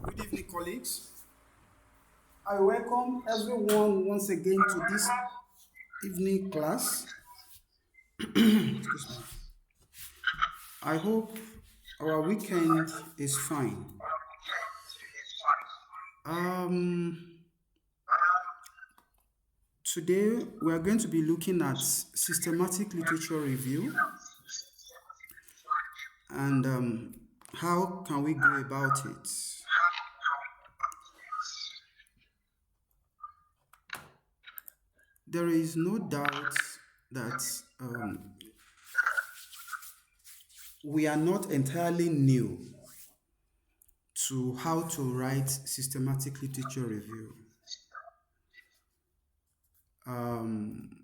Good evening, colleagues. I welcome everyone once again to this evening class. Excuse me. I hope our weekend is fine. Um, Today we are going to be looking at systematic literature review and how can we go about it. There is no doubt that we are not entirely new to how to write systematic literature review.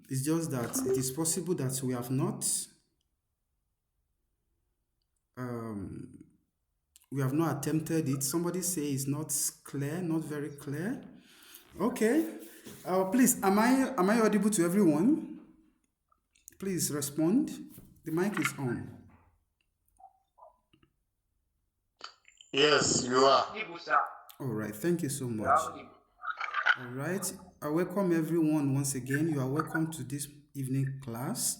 It's just that it is possible that we have not attempted it. Somebody say it's not clear, not very clear. Okay. Please, am I audible to everyone? Please respond. The mic is on. Yes, you are. All right. Thank you so much. All right. I welcome everyone once again. You are welcome to this evening class.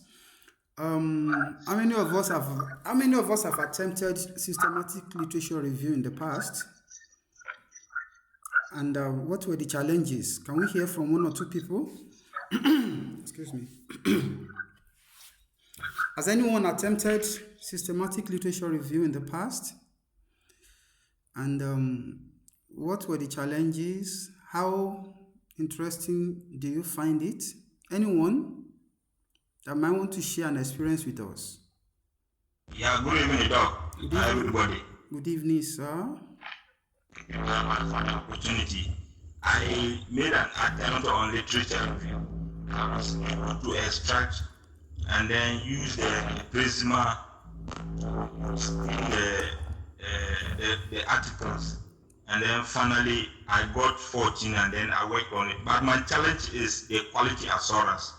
How many of us have attempted systematic literature review in the past? And what were the challenges? Can we hear from one or two people? Excuse me. Has anyone attempted systematic literature review in the past? And what were the challenges? How interesting do you find it? Anyone that might want to share an experience with us? Yeah, good evening, Doc. Good Hi, evening. everybody. Good evening, sir. Thank you very much for the opportunity. I made an attempt on literature review. I was able to extract and then use the PRISMA to screen the articles. And then finally, I got 14 and then I worked on it. But my challenge is the quality assurance,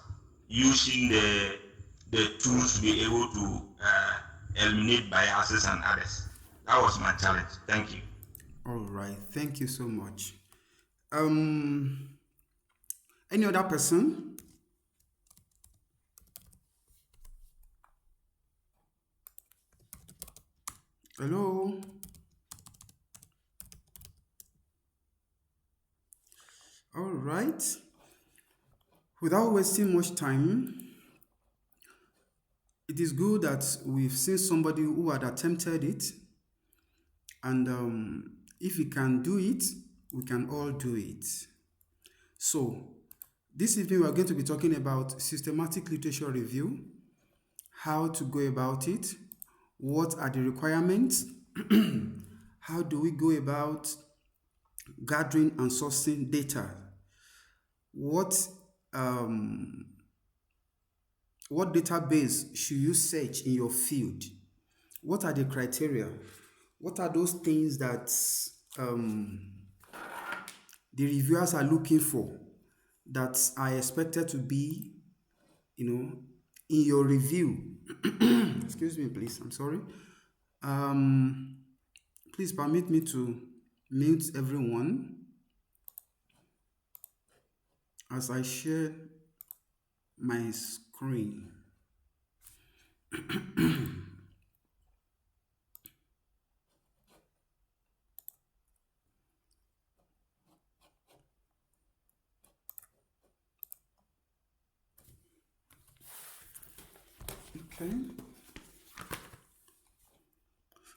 using the tools to be able to eliminate biases and others. That was my challenge. Thank you. All right. Thank you so much. Um, any other person? Hello? All right. Without wasting much time, it is good that we've seen somebody who had attempted it. And if we can do it, we can all do it. So, this evening we are going to be talking about systematic literature review, how to go about it, what are the requirements, how do we go about gathering and sourcing data, what what database should you search in your field, what are the criteria, what are those things that the reviewers are looking for that are expected to be, in your review. Excuse me, please. I'm sorry. Please permit me to mute everyone as I share my screen. Okay.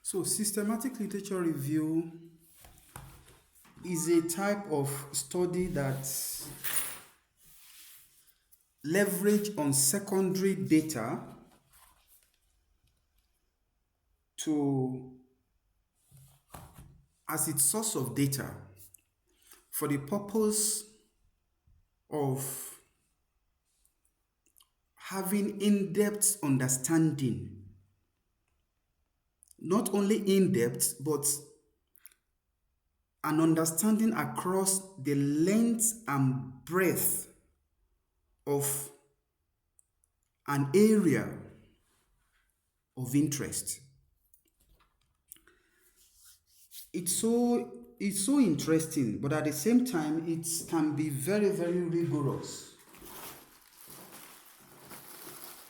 So, systematic literature review is a type of study that leverage on secondary data to as its source of data for the purpose of having in-depth understanding, not only in-depth but an understanding across the length and breadth of an area of interest. it's so interesting, but at the same time, it can be very, very rigorous.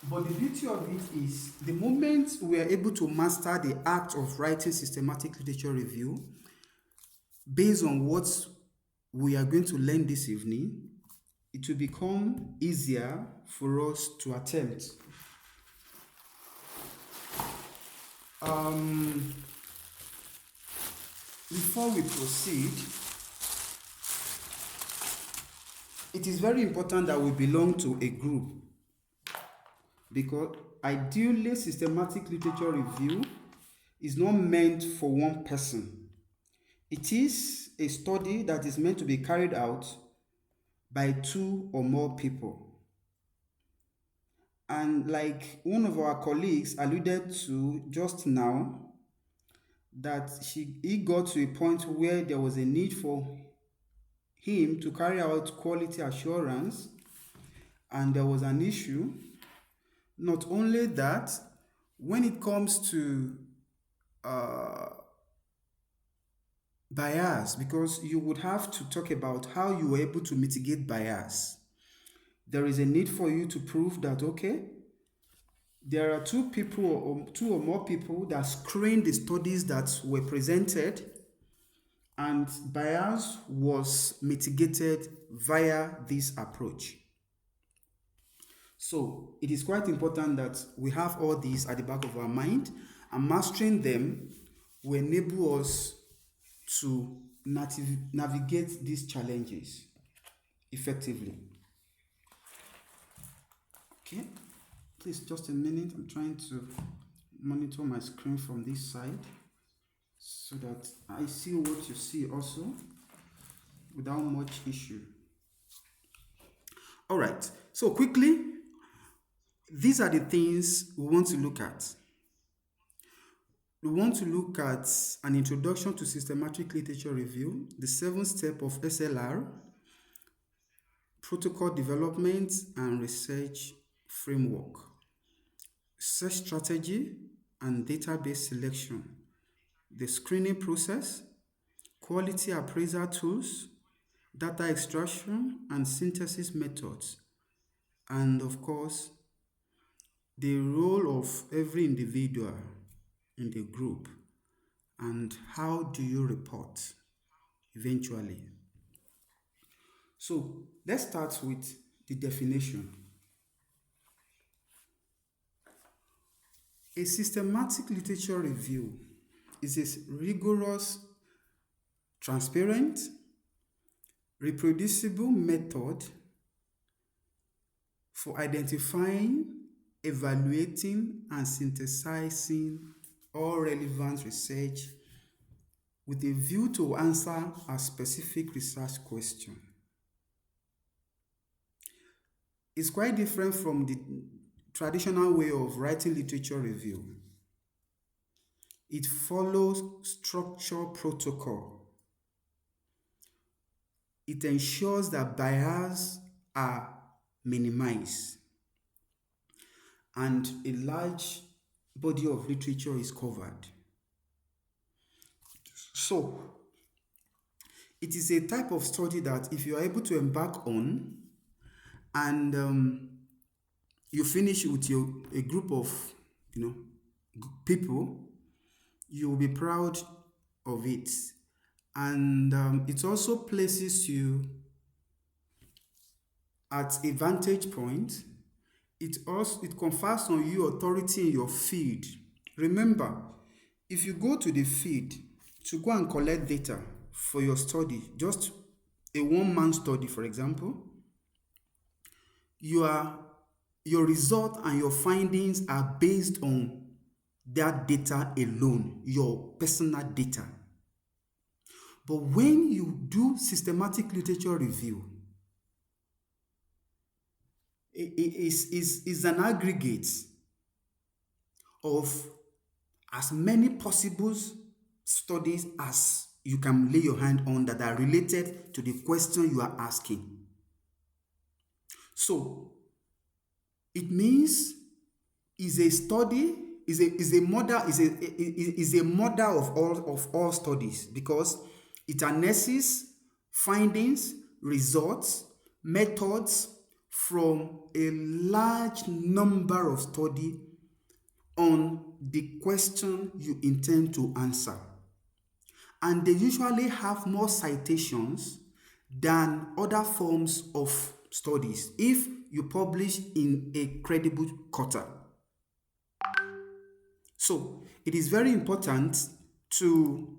But the beauty of it is the moment we are able to master the act of writing systematic literature review based on what we are going to learn this evening, it will become easier for us to attempt. Before we proceed, it is very important that we belong to a group, because ideally systematic literature review is not meant for one person. It is a study that is meant to be carried out by 2 or more people. And like one of our colleagues alluded to just now, that he got to a point where there was a need for him to carry out quality assurance and there was an issue. Not only that, when it comes to bias, because you would have to talk about how you were able to mitigate bias, there is a need for you to prove that, okay, there are 2 people or 2 or more people that screened the studies that were presented and bias was mitigated via this approach. So it is quite important that we have all these at the back of our mind, and mastering them will enable us to navigate these challenges effectively. Okay, please just a minute. I'm trying to monitor my screen from this side so that I see what you see also without much issue. All right, so quickly, these are the things we want to look at. We want to look at an introduction to systematic literature review, the 7th step of SLR, protocol development and research framework, search strategy and database selection, the screening process, quality appraisal tools, data extraction and synthesis methods, and of course, the role of every individual in the group and how do you report eventually. So let's start with the definition. A systematic literature review is a rigorous, transparent, reproducible method for identifying, evaluating, and synthesizing all relevant research with a view to answer a specific research question. It's quite different from the traditional way of writing literature review. It follows structured protocol. It ensures that bias are minimized and a large body of literature is covered. So, it is a type of study that if you are able to embark on and you finish with a group of people, you will be proud of it, and it also places you at a vantage point. It confers on you authority in your field. Remember, if you go to the field to go and collect data for your study, just a one-man study, for example, your result and your findings are based on that data alone, your personal data. But when you do systematic literature review, it is an aggregate of as many possible studies as you can lay your hand on that are related to the question you are asking. So, it means it's a study is a mother is a mother of all studies, because it harnesses findings, results, methods from a large number of study on the question you intend to answer. And they usually have more citations than other forms of studies if you publish in a credible quarter. So it is very important to,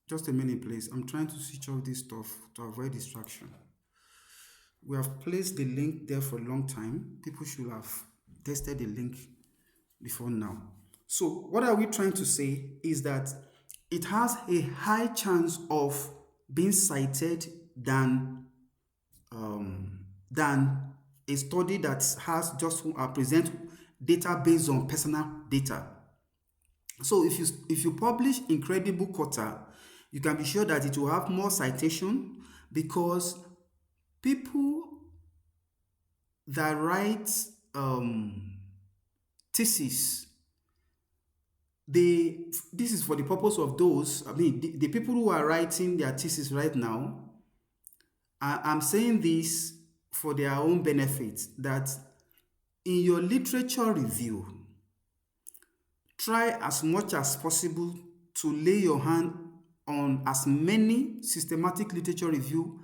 just a minute please, I'm trying to switch off this stuff to avoid distraction. We have placed the link there for a long time. People should have tested the link before now. So what are we trying to say is that it has a high chance of being cited than a study that has just present data based on personal data. So if you publish in credible quarter, you can be sure that it will have more citation, because people that write thesis, this is for the purpose of those, the people who are writing their thesis right now. I'm saying this for their own benefit, that in your literature review, try as much as possible to lay your hand on as many systematic literature review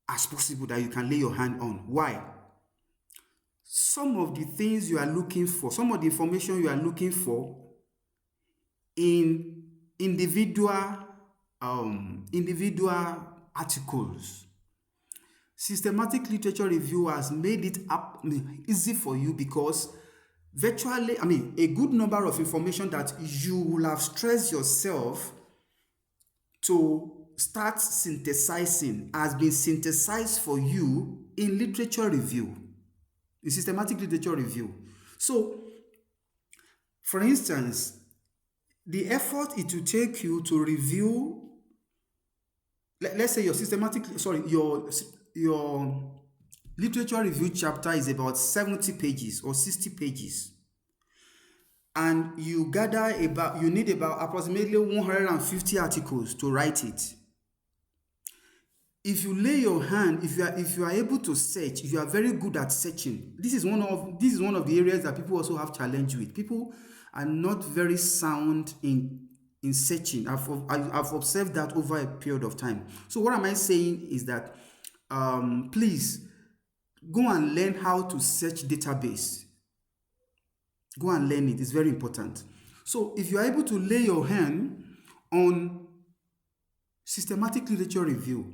as possible that you can lay your hand on. Why? Some of the things you are looking for, some of the information you are looking for in individual articles, systematic literature review has made it easy for you, because virtually, a good number of information that you will have stressed yourself to start synthesizing has been synthesized for you in literature review, in systematic literature review. So, for instance, the effort it will take you to review, let's say your literature review chapter is about 70 pages or 60 pages, and you need about approximately 150 articles to write it. If you lay your hand, if you are able to search, if you are very good at searching, this is one of the areas that people also have challenge with. People are not very sound in searching. I've observed that over a period of time. So what am I saying is that please go and learn how to search database. Go and learn it. It's very important. So if you are able to lay your hand on systematic literature review,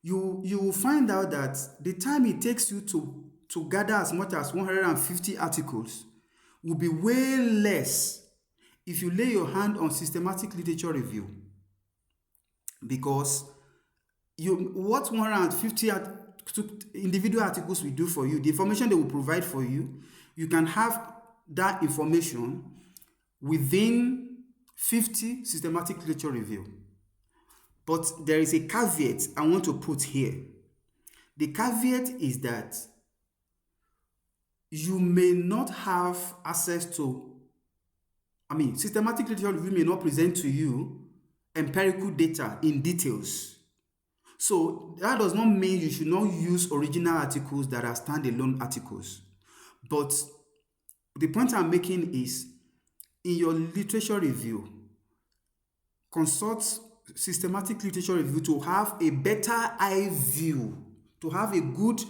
you will find out that the time it takes you to gather as much as 150 articles will be way less if you lay your hand on systematic literature review, because what 150 individual articles will do for you, the information they will provide for you, you can have that information within 50 systematic literature review. But there is a caveat I want to put here. The caveat is that you may not have access to, systematic literature review may not present to you empirical data in details. So that does not mean you should not use original articles that are standalone articles. But the point I'm making is, in your literature review, consult systematic literature review to have a better eye view, to have a good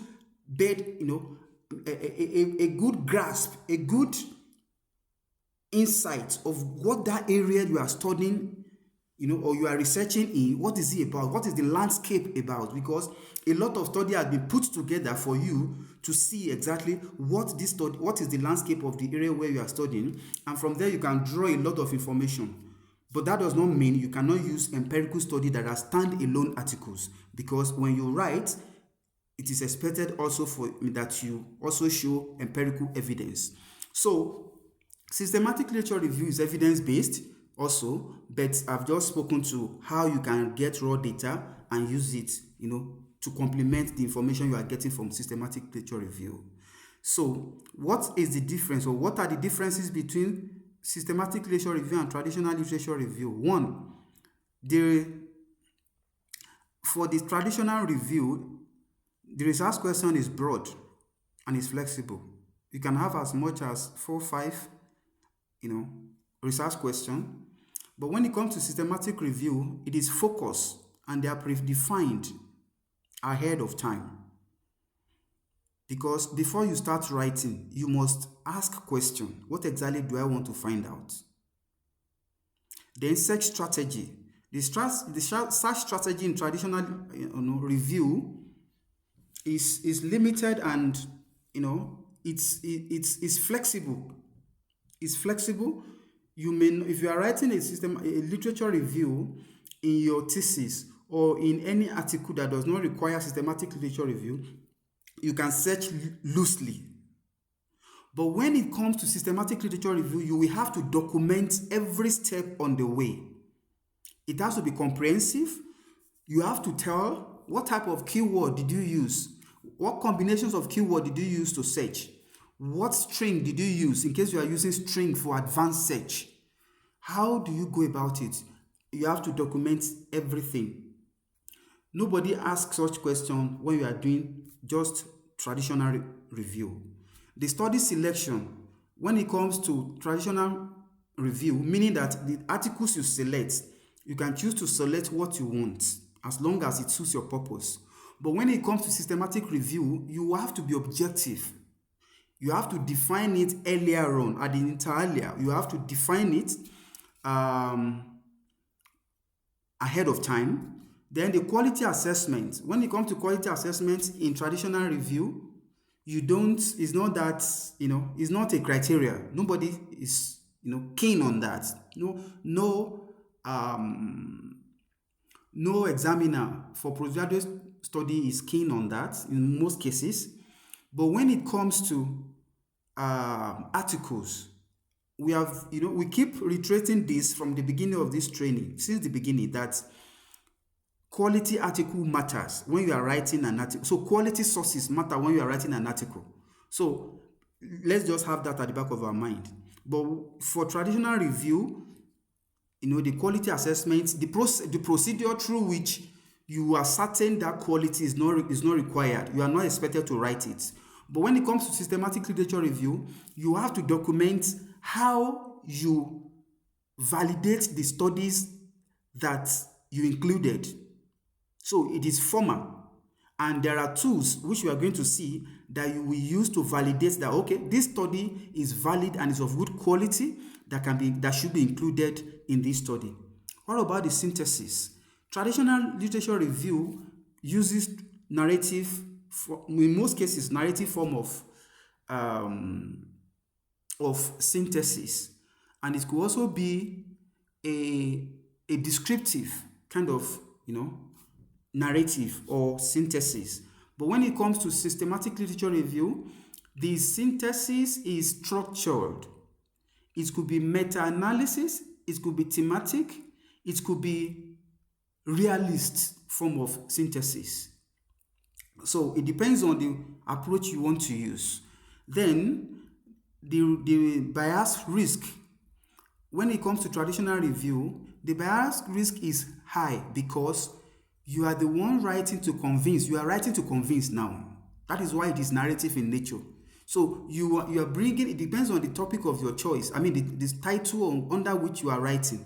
a good grasp, a good insight of what that area you are studying, or you are researching in, what is it about, what is the landscape about, because a lot of study has been put together for you to see exactly what is the landscape of the area where you are studying, and from there you can draw a lot of information. But that does not mean you cannot use empirical study that are stand-alone articles, because when you write, it is expected also that you also show empirical evidence. So systematic literature review is evidence-based also, but I've just spoken to how you can get raw data and use it, to complement the information you are getting from systematic literature review. So what is the difference, or what are the differences between systematic literature review and traditional literature review? One, for the traditional review, the research question is broad and is flexible. You can have as much as 4, 5, research question. But when it comes to systematic review, it is focused and they are predefined ahead of time. Because before you start writing, you must ask question. What exactly do I want to find out? Then search strategy. The search strategy in traditional review is limited, and it's flexible. It's flexible. You may, if you are writing a literature review in your thesis or in any article that does not require systematic literature review, you can search loosely. But when it comes to systematic literature review, you will have to document every step on the way. It has to be comprehensive. You have to tell what type of keyword did you use, what combinations of keyword did you use to search, what string did you use in case you are using string for advanced search. How do you go about it? You have to document everything. Nobody asks such question when you are doing just traditional review. The study selection, when it comes to traditional review, meaning that the articles you select, you can choose to select what you want as long as it suits your purpose. But when it comes to systematic review, you have to be objective. You have to define it earlier on, at the inter alia. You have to define it ahead of time. Then the quality assessment. When it comes to quality assessment in traditional review, it's not that, it's not a criteria. Nobody is, keen on that. No examiner for postgraduate study is keen on that in most cases. But when it comes to articles, we keep reiterating this from the beginning of this training, since the beginning, that quality article matters when you are writing an article. So quality sources matter when you are writing an article. So let's just have that at the back of our mind. But for traditional review, the quality assessment, the procedure through which you are certain that quality is not required. You are not expected to write it. But when it comes to systematic literature review, you have to document how you validate the studies that you included. So it is formal. And there are tools which we are going to see that you will use to validate that, okay, this study is valid and is of good quality, that should be included in this study. What about the synthesis? Traditional literature review uses narrative, in most cases, narrative form of synthesis. And it could also be a descriptive kind of, narrative or synthesis. But when it comes to systematic literature review, the synthesis is structured. It could be meta-analysis, it could be thematic, it could be realist form of synthesis. So it depends on the approach you want to use. Then the bias risk. When it comes to traditional review, the bias risk is high because you are the one writing to convince. You are writing to convince now. That is why it is narrative in nature. So you are bringing, it depends on the topic of your choice. I mean, this title under which you are writing.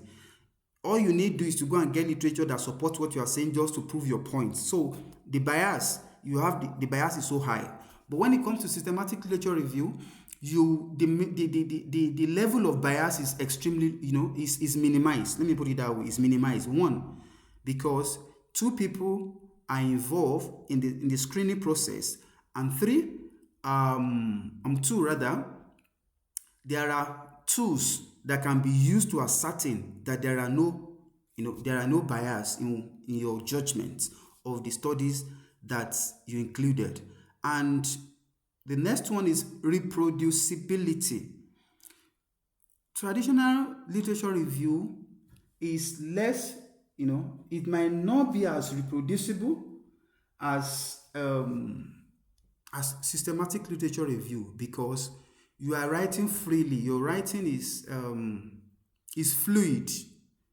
All you need to do is to go and get literature that supports what you are saying just to prove your point. So the bias, the bias is so high. But when it comes to systematic literature review, the level of bias is extremely, is minimized. Let me put it that way. It's minimized. One, because two people are involved in the screening process, and there are tools that can be used to ascertain that there are no bias in your judgment of the studies that you included. And the next one is reproducibility. Traditional literature review is less, it might not be as reproducible as as systematic literature review because you are writing freely. Your writing is fluid.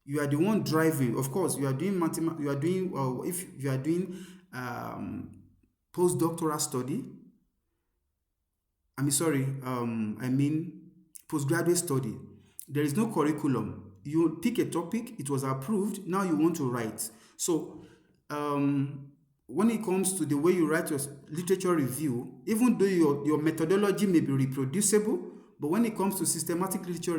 You are the one driving. Of course, you are doing you are doing if you are doing postdoctoral study. I mean postgraduate study. There is no curriculum. You pick a topic, it was approved, now you want to write. So when it comes to the way you write your literature review, even though your methodology may be reproducible, but when it comes to systematic literature,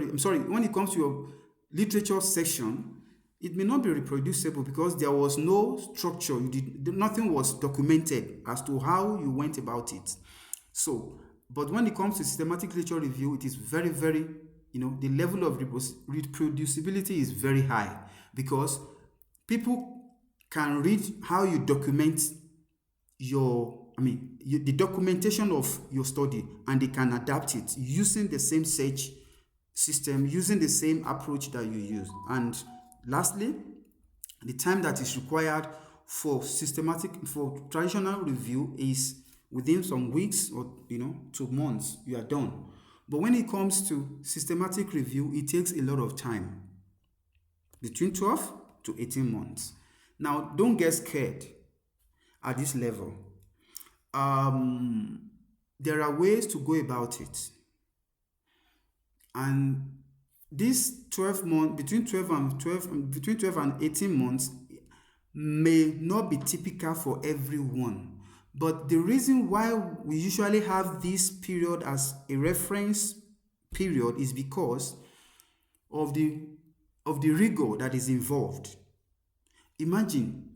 when it comes to your literature section, it may not be reproducible because there was no structure. Nothing was documented as to how you went about it. So, but when it comes to systematic literature review, it is very, very, the level of reproducibility is very high because people can read how you document the documentation of your study, and they can adapt it using the same search system, using the same approach that you use. And lastly, the time that is required for traditional review is within some weeks or 2 months, you are done. But when it comes to systematic review, it takes a lot of time, between 12 to 18 months. Now, don't get scared at this level. There are ways to go about it. And this 12 months, between 12 and 18 months may not be typical for everyone. But the reason why we usually have this period as a reference period is because of the rigor that is involved. Imagine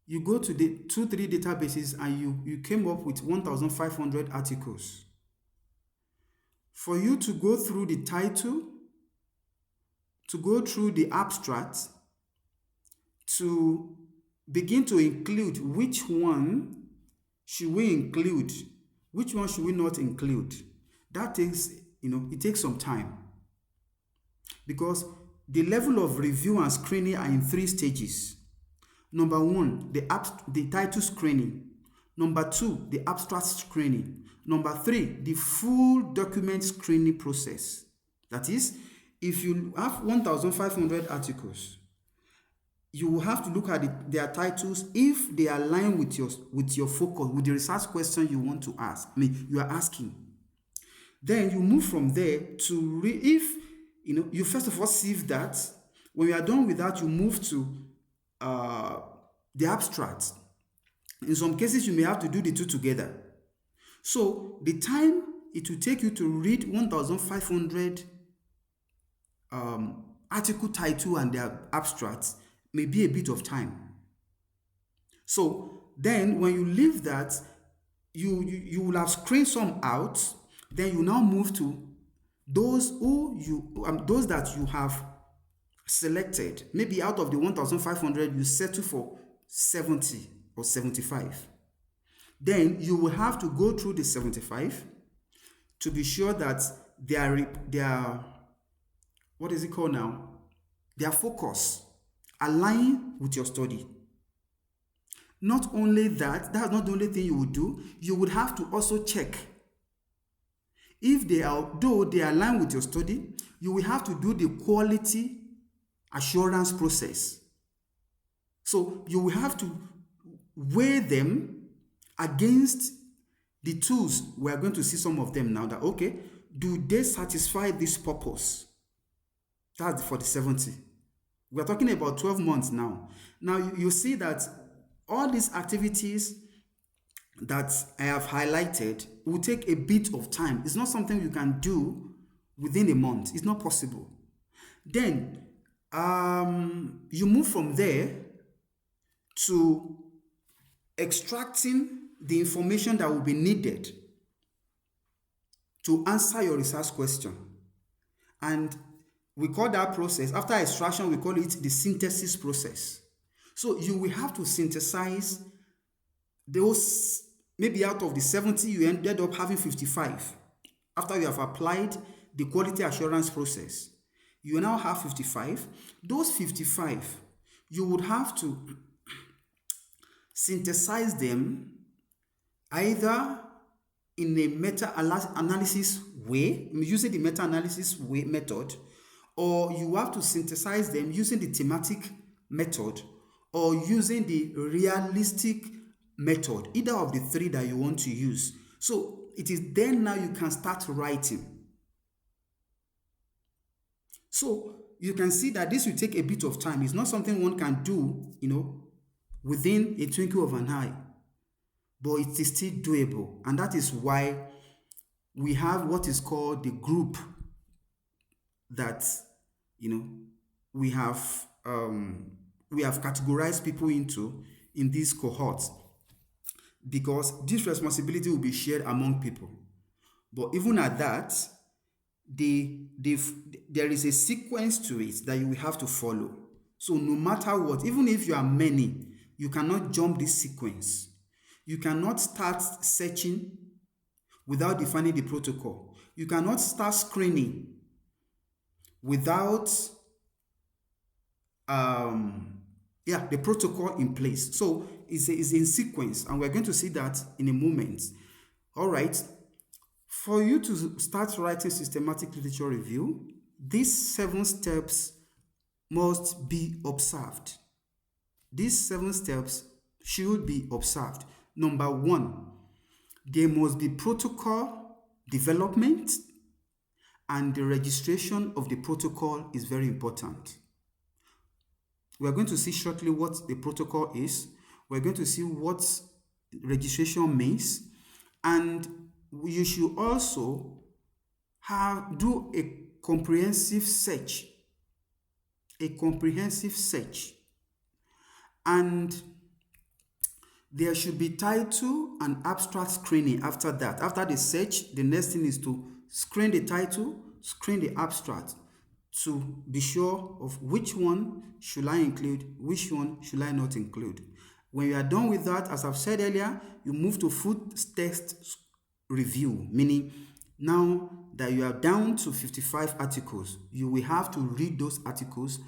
you go to the 2-3 databases and you came up with 1,500 articles. For you to go through the title, to go through the abstract, to begin to include which one should we include, which one should we not include, that takes, it takes some time. Because the level of review and screening are in 3 stages. Number 1, the title screening. Number 2, the abstract screening. Number 3, the full document screening process. That is, if you have 1,500 articles, you will have to look at their titles if they align with your focus, with the research question you want to ask. You are asking. Then you move from there to you first of all sieve that. When you are done with that, you move to the abstract. In some cases, you may have to do the two together. So the time it will take you to read 1,500 article title and their abstracts may be a bit of time. So then when you leave that, you will have screened some out. Then you now move to those that you have selected. Maybe out of the 1,500, you settle for 70 or 75. Then you will have to go through the 75 to be sure that their what is it called now? Their focus align with your study. Not only that, that's not the only thing you would do. You would have to also check if though they align with your study. You will have to do the quality assurance process. So you will have to weigh them against the tools. We are going to see some of them now. That okay, do they satisfy this purpose? That's for the 70. We're talking about 12 months now. Now you see that all these activities that I have highlighted will take a bit of time. It's not something you can do within a month. It's not possible. Then you move from there to extracting the information that will be needed to answer your research question. And we call that process, after extraction, we call it the synthesis process. So you will have to synthesize those, maybe out of the 70, you ended up having 55. After you have applied the quality assurance process, you now have 55. Those 55, you would have to synthesize them either in a meta-analysis way, using the meta-analysis way method, or you have to synthesize them using the thematic method, or using the realistic method, either of the three that you want to use. So it is then now you can start writing. So you can see that this will take a bit of time. It's not something one can do, within a twinkle of an eye, but it is still doable. And that is why we have what is called the group that, we have categorized people into in these cohorts, because this responsibility will be shared among people. But even at that, there is a sequence to it that you will have to follow. So no matter what, even if you are many, you cannot jump this sequence. You cannot start searching without defining the protocol. You cannot start screening without the protocol in place. So it's in sequence, and we're going to see that in a moment. All right. For you to start writing systematic literature review, these 7 steps must be observed. These 7 steps should be observed. Number 1, there must be protocol development, and the registration of the protocol is very important. We are going to see shortly what the protocol is. We're going to see what registration means, and you should also do a comprehensive search. And there should be title and abstract screening after that. After the search, the next thing is to screen the title, screen the abstract, to be sure of which one should I include, which one should I not include. When you are done with that, as I've said earlier, you move to full text review, meaning now that you are down to 55 articles, you will have to read those articles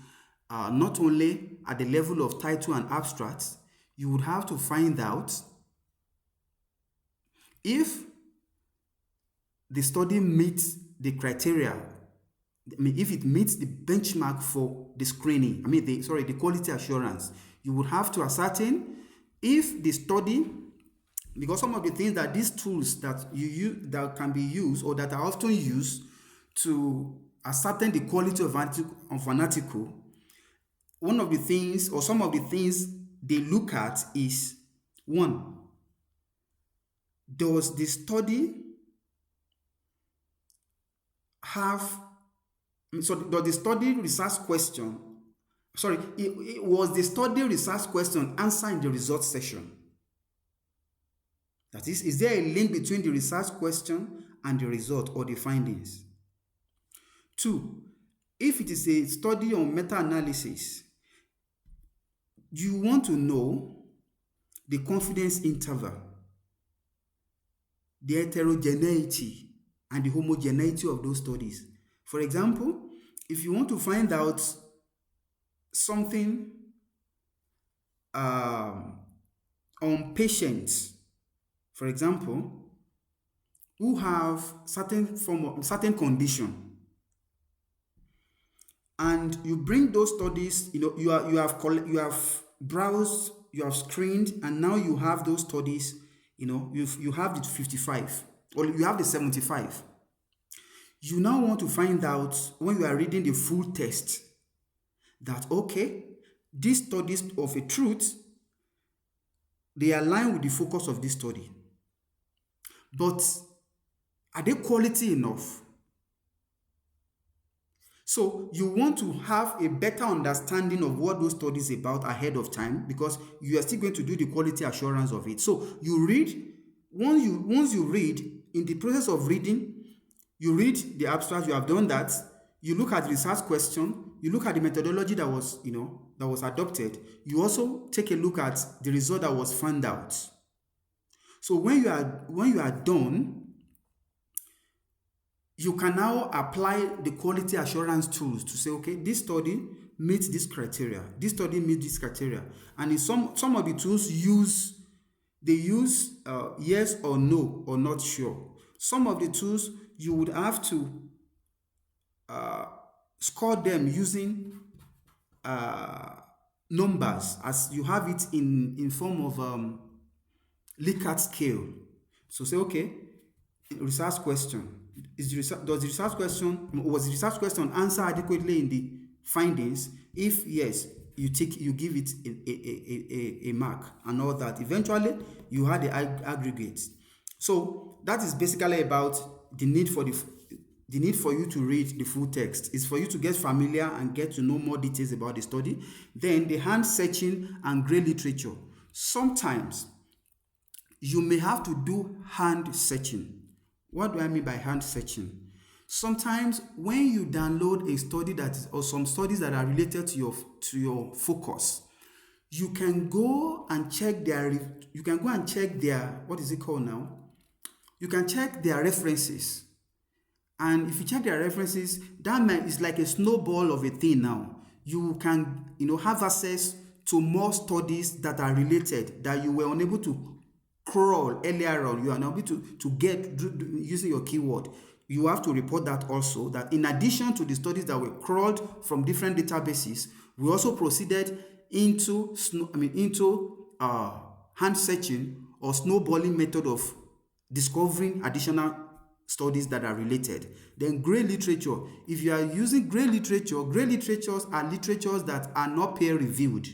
not only at the level of title and abstracts. You would have to find out if the study meets the criteria. If it meets the benchmark for the screening, the quality assurance. You would have to ascertain if the study, because some of the things that these tools that you use, that can be used or that are often used to ascertain the quality of an article, one of the things or some of the things they look at is, 1, does the study was the study research question answered in the results session? That is there a link between the research question and the result or the findings? 2, if it is a study on meta-analysis, you want to know the confidence interval, the heterogeneity, and the homogeneity of those studies. For example, if you want to find out something on patients, for example, who have certain condition, and you bring those studies, you have browsed, you have screened, and now you have those studies, you have the 55 or you have the 75. You now want to find out, when you are reading the full text, that okay, these studies of a truth, they align with the focus of this study. But are they quality enough? So you want to have a better understanding of what those studies are about ahead of time, because you are still going to do the quality assurance of it. So you read, once you read, in the process of reading, you read the abstract, you have done that, you look at the research question, you look at the methodology that was adopted, you also take a look at the result that was found out. So when you are done, you can now apply the quality assurance tools to say, okay, this study meets this criteria, this study meets this criteria. And in some of the tools use they use yes or no or not sure. Some of the tools you would have to score them using numbers, as you have it in form of Likert scale. So say, okay, research question. Was the research question answered adequately in the findings? If yes, you give it a mark and all that. Eventually, you had the aggregate. So that is basically about the need for you to read the full text. Is for you to get familiar and get to know more details about the study. Then the hand searching and gray literature. Sometimes you may have to do hand searching. What do I mean by hand searching? Sometimes when you download a study or some studies that are related to your focus, you can go and check their what is it called now? You can check their references. And if you check their references, that is like a snowball of a thing now. You can, have access to more studies that are related that you were unable to crawl earlier on. You are unable to get using your keyword. You have to report that also, that in addition to the studies that were crawled from different databases, we also proceeded into hand searching or snowballing method of discovering additional studies that are related. Then gray literature. If you are using gray literatures are literatures that are not peer reviewed.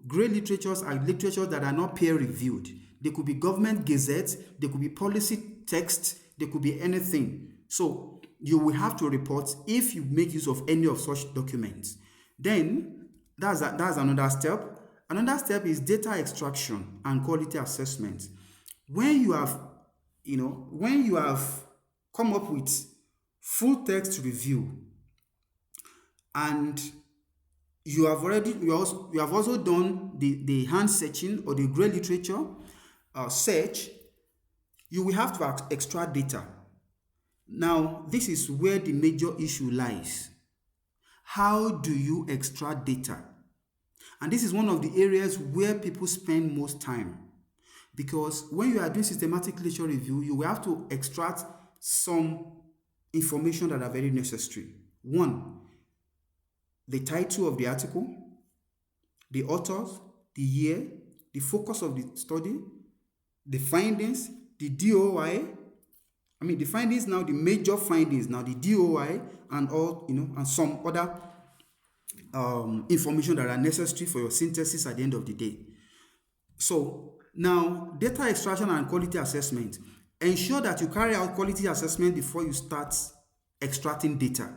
Gray literatures are literatures that are not peer reviewed. They could be government gazettes, they could be policy text, they could be anything. So you will have to report if you make use of any of such documents. Then that's another step. Another step is data extraction and quality assessment. When you have come up with full text review and you have also done the hand searching or the gray literature search, you will have to extract data. Now, this is where the major issue lies. How do you extract data? And this is one of the areas where people spend most time. Because when you are doing systematic literature review, you will have to extract some information that are very necessary. One, the title of the article, the authors, the year, the focus of the study, the findings, the DOI. The findings now, the major findings now, the DOI, and all, and some other information that are necessary for your synthesis at the end of the day. So now, data extraction and quality assessment. Ensure that you carry out quality assessment before you start extracting data.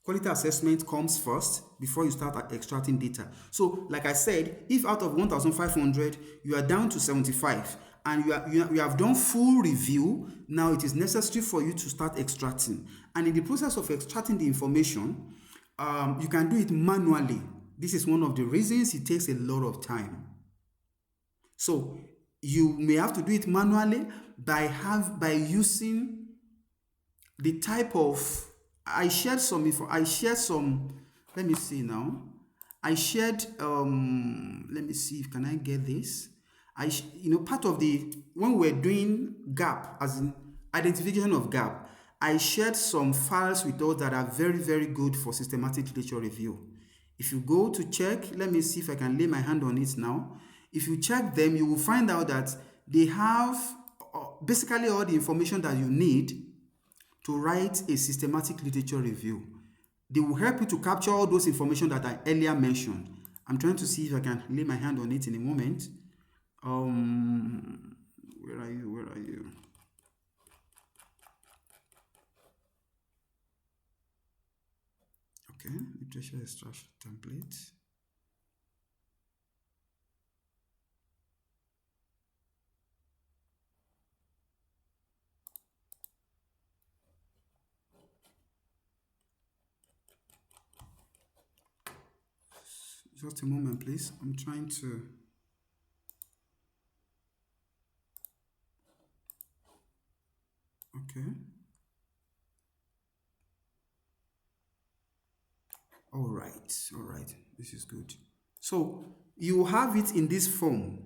Quality assessment comes first before you start extracting data. So, like I said, if out of 1,500, you are down to 75, and you have done full review, now it is necessary for you to start extracting. And in the process of extracting the information, you can do it manually. This is one of the reasons it takes a lot of time. So you may have to do it manually by using the type of, let me see now. Let me see, can I get this? Part of when we're doing gap, as in identification of gap, I shared some files with those that are very, very good for systematic literature review. If you go to check, let me see if I can lay my hand on it now. If you check them, you will find out that they have basically all the information that you need to write a systematic literature review. They will help you to capture all those information that I earlier mentioned. I'm trying to see if I can lay my hand on it in a moment. Where are you? Okay, literature extraction template. Just a moment, please. I'm trying to. Okay. All right. This is good. So you have it in this form.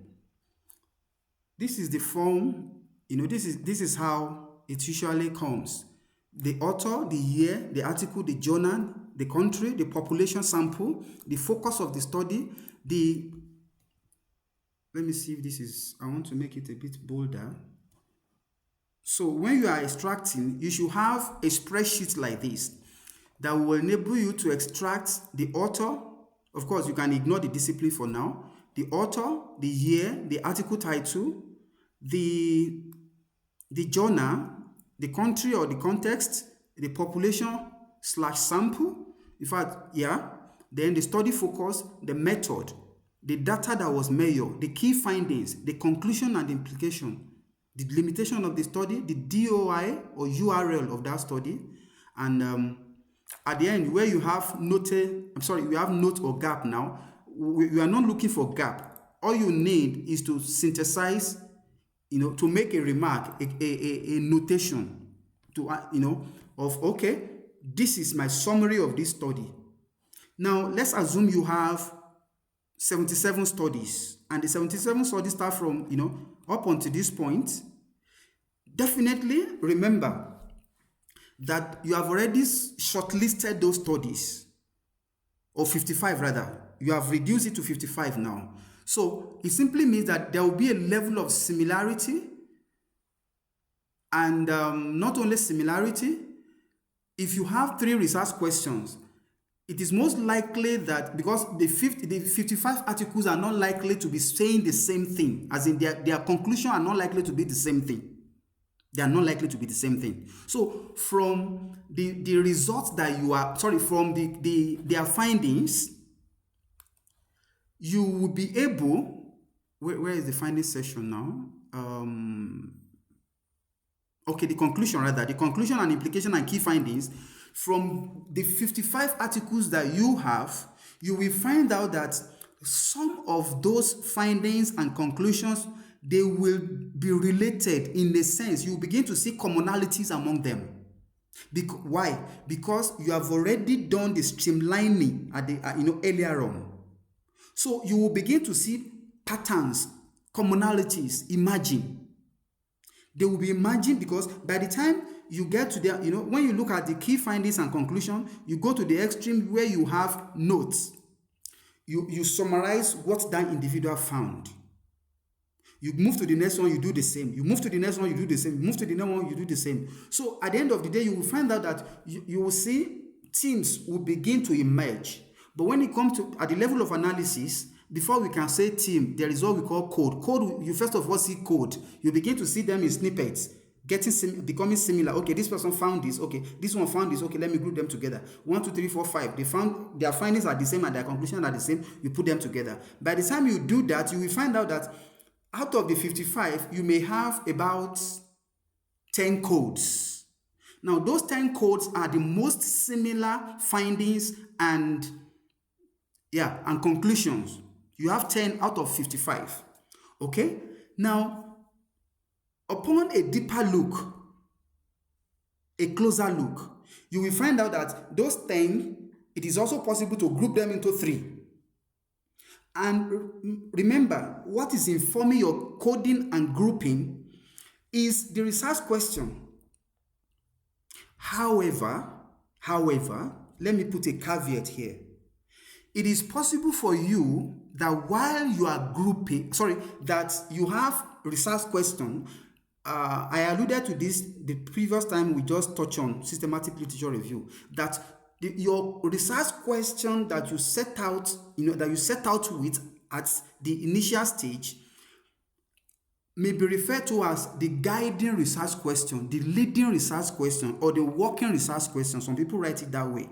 this is the form, this is how it usually comes. The author, the year, the article, the journal, the country, the population sample, the focus of the study, let me see if this is, I want to make it a bit bolder. So when you are extracting, you should have a spreadsheet like this that will enable you to extract the author. Of course, you can ignore the discipline for now. The author, the year, the article title, the journal, the country or the context, the population/sample. In fact, then the study focus, the method, the data that was measured, the key findings, the conclusion and implication, the limitation of the study, the DOI or URL of that study, and at the end where you have note or gap. Now we are not looking for gap. All you need is to synthesize, to make a remark, a notation to of, okay, this is my summary of this study. Now let's assume you have 77 studies, and the 77 studies start from up until this point. Definitely remember that you have already shortlisted those studies, or 55 rather. You have reduced it to 55 now. So it simply means that there will be a level of similarity, and not only similarity, if you have 3 research questions, it is most likely that, because the 55 articles are not likely to be saying the same thing, as in their conclusion are not likely to be the same thing. They are not likely to be the same thing. So from the results that you are, from their findings, you will be able, where is the finding section now? Okay, the conclusion and implication and key findings. From the 55 articles that you have, you will find out that some of those findings and conclusions, they will be related in a sense. You will begin to see commonalities among them. Why? Because you have already done the streamlining at the earlier on. So you will begin to see patterns, commonalities emerging. They will be emerging because by the time you get to when you look at the key findings and conclusion, you go to the extreme where you have notes. You summarize what that individual found. You move to the next one, you do the same. You move to the next one, you do the same. You move to the next one, you do the same. So at the end of the day, you will find out that you will see themes will begin to emerge. But when it comes to at the level of analysis, before we can say theme, there is what we call code. Code, you first of all see code. You begin to see them in snippets, becoming similar. Okay, this person found this. Okay, this one found this. Okay, let me group them together. 1, 2, 3, 4, 5. They found their findings are the same and their conclusions are the same. You put them together. By the time you do that, you will find out that out of the 55, you may have about 10 codes. Now, those 10 codes are the most similar findings and conclusions. You have 10 out of 55. Okay? Now, upon a deeper look, a closer look, you will find out that those 10, it is also possible to group them into 3. And remember, what is informing your coding and grouping is the research question. However, let me put a caveat here. It is possible for you that while you are grouping, that you have research question. I alluded to this the previous time we just touched on systematic literature review, that your research question that you set out, with at the initial stage may be referred to as the guiding research question, the leading research question, or the working research question. Some people write it that way.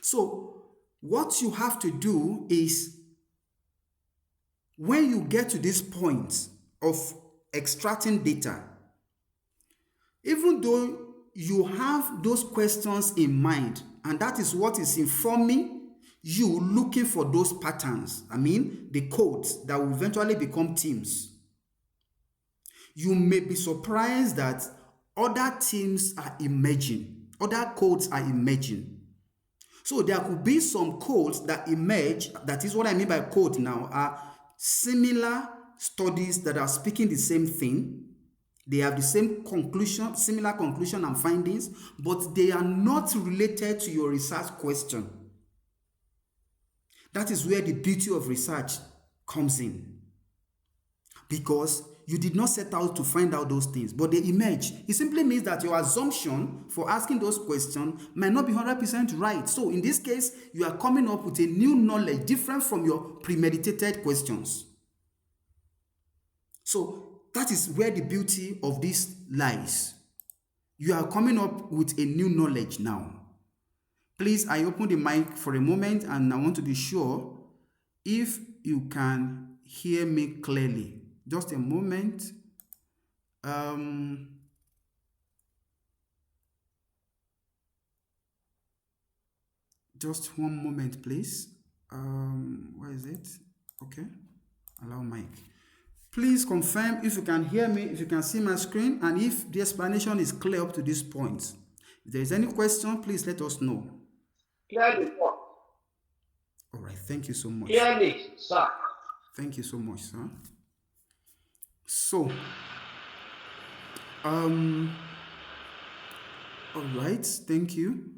So what you have to do is, when you get to this point of extracting data, even though you have those questions in mind, and that is what is informing you looking for those patterns, the codes that will eventually become themes, you may be surprised that other themes are emerging, other codes are emerging. So there could be some codes that emerge, that is what I mean by code now, are similar studies that are speaking the same thing. They have the same conclusion, similar conclusion and findings, but they are not related to your research question. That is where the beauty of research comes in. Because you did not set out to find out those things, but they emerge. It simply means that your assumption for asking those questions might not be 100% right. So in this case, you are coming up with a new knowledge different from your premeditated questions. So that is where the beauty of this lies. You are coming up with a new knowledge now. Please, I open the mic for a moment and I want to be sure if you can hear me clearly. Just a moment. Just one moment, please. Where is it? Okay. Allow mic. Please confirm if you can hear me, if you can see my screen, and if the explanation is clear up to this point. If there is any question, please let us know. Clearly, all right, thank you so much. Clearly, sir. Thank you so much, sir. So, all right, thank you.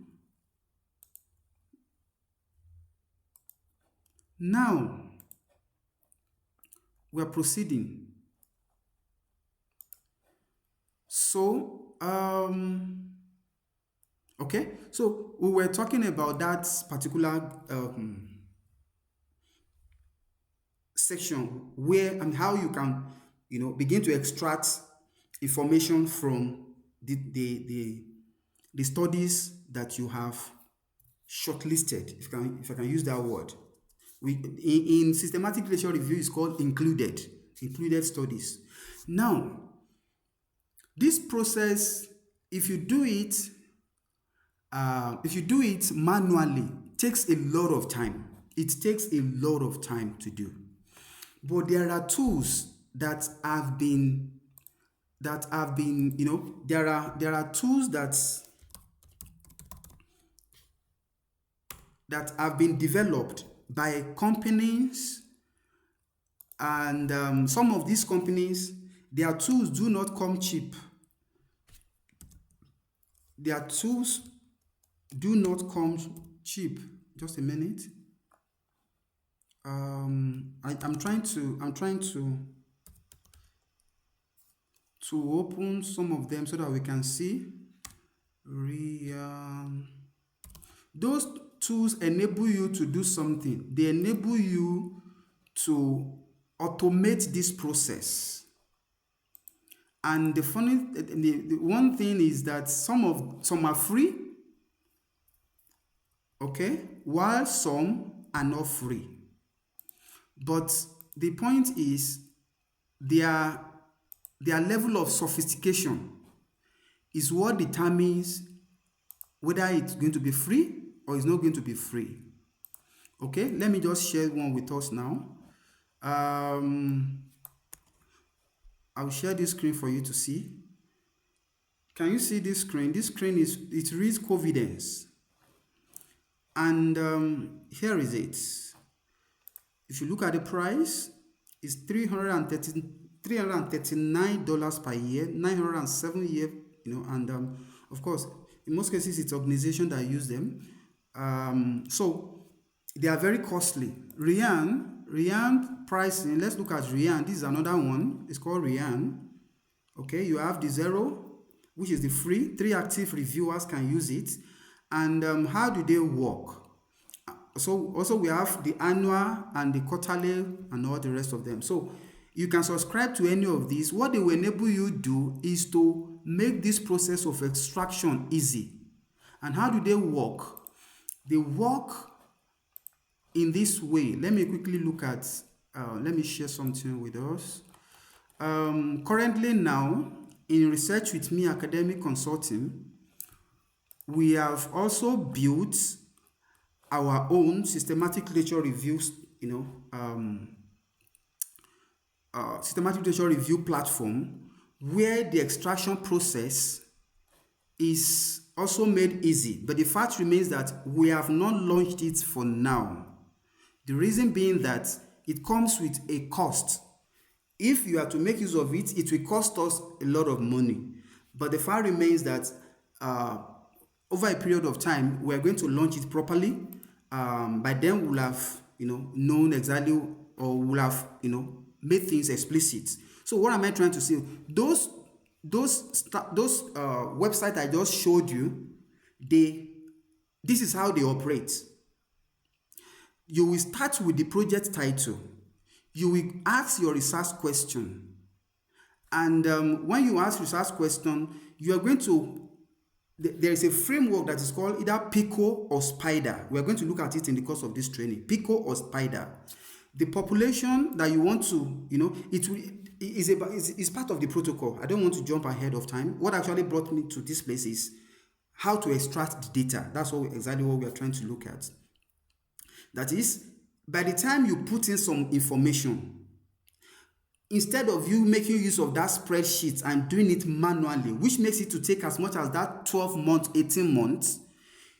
Now, we are proceeding. So, okay, so we were talking about that particular section where and how you can, begin to extract information from the studies that you have shortlisted, if I can use that word. In systematic literature review, it's called included studies. Now, this process, if you do it manually, takes a lot of time. It takes a lot of time to do. But there are tools that have been, there are tools that have been developed by companies, and some of these companies, their tools do not come cheap. Their tools do not come cheap. Just a minute. I'm trying to open some of them so that we can see. Those tools enable you to do something. They enable you to automate this process. And the one thing is that some are free, okay, while some are not free. But the point is their level of sophistication is what determines whether it's going to be free or it's not going to be free. Okay, let me just share one with us now. I'll share this screen for you to see. Can you see this screen? This screen it reads Covidence. And here is it. If you look at the price, it's $339 per year, 907 year, and of course, in most cases, it's organizations that use them. So they are very costly. Rian pricing, let's look at Rian. This is another one. It's called Rian. Okay, you have the Zero, which is the free. 3 active reviewers can use it. And how do they work? So also we have the annual and the quarterly and all the rest of them. So you can subscribe to any of these. What they will enable you to do is to make this process of extraction easy. And how do they work? They work in this way. Let me quickly look at, let me share something with us. Currently now, in Researchwithme Academic Consulting, we have also built our own systematic literature reviews, systematic literature review platform where the extraction process is also made easy. But the fact remains that we have not launched it for now. The reason being that it comes with a cost. If you are to make use of it, it will cost us a lot of money. But the fact remains that uh, over a period of time, we are going to launch it properly. By then, we'll have known exactly, or we'll have made things explicit. So what am I trying to say? Those websites I just showed you, this is how they operate. You will start with the project title. You will ask your research question. And when you ask research question, you are going to, there is a framework that is called either PICO or SPIDER. We are going to look at it in the course of this training, PICO or SPIDER. The population that you want to, is part of the protocol. I don't want to jump ahead of time. What actually brought me to this place is how to extract the data. That's exactly what we are trying to look at. That is, by the time you put in some information, instead of you making use of that spreadsheet and doing it manually, which makes it to take as much as that 12 months, 18 months,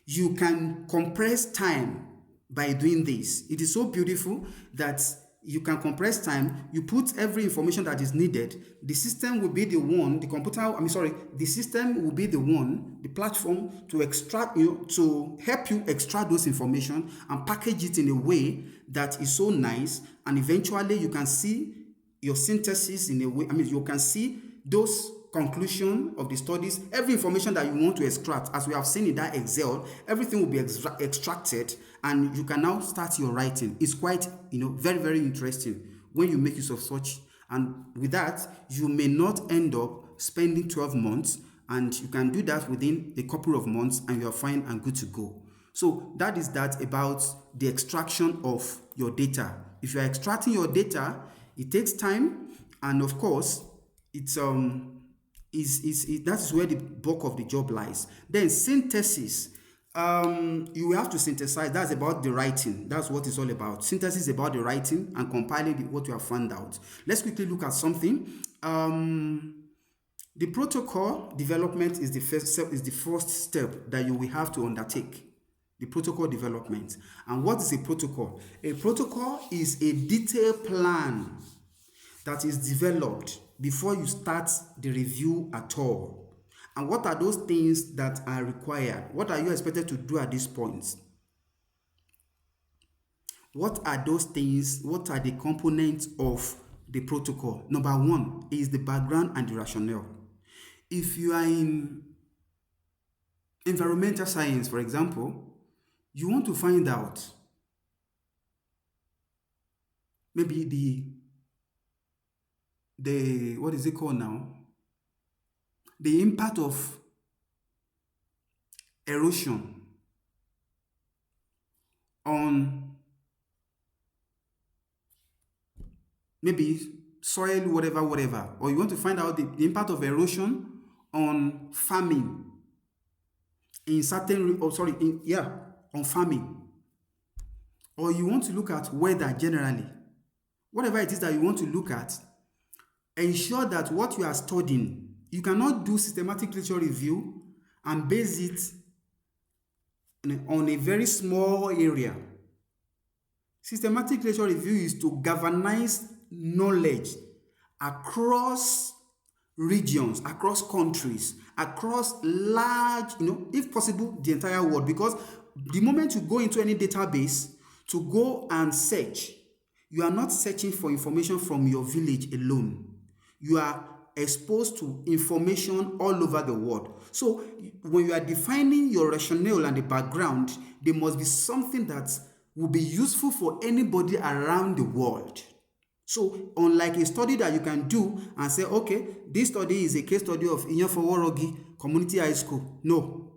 you can compress time by doing this. It is so beautiful that you can compress time. You put every information that is needed. The system will be the one, the system will be the one, the platform to extract to help you extract those information and package it in a way that is so nice, and eventually you can see your synthesis in a way, you can see those conclusion of the studies, every information that you want to extract, as we have seen in that Excel, everything will be extracted, and you can now start your writing. It's quite, very, very interesting when you make use of such. And with that, you may not end up spending 12 months, and you can do that within a couple of months, and you are fine and good to go. So that is that about the extraction of your data. If you are extracting your data, it takes time, and of course, it's that is where the bulk of the job lies. Then synthesis, you will have to synthesize. That's about the writing. That's what it's all about. Synthesis is about the writing and compiling what you have found out. Let's quickly look at something. The protocol development is the first step that you will have to undertake. The protocol development. And what is a protocol? A protocol is a detailed plan that is developed before you start the review at all. And what are those things that are required? What are you expected to do at this point? What are those things? What are the components of the protocol? Number one is the background and the rationale. If you are in environmental science, for example, you want to find out maybe the what is it called now? The impact of erosion on maybe soil, whatever, or you want to find out the impact of erosion on farming in certain, on farming, or you want to look at weather generally. Whatever it is that you want to look at, ensure that what you are studying, you cannot do systematic literature review and base it on a very small area. Systematic literature review is to galvanize knowledge across regions, across countries, across large, if possible, the entire world. Because the moment you go into any database to go and search, you are not searching for information from your village alone. You are exposed to information all over the world. So when you are defining your rationale and the background, there must be something that will be useful for anybody around the world. So unlike a study that you can do and say, okay, this study is a case study of Inyafoworogi Community High School. No.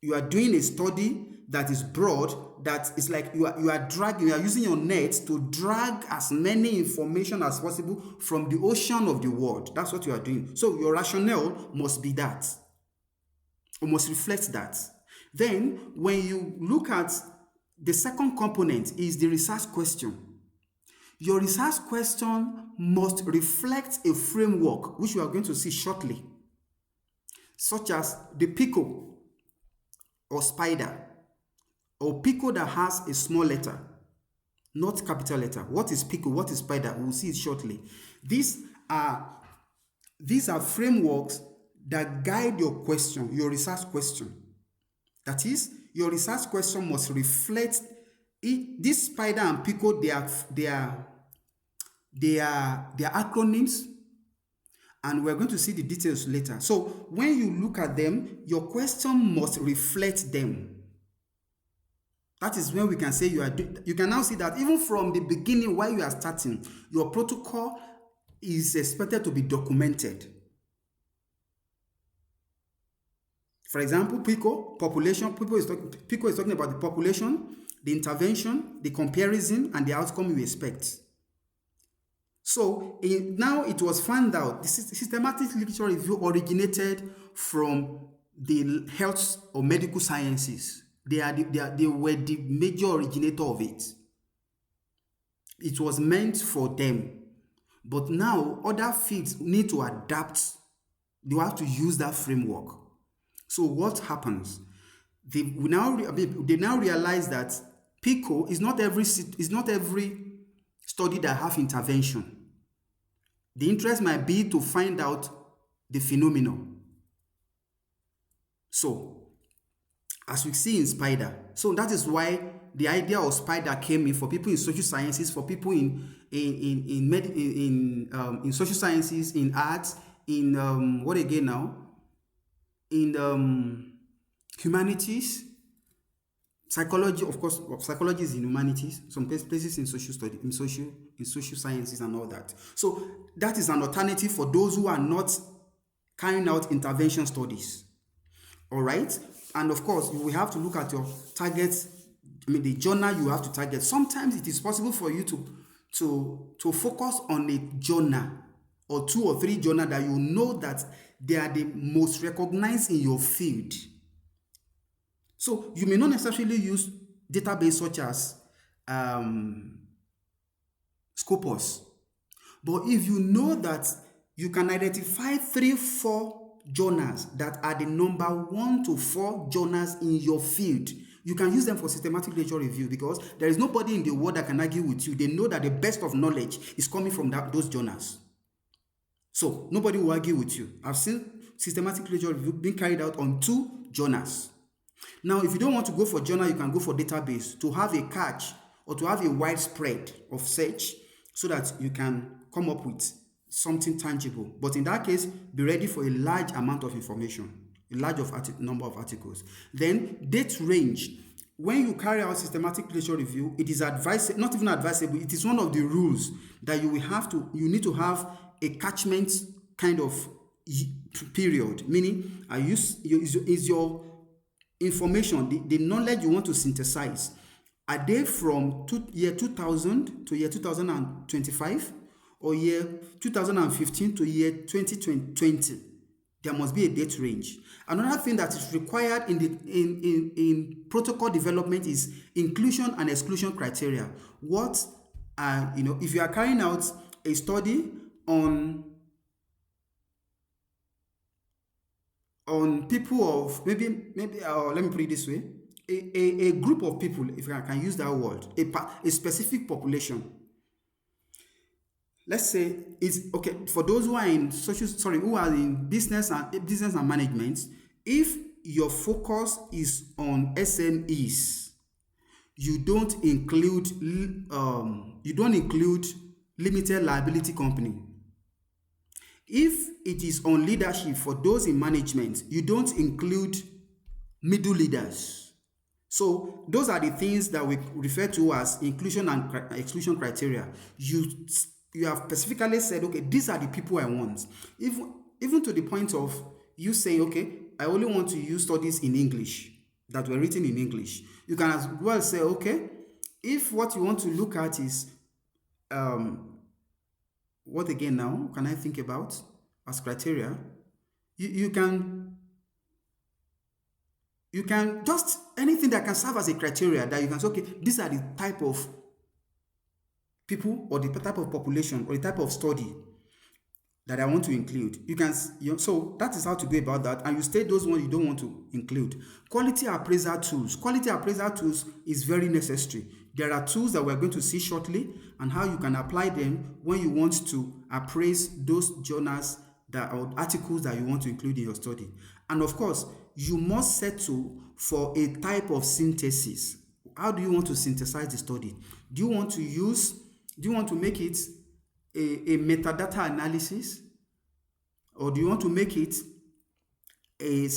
You are doing a study that is broad, that is like you are using your net to drag as many information as possible from the ocean of the world. That's what you are doing. So your rationale must be that, or must reflect that. Then when you look at the second component is the research question. Your research question must reflect a framework, which we are going to see shortly, such as the PICO or SPIDER, or PICO that has a small letter, not capital letter. What is PICO? What is SPIDER? We'll see it shortly. These are frameworks that guide your question, your research question. That is, your research question must reflect it. This SPIDER and PICO, they are acronyms, and we're going to see the details later. So when you look at them, your question must reflect them. That is when we can say you can now see that even from the beginning, while you are starting, your protocol is expected to be documented. For example, PICO, population, PICO is talking about the population, the intervention, the comparison, and the outcome you expect. So now it was found out, the systematic literature review originated from the health or medical sciences. They were the major originator of it. It was meant for them. But now other fields need to adapt. They have to use that framework. So what happens? They now realize that PICO is not every study that have intervention. The interest might be to find out the phenomenon. So, as we see in SPIDER, so that is why the idea of SPIDER came in for people in social sciences, for people in social sciences, in arts, in humanities, psychology. Of course, psychology is in humanities. Some places in social study, in social sciences, and all that. So that is an alternative for those who are not carrying out intervention studies. All right, and of course, you will have to look at your targets. The journal you have to target. Sometimes it is possible for you to focus on a journal or 2 or 3 journals that you know that they are the most recognized in your field. So you may not necessarily use database such as Scopus, but if you know that you can identify 3-4 journals that are the number 1 to 4 journals in your field, you can use them for systematic literature review, because there is nobody in the world that can argue with you. They know that the best of knowledge is coming from those journals. So nobody will argue with you. I've seen systematic literature review being carried out on 2 journals. Now, if you don't want to go for journal, you can go for database to have a catch or to have a widespread of search so that you can come up with something tangible. But in that case, be ready for a large amount of information, a large number of articles. Then date range. When you carry out systematic literature review, it is not even advisable, it is one of the rules that you need to have a catchment kind of period, meaning is your information, the knowledge you want to synthesize, are they from year 2000 to year 2025 or year 2015 to year 2020? There must be a date range. Another thing that is required in protocol development is inclusion and exclusion criteria. If you are carrying out a study on people of maybe let me put it this way, a group of people, if I can use that word, a specific population. Let's say it's okay for those who are in who are in business and management. If your focus is on SMEs, you don't include limited liability company. If it is on leadership for those in management, you don't include middle leaders. So those are the things that we refer to as inclusion and exclusion criteria. You have specifically said, okay, these are the people I want. Even to the point of you saying, okay, I only want to use studies in English that were written in English. You can as well say, okay, if what you want to look at is what again now can I think about as criteria? You can just anything that can serve as a criteria that you can say, okay, these are the type of people or the type of population or the type of study that I want to include. So that is how to go about that, and you state those ones you don't want to include. Quality appraisal tools. Quality appraisal tools is very necessary. There are tools that we're going to see shortly and how you can apply them when you want to appraise those journals or articles that you want to include in your study. And of course, you must settle for a type of synthesis. How do you want to synthesize the study? Do you want to make it a metadata analysis, or do you want to make it a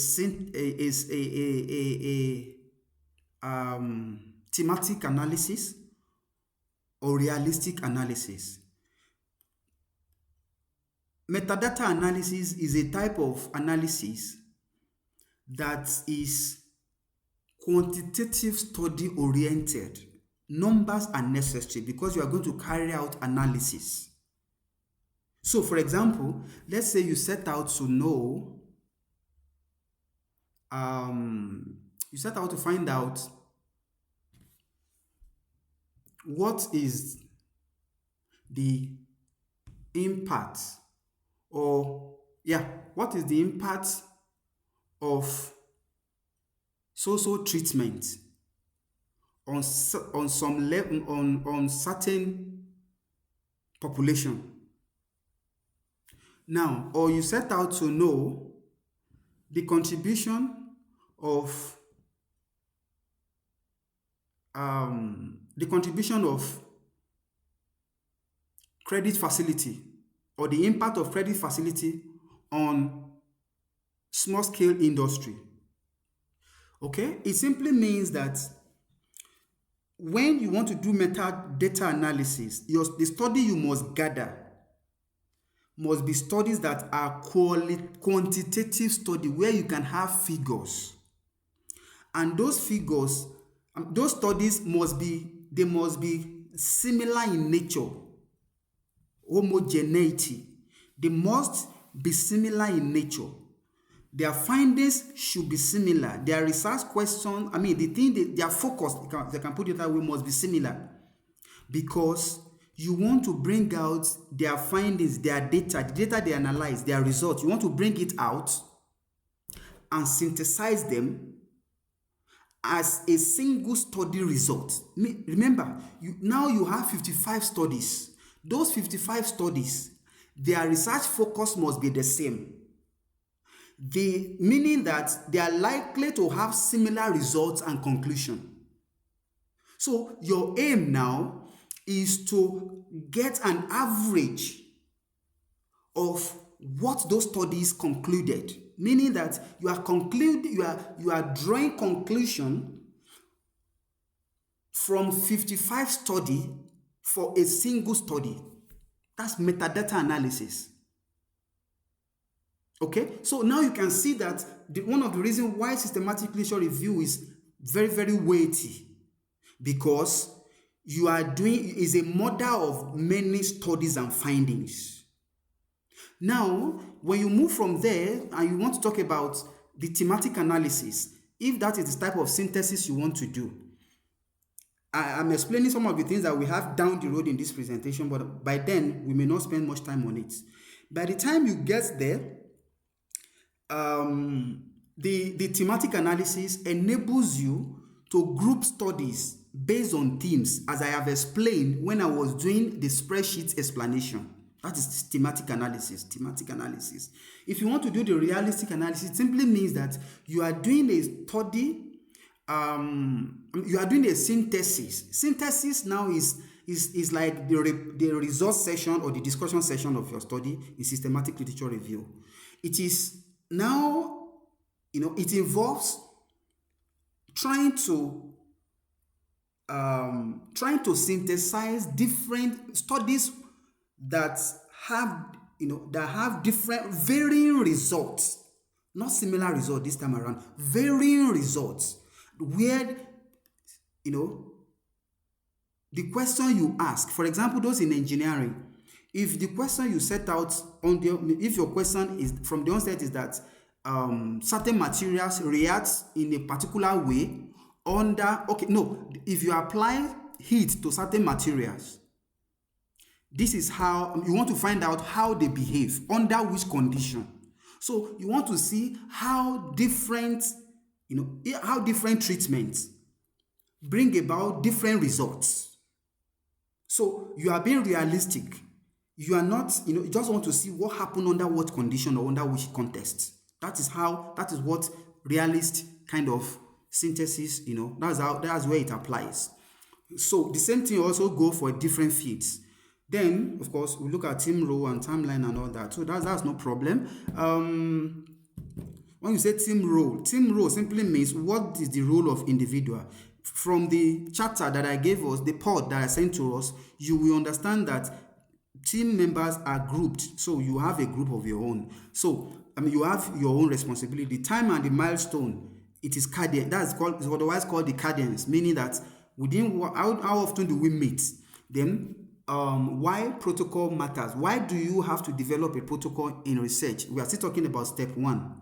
thematic analysis or realistic analysis? Metadata analysis is a type of analysis that is quantitative study oriented. Numbers are necessary because you are going to carry out analysis. So for example, let's say you set out to know, you set out to find out what is the impact what is the impact of social treatment on some level on certain population. Now, or you set out to know the contribution of credit facility, or the impact of credit facility on small scale industry. Okay, it simply means that when you want to do metadata analysis, the study you must gather must be studies that are quantitative study where you can have figures. And those figures, those studies must be similar in nature. Homogeneity. They must be similar in nature. Their findings should be similar. Their research questions, their focus, they can put it that way, must be similar. Because you want to bring out their findings, their data, the data they analyze, their results. You want to bring it out and synthesize them as a single study result. Remember, you have 55 studies. Those 55 studies, their research focus must be the same. Meaning that they are likely to have similar results and conclusion. So your aim now is to get an average of what those studies concluded. Meaning that you are drawing conclusion from 55 studies for a single study. That's metadata analysis. Okay, so now you can see that one of the reasons why systematic literature review is very, very weighty, because you are doing is a model of many studies and findings. Now, when you move from there and you want to talk about the thematic analysis, if that is the type of synthesis you want to do, I'm explaining some of the things that we have down the road in this presentation, but by then we may not spend much time on it. By the time you get there, the thematic analysis enables you to group studies based on themes, as I have explained when I was doing the spreadsheet explanation. That is thematic analysis. If you want to do the realistic analysis, it simply means that you are doing a study, you are doing a synthesis. Synthesis now is like the results session or the discussion session of your study in systematic literature review. It is now, it involves trying to synthesize different studies that have different varying results, not similar results this time around, varying results, where the question you ask, for example, those in engineering, if the question you set out if your question is from the onset is that certain materials react in a particular way if you apply heat to certain materials, this is how you want to find out how they behave, under which condition. So you want to see how different treatments bring about different results. So you are being realistic. You are not, you just want to see what happened under what condition or under which context. That is what realist kind of synthesis, that's where it applies. So the same thing also go for different fields. Then, of course, we look at team role and timeline and all that. So that's no problem. When you say team role simply means what is the role of individual. From the chapter that I gave us, the pod that I sent to us, you will understand that team members are grouped. So you have a group of your own. So, you have your own responsibility. The time and the milestone, it is cadence. It's otherwise called the cadence, meaning that within how often do we meet? Then, why protocol matters. Why do you have to develop a protocol in research? We are still talking about step 1.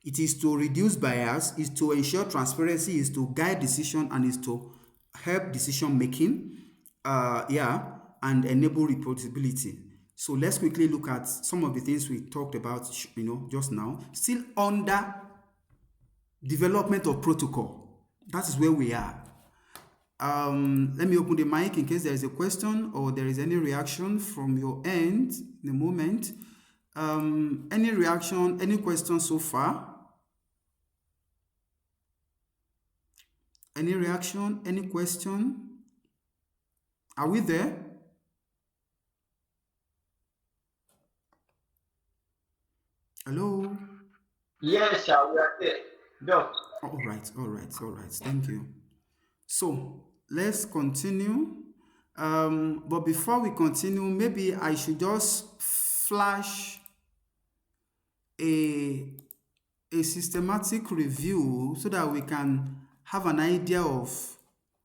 It is to reduce bias, is to ensure transparency, is to guide decision, and is to help decision making, and enable reproducibility. So let's quickly look at some of the things we talked about, just now. Still under development of protocol. That is where we are. Let me open the mic in case there is a question or there is any reaction from your end in a moment. Any reaction, any question so far? Any reaction, any question? Are we there? Hello? Yes, sir, we are there. No. All right. Thank you. So let's continue. But before we continue, maybe I should just flash a systematic review so that we can have an idea of,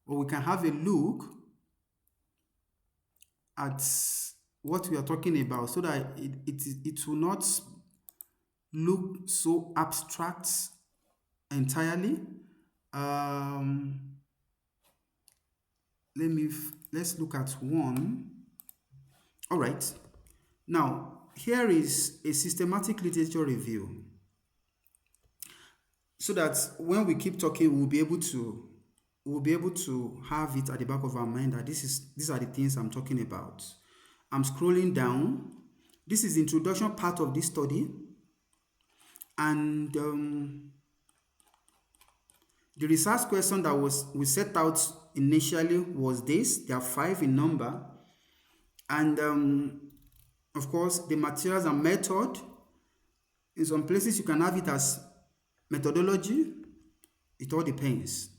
or we can have a look at what we are talking about, so that it will not look so abstract entirely. Let's look at one. All right. Now, here is a systematic literature review, so that when we keep talking, we'll be able to have it at the back of our mind that these are the things I'm talking about. I'm scrolling down. This is the introduction part of this study, and the research question that we set out initially was this. There are 5 in number, and of course the materials and method. In some places you can have it as methodology. It all depends.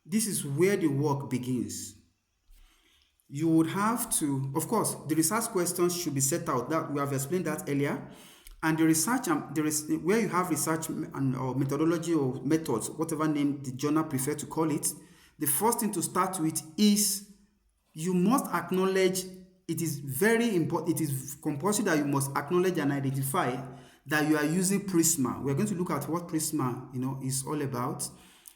This is where the work begins. You would have to, of course, the research questions should be set out. That we have explained that earlier. And the research, where you have research or methodology or methods, whatever name the journal prefer to call it, the first thing to start with is you must acknowledge, it is very important, it is compulsory that you must acknowledge and identify that you are using PRISMA. We're going to look at what PRISMA, is all about.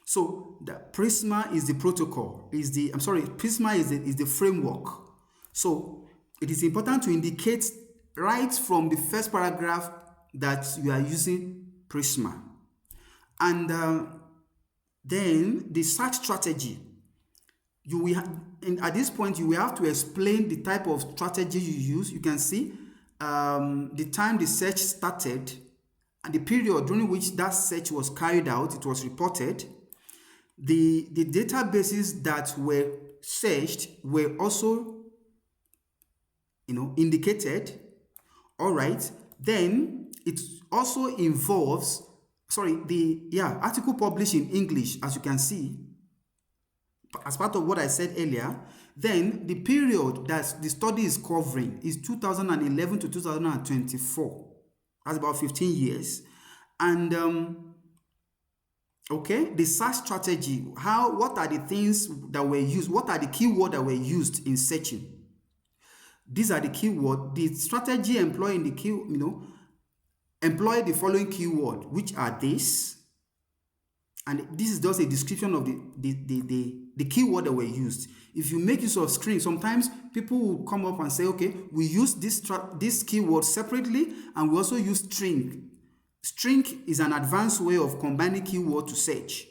So the PRISMA is the protocol, PRISMA is the framework. So it is important to indicate right from the first paragraph that you are using PRISMA. And then the search strategy. At this point, you will have to explain the type of strategy you use. You can see the time the search started and the period during which that search was carried out, it was reported. The databases that were searched were also, indicated. All right. Then it also involves, article published in English, as you can see, as part of what I said earlier. Then the period that the study is covering is 2011 to 2024. That's about 15 years. And the search strategy, what are the things that were used? What are the keywords that were used in searching? These are the keywords. The strategy employed in the employ the following keyword, which are this. And this is just a description of the keyword that were used. If you make use of string, sometimes people will come up and say, okay, we use this keyword separately, and we also use string. String is an advanced way of combining keyword to search.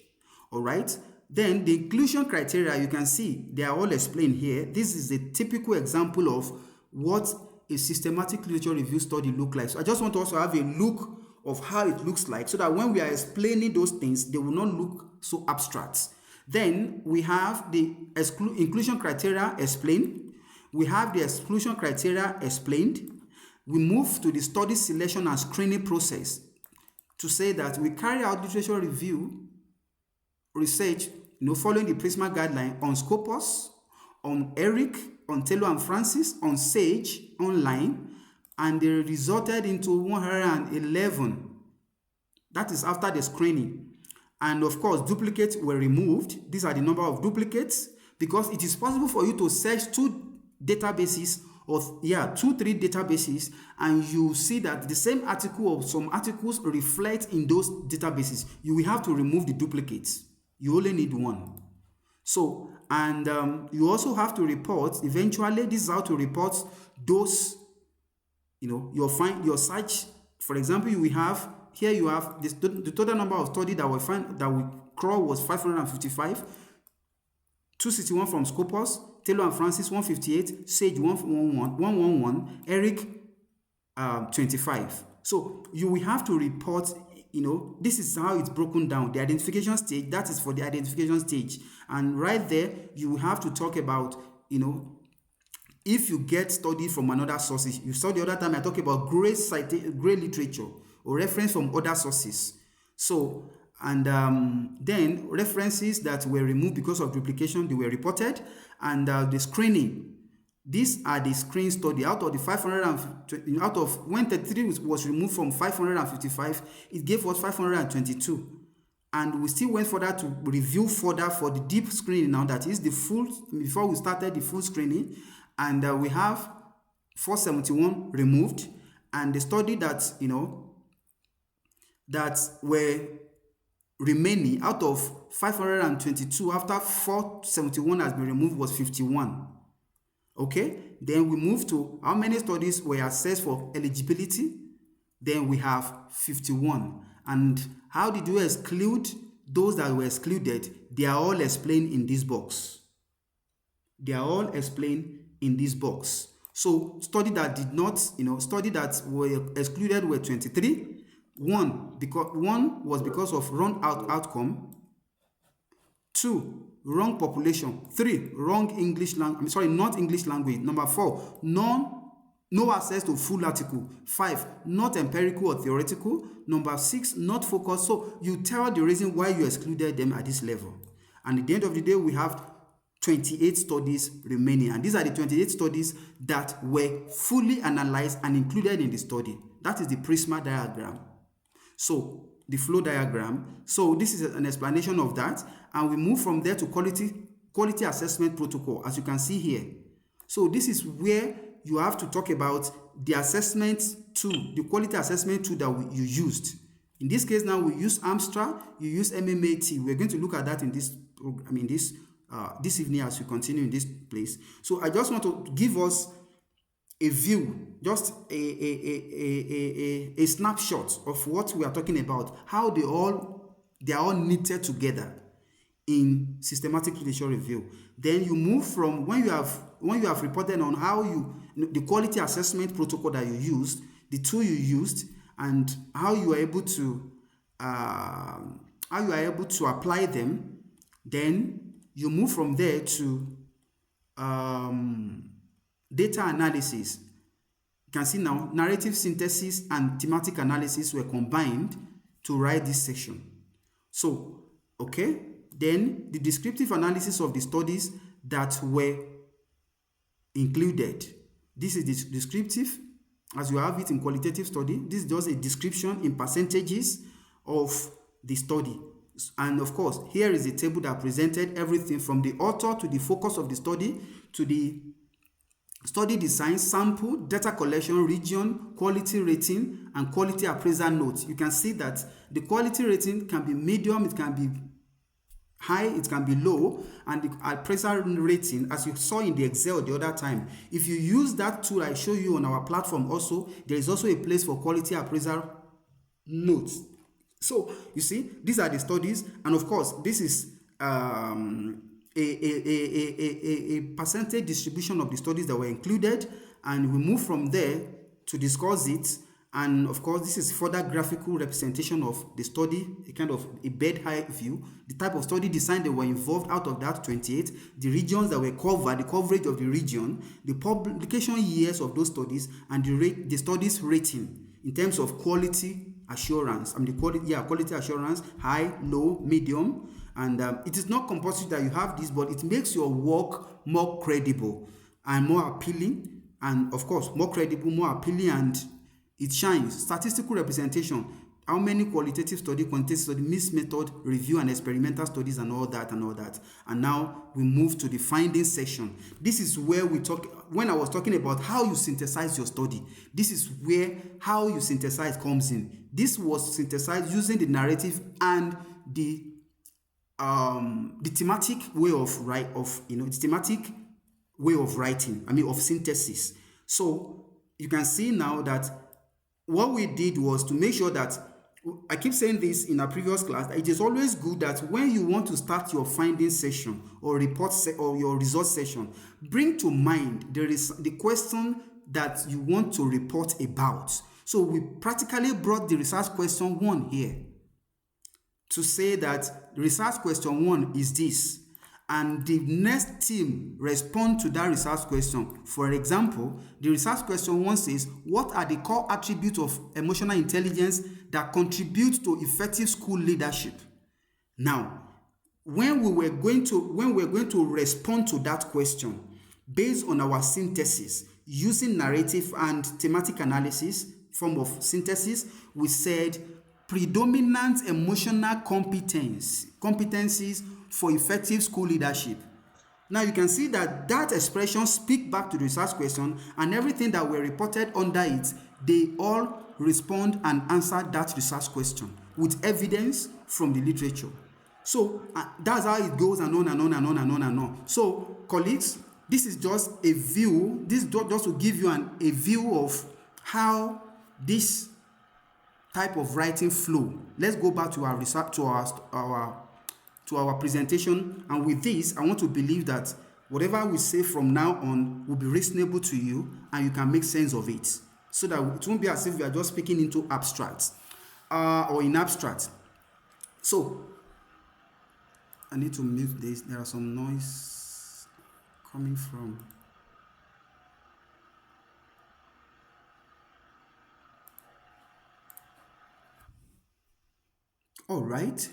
All right. Then the inclusion criteria, you can see they are all explained here. This is a typical example of what a systematic literature review study look like. So I just want to also have a look of how it looks like, so that when we are explaining those things, they will not look so abstract. Then we have the inclusion criteria explained. We have the exclusion criteria explained. We move to the study selection and screening process to say that we carry out literature review research, following the PRISMA guideline on Scopus, on ERIC, on Taylor and Francis, on SAGE, online, and they resulted into 111. That is after the screening. And of course, duplicates were removed. These are the number of duplicates, because it is possible for you to search two, three databases, and you see that the same article or some articles reflect in those databases. You will have to remove the duplicates. You only need one. So, and you also have to report, eventually, this is how to report those, your search. For example, you have this, the total number of studies that we crawl was 555, 261 from Scopus, Taylor and Francis 158, Sage 111, Eric 25. So you will have to report, this is how it's broken down. The identification stage, that is for the identification stage. And right there, you will have to talk about, if you get study from another sources. You saw the other time I talked about great literature or reference from other sources. So, and then references that were removed because of duplication, they were reported. And the screening, these are the screen study. Out of the 520, out of when 33 was removed from 555, it gave us 522. And we still went further to review further for the deep screening now, that is the full, before we started the full screening. And we have 471 removed. And the study that, that were remaining out of 522 after 471 has been removed was 51. Okay, then we move to how many studies were assessed for eligibility. Then we have 51. And how did you exclude those that were excluded? They are all explained in this box. They are all explained in this box. So study that did not, study that were excluded were 23. One was because of wrong outcome. 2, wrong population. 3, wrong English language. Not English language. Number 4, no access to full article. 5, not empirical or theoretical. Number 6, not focused. So you tell the reason why you excluded them at this level. And at the end of the day, we have 28 studies remaining. And these are the 28 studies that were fully analyzed and included in the study. That is the PRISMA diagram. So the flow diagram. So this is an explanation of that. And we move from there to quality assessment protocol, as you can see here. So this is where you have to talk about the assessment tool, the quality assessment tool that you used. In this case now, we use Amstrad, you use MMAT. We're going to look at that in this program, this evening as we continue in this place. So I just want to give us a view, just a snapshot of what we are talking about, how they are all knitted together in systematic literature review. Then you move from when you have reported on how the quality assessment protocol that you used, the tool you used, and how you are able to apply them. Then you move from there to data analysis. You can see now narrative synthesis and thematic analysis were combined to write this section. So, okay, then the descriptive analysis of the studies that were included. This is the descriptive, as you have it in qualitative study. This is just a description in percentages of the study. And of course, here is a table that presented everything from the author to the focus of the study to the study design, sample, data collection, region, quality rating, and quality appraisal notes. You can see that the quality rating can be medium, it can be high, it can be low, and the appraisal rating, as you saw in the Excel the other time, if you use that tool I show you on our platform also, there is also a place for quality appraisal notes. So you see, these are the studies, and of course, this is a percentage distribution of the studies that were included, and we move from there to discuss it. And of course, this is further graphical representation of the study, a kind of a bird eye view, the type of study design that were involved out of that 28, the regions that were covered, the coverage of the region, the publication years of those studies, and the studies rating in terms of quality assurance. Quality assurance, high, low, medium. And it is not compulsory that you have this, but it makes your work more credible and more appealing, and of course more credible, more appealing, and it shines. Statistical representation, how many qualitative study, quantitative study, mixed method, review and experimental studies, and all that. And now we move to the findings section. This is where we talk, when I was talking about how you synthesize your study, this is where how you synthesize comes in. This was synthesized using the narrative and the thematic way of thematic way of writing, of synthesis. So you can see now that what we did was to make sure that, I keep saying this in a previous class, that it is always good that when you want to start your finding session or report or your results session, bring to mind the question that you want to report about. So we practically brought the research question 1 here to say that the research question 1 is this, and the next team respond to that research question. For example, the research question 1 says, what are the core attributes of emotional intelligence that contribute to effective school leadership? Now, when we're going to respond to that question based on our synthesis using narrative and thematic analysis form of synthesis, we said predominant emotional competencies for effective school leadership. Now you can see that expression speaks back to the research question, and everything that were reported under it, they all respond and answer that research question with evidence from the literature. So that's how it goes, and on and on and on and on and on. So colleagues, this is just a view, this is just to give you a view of how this type of writing flow. Let's go back to our research, to our presentation, and with this I want to believe that whatever we say from now on will be reasonable to you and you can make sense of it, so that it won't be as if we are just speaking into abstract or in abstract. So I need to mute this, there are some noise coming from all right.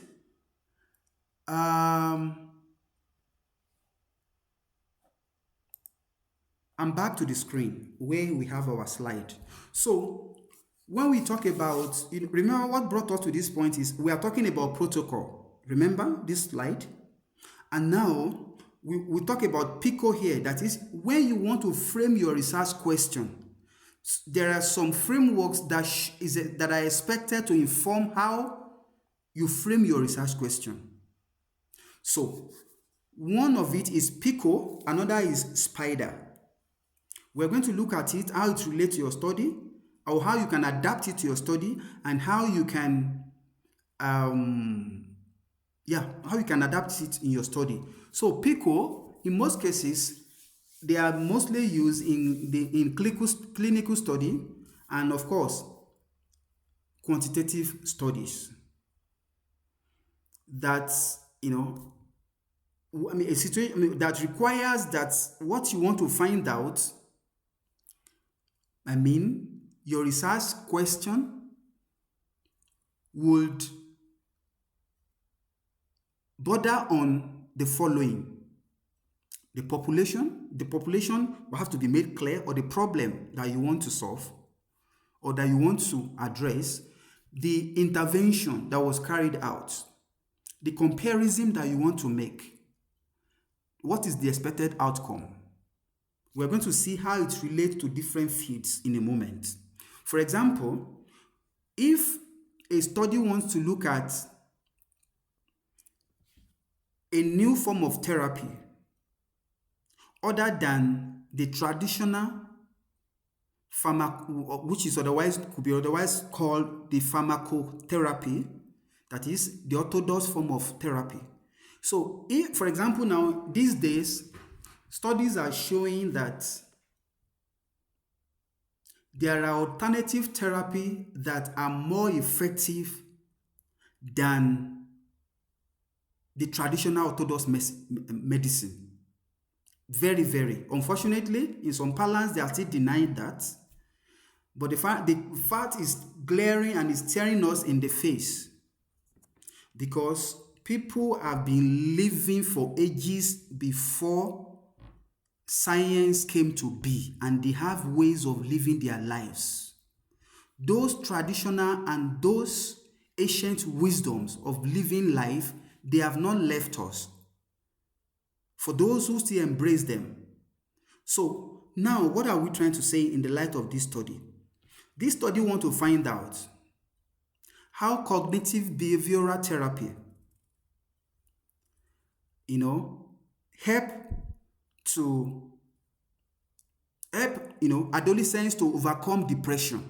I'm back to the screen where we have our slide. So when we talk about, remember what brought us to this point is we are talking about protocol. Remember this slide? And now we talk about PICO here. That is, when you want to frame your research question, there are some frameworks that are expected to inform how you frame your research question. So one of it is PICO, another is SPIDER. We're going to look at it, how it relates to your study, or how you can adapt it to your study, and how you can adapt it in your study. So PICO, in most cases, they are mostly used in clinical study, and of course quantitative studies. That's a situation that requires that what you want to find out, your research question would border on the following: the population will have to be made clear, or the problem that you want to solve or that you want to address, the intervention that was carried out, the comparison that you want to make, what is the expected outcome. We're going to see how it relates to different fields in a moment. For example, if a study wants to look at a new form of therapy other than the traditional which could be otherwise called the pharmacotherapy, that is the orthodox form of therapy. So, if, for example, now these days, studies are showing that there are alternative therapy that are more effective than the traditional orthodox medicine. Very, very. Unfortunately, in some parlance, they are still denying that. But the fact is glaring and is staring us in the face because people have been living for ages before science came to be, and they have ways of living their lives. Those traditional and those ancient wisdoms of living life, they have not left us. For those who still embrace them. So now, what are we trying to say in the light of this study? This study wants to find out how cognitive behavioral therapy, help adolescents to overcome depression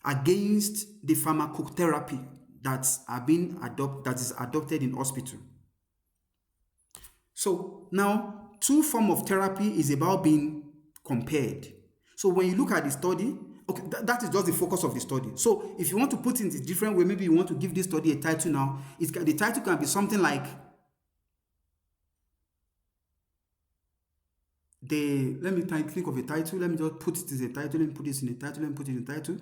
against the pharmacotherapy that is adopted in hospital. So now, two forms of therapy is about being compared. So when you look at the study, okay, that is just the focus of the study. So if you want to put it in a different way, maybe you want to give this study a title now. The title can be something like let me think of a title. Let me just put it as a title. Let me put this in a title. Let me put it in a title.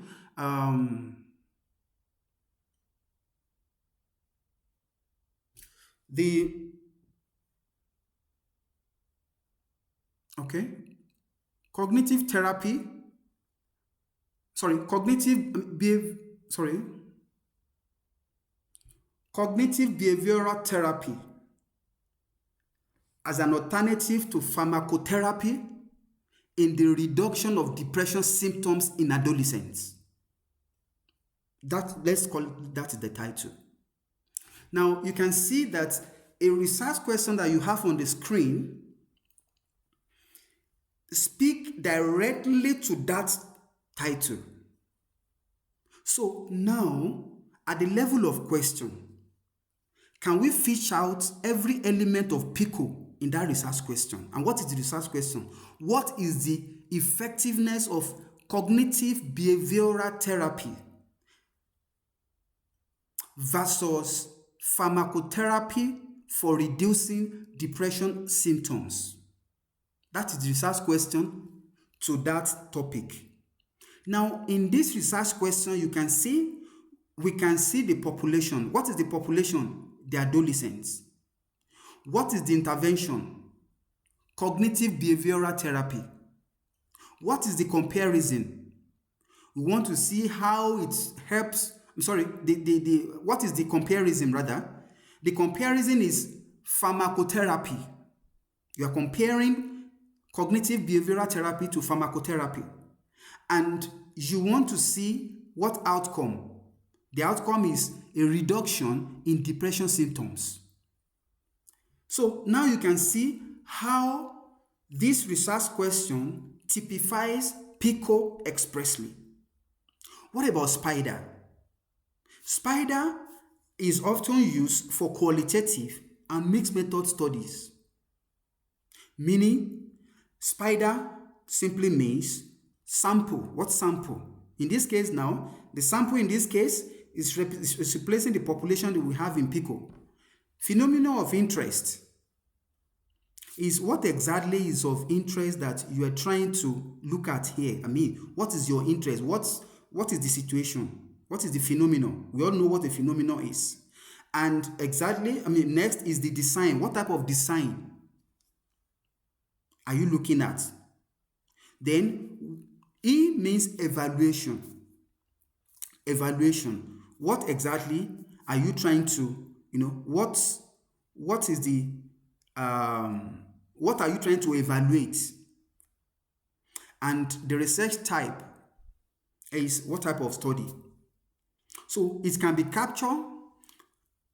Cognitive therapy. Cognitive behavioral therapy as an alternative to pharmacotherapy in the reduction of depression symptoms in adolescents. Let's call it, that is the title. Now, you can see that a research question that you have on the screen speak directly to that title. So now, at the level of question, can we fish out every element of PICO in that research question? And what is the research question? What is the effectiveness of cognitive behavioral therapy versus pharmacotherapy for reducing depression symptoms? That is the research question to that topic. Now, in this research question, we can see the population. What is the population? The adolescents. What is the intervention? Cognitive behavioral therapy. What is the comparison? We want to see how it helps. What is the comparison rather? The comparison is pharmacotherapy. You are comparing cognitive behavioral therapy to pharmacotherapy. And you want to see what outcome. The outcome is a reduction in depression symptoms. So now you can see how this research question typifies PICO expressly. What about SPIDER? SPIDER is often used for qualitative and mixed method studies. Meaning, SPIDER simply means sample. What sample? In this case now, the sample in this case is replacing the population that we have in PICO. Phenomena of interest is what exactly is of interest that you are trying to look at here. I mean, what is your interest? What is the situation? What is the phenomenon? We all know what the phenomenon is. And next is the design. What type of design are you looking at? Then E means evaluation. Evaluation. What exactly are you trying to, what are you trying to evaluate? And the research type is what type of study. So it can be captured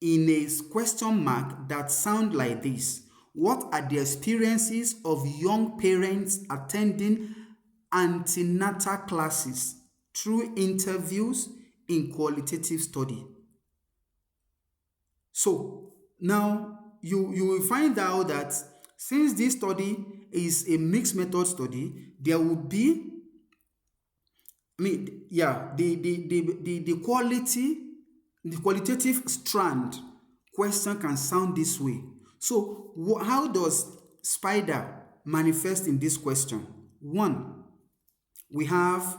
in a question mark that sound like this. What are the experiences of young parents attending antenatal classes through interviews in qualitative study? So now you will find out that since this study is a mixed method study, there will be, the qualitative strand question can sound this way. So how does SPIDER manifest in this question? One, we have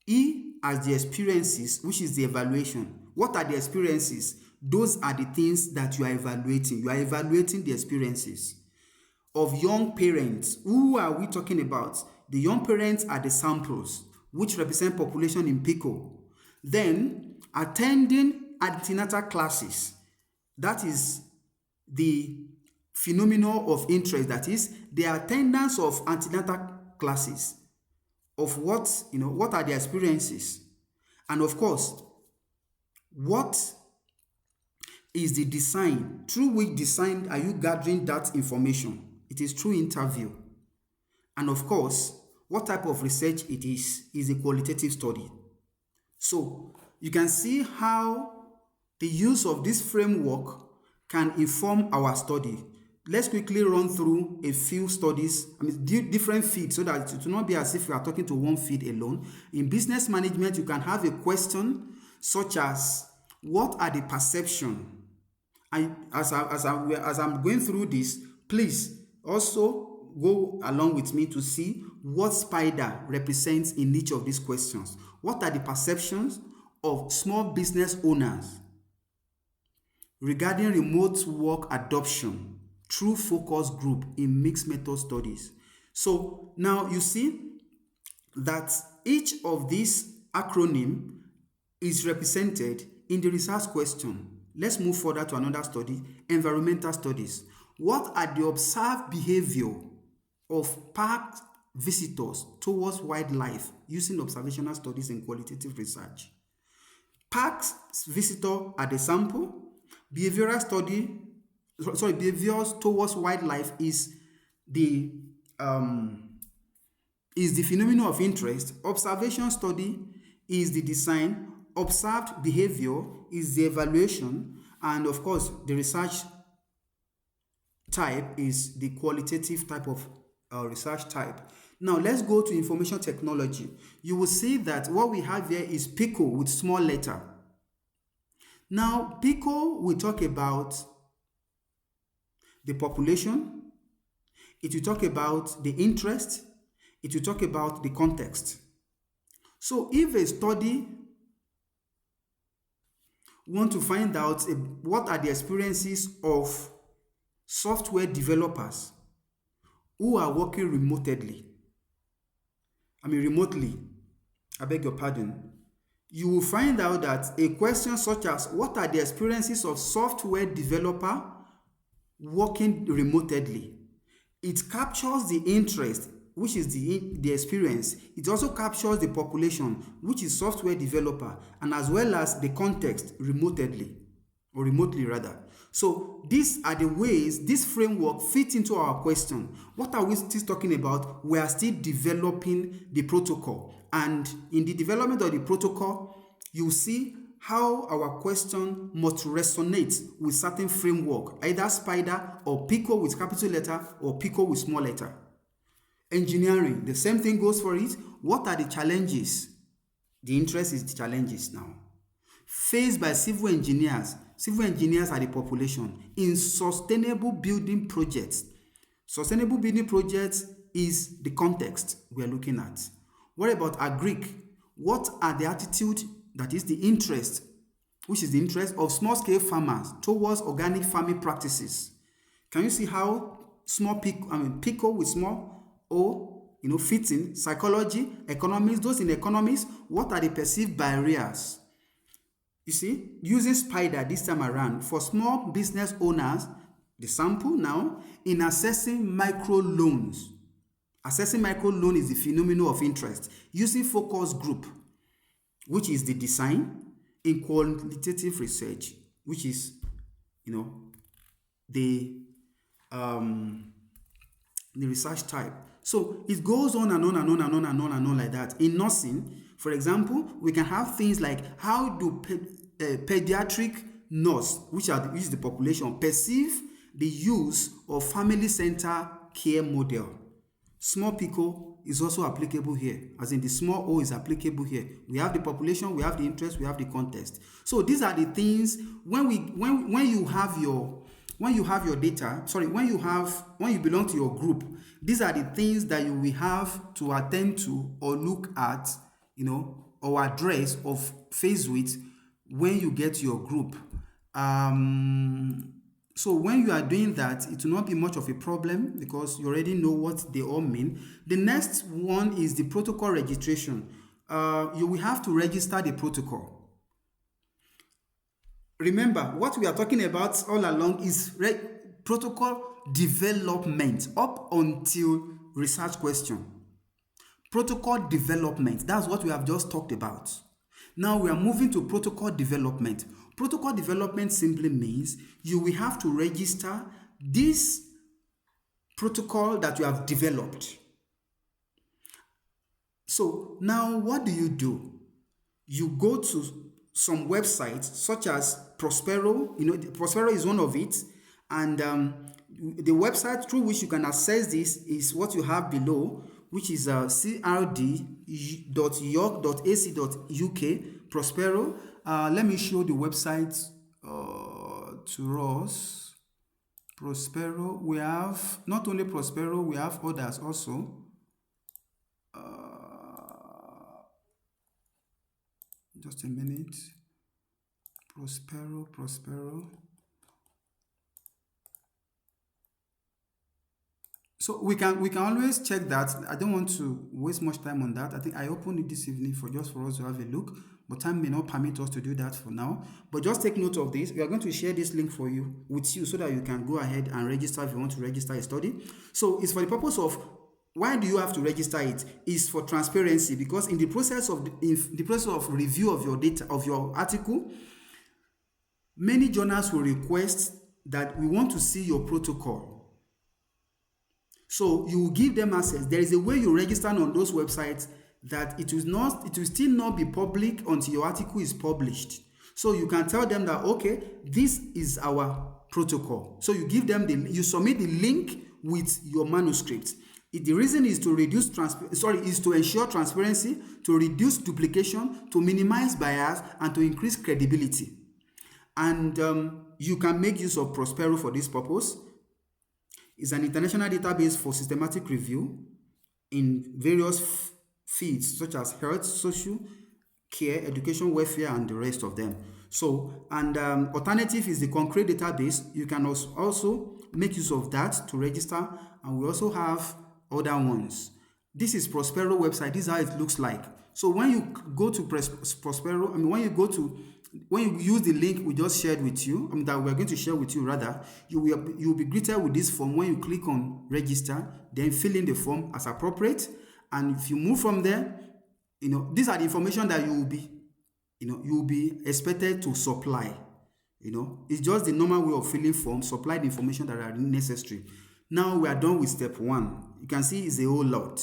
E as the experiences, which is the evaluation. What are the experiences? Those are the things that you are evaluating. You are evaluating the experiences of young parents. Who are we talking about? The young parents are the samples, which represent population in PICO. Then, attending antenatal classes. That is the phenomenon of interest. That is the attendance of antenatal classes. Of what are the experiences? And of course, what is the design? Through which design are you gathering that information? It is through interview. And of course, what type of research it is a qualitative study. So you can see how the use of this framework can inform our study. Let's quickly run through a few studies, different fields, so that it will not be as if we are talking to one field alone. In business management, you can have a question such as, what are the perceptions? And as I'm going through this, please also go along with me to see what SPIDER represents in each of these questions. What are the perceptions of small business owners regarding remote work adoption through focus group in mixed method studies? So now you see that each of these acronym is represented in the research question. Let's move further to another study, environmental studies. What are the observed behavior of park visitors towards wildlife using observational studies and qualitative research? Parks visitor are the sample. Behavioral behaviors towards wildlife is the phenomenon of interest. Observation study is the design. Observed behavior is the evaluation, and of course the research type is the qualitative type of research type. Now let's go to information technology. You will see that what we have here is PICO with small letter. Now PICO will talk about the population, it will talk about the interest, it will talk about the context. So if a study want to find out what are the experiences of software developers who are working remotely, I beg your pardon, you will find out that a question such as, what are the experiences of software developer working remotely? It captures the interest, which is the experience. It also captures the population, which is software developer, and as well as the context, remotely rather. So these are the ways this framework fits into our question. What are we still talking about? We are still developing the protocol. And in the development of the protocol, you see how our question must resonate with certain framework, either SPIDER or PICO with capital letter or PICO with small letter. Engineering, the same thing goes for it. What are the challenges? The interest is the challenges now. Faced by civil engineers. Civil engineers are the population. In sustainable building projects. Sustainable building projects is the context we are looking at. What about agric? What are the attitude, that is the interest, which is the interest of small-scale farmers towards organic farming practices? Can you see how small PICO with small O, fits in? Psychology, economics, those in economics, what are the perceived barriers? You see, using SPIDER this time around for small business owners, the sample now, in assessing microloans. Assessing microloan is the phenomenon of interest. Using focus group, which is the design, in qualitative research, which is, the research type. So it goes on and on and on and on and on and on like that. In nursing, for example, we can have things like, how do pediatric nurse, which is the population, perceive the use of family center care model. Small PICO is also applicable here, as in the small o is applicable here. We have the population, we have the interest, we have the context. So these are the things when you have your data, when you belong to your group, these are the things that you will have to attend to or look at, or address or face with when you get to your group. So when you are doing that, it will not be much of a problem because you already know what they all mean. The next one is the protocol registration. You will have to register the protocol. Remember, what we are talking about all along is protocol development up until research question. Protocol development, that's what we have just talked about. Now we are moving to protocol development. Protocol development simply means you will have to register this protocol that you have developed. So now what do? You go to some websites such as PROSPERO. PROSPERO is one of it, and the website through which you can access this is what you have below, which is crd.york.ac.uk, PROSPERO. Let me show the website to us. PROSPERO. We have not only PROSPERO, we have others also. Just a minute. PROSPERO. So we can always check that. I don't want to waste much time on that. I think I opened it this evening for us to have a look, but time may not permit us to do that for now. But just take note of this. We are going to share this link with you so that you can go ahead and register if you want to register a study. So it's for the purpose of why do you have to register it? Is for transparency, because in the process of review of your data, of your article, many journals will request that we want to see your protocol. So you will give them access. There is a way you register on those websites that it will still not be public until your article is published. So you can tell them that, okay, this is our protocol. So you give them you submit the link with your manuscript. The reason is to to ensure transparency, to reduce duplication, to minimize bias, and to increase credibility. And you can make use of PROSPERO for this purpose. It's an international database for systematic review in various fields such as health, social care, education, welfare, and the rest of them. So, and alternative is the concrete database. You can also make use of that to register, and we also have other ones. This is PROSPERO website. This is how it looks like. So when you go to PROSPERO, when you use the link we just shared with you, that we're going to share with you rather, you will be greeted with this form. When you click on register, then fill in the form as appropriate. And if you move from there, these are the information that you will be expected to supply. It's just the normal way of filling forms, supply the information that are necessary. Now we are done with step 1. You can see it's a whole lot.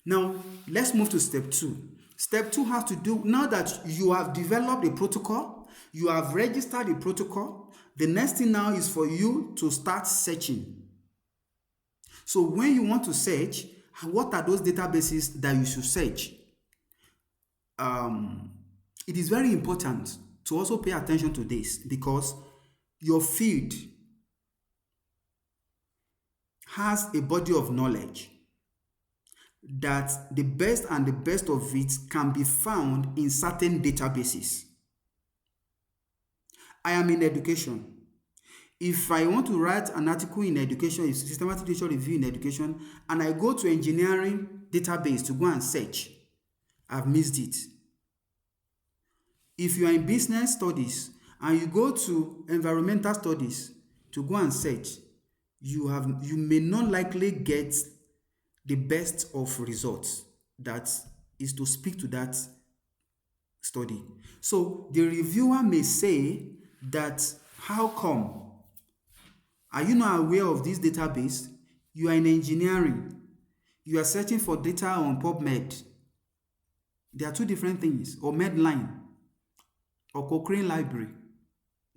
Now let's move to step 2. Step 2 has to do, now that you have developed a protocol, you have registered the protocol, the next thing now is for you to start searching. So when you want to search, what are those databases that you should search? It is very important to also pay attention to this, because your field has a body of knowledge that the best of it can be found in certain databases. I am in education. If I want to write an article in education, it's systematic literature review in education, and I go to engineering database to go and search, I've missed it. If you are in business studies and you go to environmental studies to go and search, you may not likely get the best of results that is to speak to that study. So the reviewer may say that, how come? Are you not aware of this database? You are in engineering. You are searching for data on PubMed. There are two different things, or Medline, or Cochrane Library.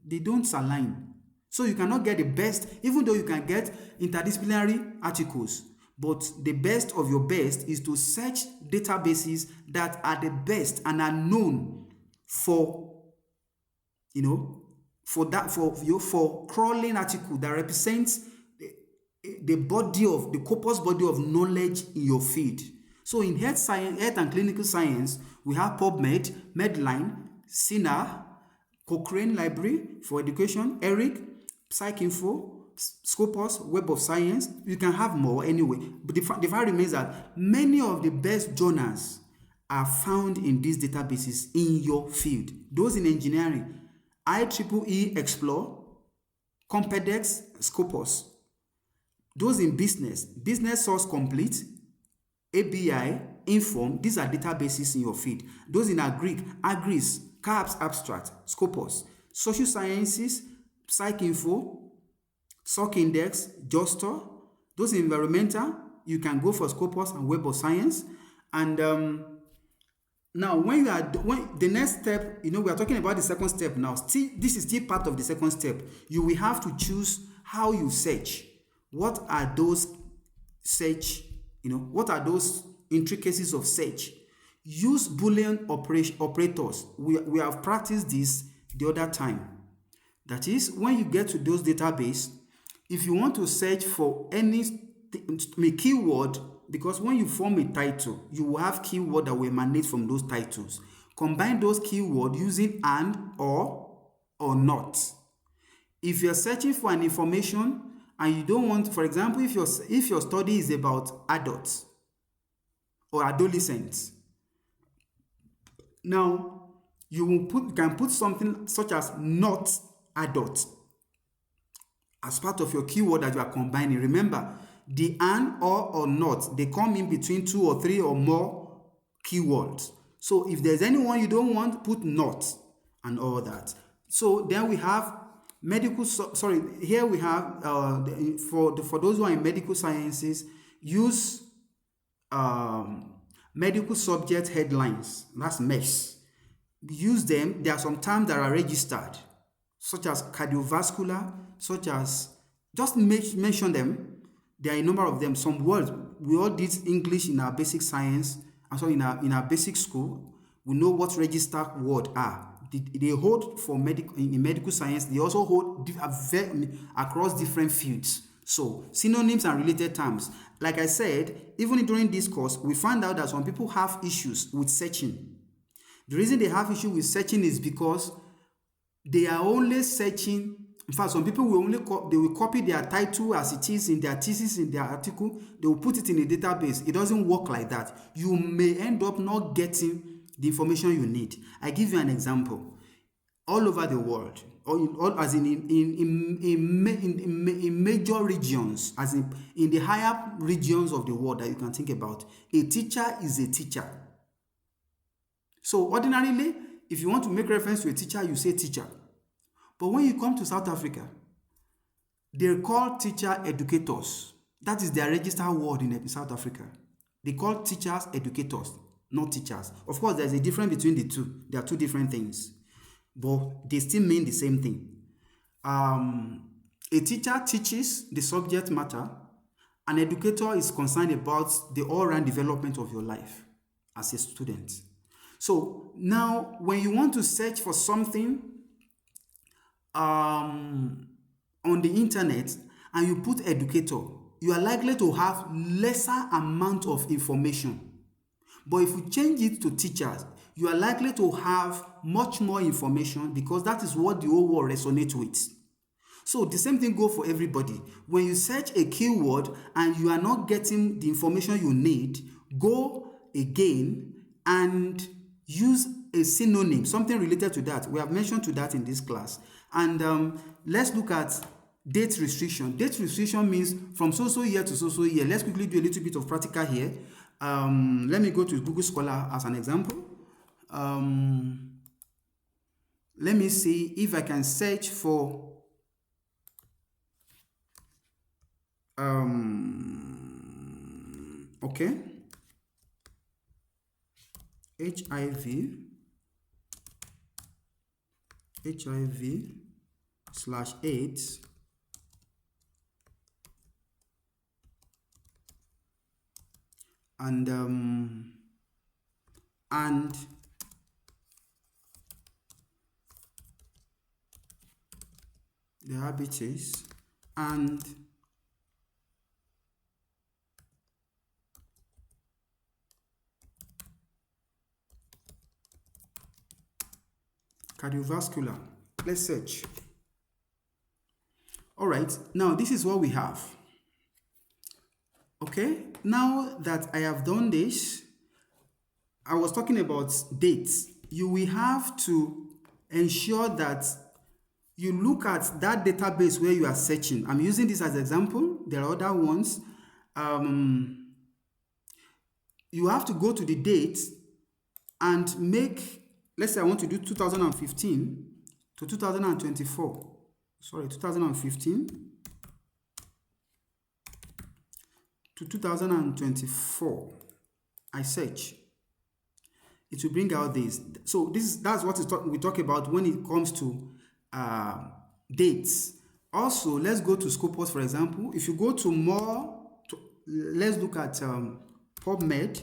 They don't align. So you cannot get the best, even though you can get interdisciplinary articles, but the best of your best is to search databases that are the best and are known for, for crawling article that represents the corpus body of knowledge in your field. So in health science, health and clinical science, we have PubMed, Medline, CINAR, Cochrane Library for Education, ERIC, PsycInfo, Scopus, Web of Science. You can have more anyway. But the fact remains that many of the best journals are found in these databases in your field. Those in engineering, IEEE Explore, Compedex, Scopus. Those in business, Business Source Complete, ABI, Inform, these are databases in your field. Those in Agris, CAPS Abstract, Scopus. Social Sciences, PsycInfo, SOC-Index, Justor. Those in environmental, you can go for Scopus and Web of Science. And now, when the next step, we are talking about the second step now. This is still part of the second step. You will have to choose how you search. What are those search? What are those intricacies of search? Use Boolean operators. We have practiced this the other time. That is, when you get to those databases, if you want to search for any keyword, because when you form a title, you will have keyword that will emanate from those titles. Combine those keywords using and, or not. If you're searching for an information and you don't want, for example, if your study is about adults or adolescents, now you can put something such as not adult as part of your keyword that you are combining. Remember, the and, or not, they come in between 2 or 3 or more keywords. So if there's anyone you don't want, put not and all that. So then we have here we have for those who are in medical sciences, use medical subject headlines. That's MES. Use them. There are some terms that are registered, such as cardiovascular, such as, just mention them. There are a number of them. Some words, we all did English in our basic science, and so in our basic school, we know what registered words are. They hold for in medical science. They also hold across different fields. So synonyms and related terms. Like I said, even during this course, we found out that some people have issues with searching. The reason they have issue with searching is because they are only searching. In fact, some people will they will copy their title as it is in their thesis, in their article. They will put it in a database. It doesn't work like that. You may end up not getting the information you need. I give you an example. All over the world, as in major regions, as in the higher regions of the world that you can think about, a teacher is a teacher. So ordinarily, if you want to make reference to a teacher, you say teacher. But when you come to South Africa, they call teacher educators. That is their registered word in South Africa. They call teachers educators, not teachers. Of course, there's a difference between the two. There are two different things, but they still mean the same thing. A teacher teaches the subject matter. An educator is concerned about the all-round development of your life as a student. So now, when you want to search for something on the internet and you put educator, you are likely to have lesser amount of information. But if you change it to teachers, you are likely to have much more information, because that is what the whole world resonates with. So the same thing goes for everybody. When you search a keyword and you are not getting the information you need, go again and use a synonym, something related to that. We have mentioned to that in this class. And let's look at date restriction. Date restriction means from so year to so year. Let's quickly do a little bit of practical here. Let me go to Google Scholar as an example. Let me see if I can search for okay, HIV/AIDS and the habitus and cardiovascular. Let's search. All right, now this is what we have. Okay, now that I have done this, I was talking about dates. You will have to ensure that you look at that database where you are searching. I'm using this as an example. There are other ones. You have to go to the date and make, let's say I want to do 2015 to 2024. Sorry, 2015 to 2024. I search. It will bring out this. So that's what we talk about when it comes to dates. Also, let's go to Scopus, for example. If you go to more, let's look at PubMed,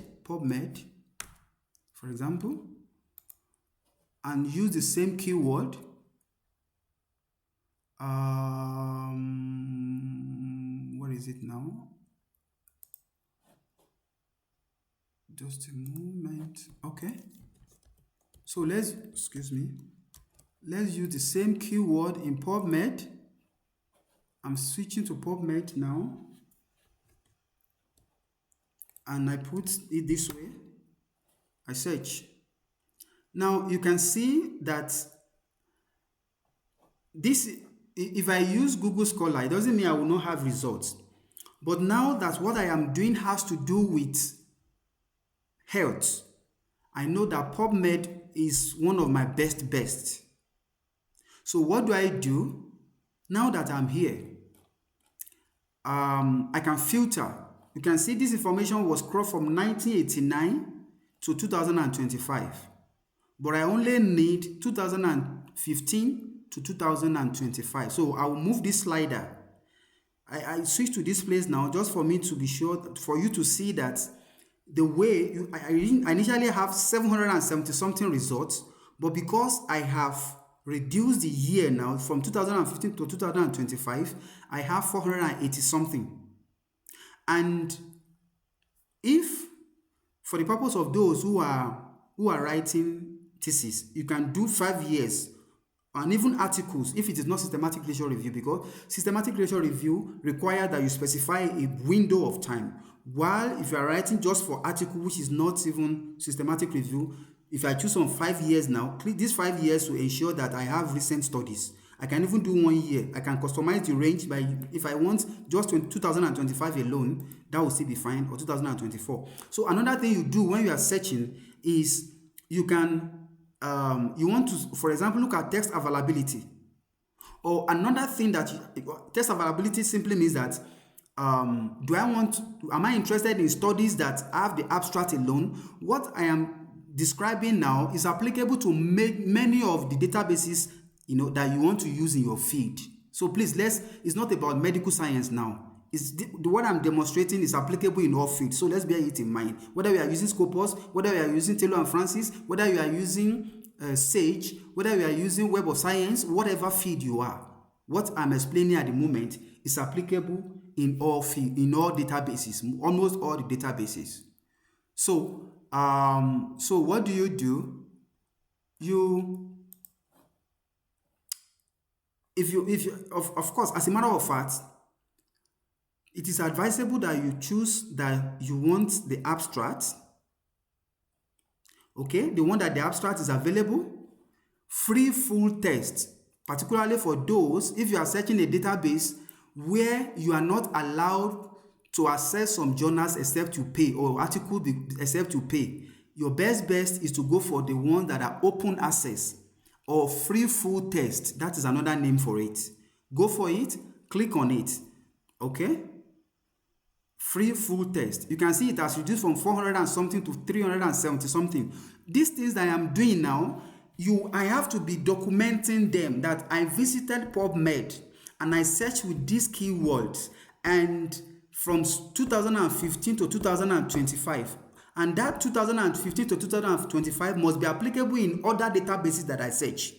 for example, and use the same keyword. What is it now? Just a moment. Okay. So let's use the same keyword in PubMed. I'm switching to PubMed now. And I put it this way. I search. Now you can see that this, if I use Google Scholar, it doesn't mean I will not have results. But now that what I am doing has to do with health, I know that PubMed is one of my best. So what do I do? Now that I'm here, I can filter. You can see this information was cropped from 1989 to 2025. But I only need 2015 to 2025. So I will move this slider. I switch to this place now just for me to be sure, for you to see that the way I initially have 770 something results, but because I have reduced the year now from 2015 to 2025, I have 480 something. And if, for the purpose of those who are writing thesis, you can do 5 years, and even articles if it is not systematic literature review, because systematic literature review requires that you specify a window of time. While if you are writing just for article, which is not even systematic review, if I choose on 5 years now, click these 5 years to ensure that I have recent studies. I can even do 1 year. I can customize the range by, if I want just 2025 alone, that will still be fine, or 2024. So another thing you do when you are searching is you can, you want to, for example, look at text availability. Or another thing that text availability simply means that am I interested in studies that have the abstract alone? What I am describing now is applicable to many of the databases that you want to use in your field. So please, it's not about medical science now. What I'm demonstrating is applicable in all fields. So let's bear it in mind. Whether we are using Scopus, whether we are using Taylor and Francis, whether you are using Sage, whether you are using Web of Science, whatever field you are, what I'm explaining at the moment is applicable in all databases, almost all the databases. So, so what do? If you of course, as a matter of fact, it is advisable that you choose that you want the abstract. Okay, the one that the abstract is available, free full text, particularly for those, if you are searching a database where you are not allowed to access some journals except you pay, or articles except you pay. Your best is to go for the ones that are open access or free full text. That is another name for it. Go for it, click on it. Okay? Free full text. You can see it has reduced from 400 and something to 370 something. These things that I am doing now, I have to be documenting them, that I visited PubMed and I searched with these keywords, and from 2015 to 2025. And that 2015 to 2025 must be applicable in other databases that I search.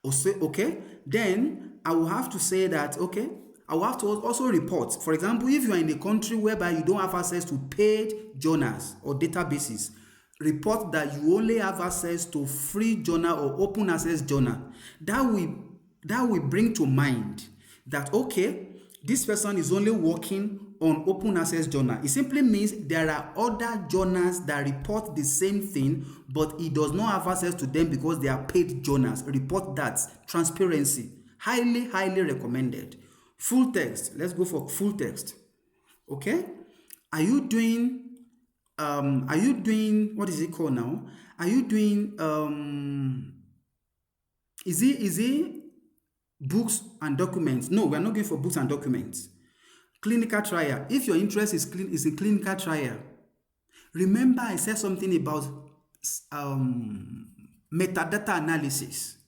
Okay, then I will have to say that, okay, I will have to also report. For example, if you are in a country whereby you don't have access to paid journals or databases, report that you only have access to free journal or open access journal. That will bring to mind that, okay, this person is only working on open access journal. It simply means there are other journals that report the same thing, but it does not have access to them because they are paid journals. Report that. Transparency. Highly, highly recommended. Full text. Let's go for full text. Okay? Are you doing what is it called now? Are you doing is it books and documents? No, we're not going for books and documents. Clinical trial. If your interest is in clinical trial, remember I said something about metadata analysis.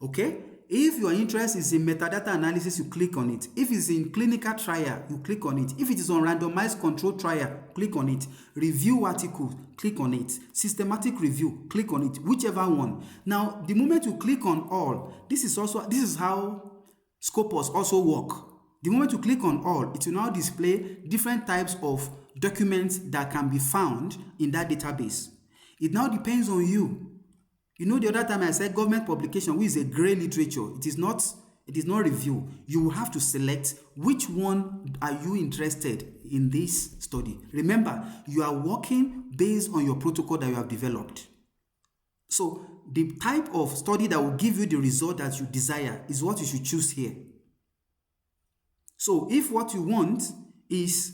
Okay? If your interest is in metadata analysis, you click on it. If it's in clinical trial, you click on it. If it is on randomized control trial, click on it. Review articles, click on it. Systematic review, click on it. Whichever one. Now, the moment you click on all, this is how Scopus also work. The moment you click on all, it will now display different types of documents that can be found in that database. It now depends on you. You know, the other time I said government publication, which is a gray literature. It is not review. You will have to select which one are you interested in this study. Remember, you are working based on your protocol that you have developed. So the type of study that will give you the result that you desire is what you should choose here. So if what you want is,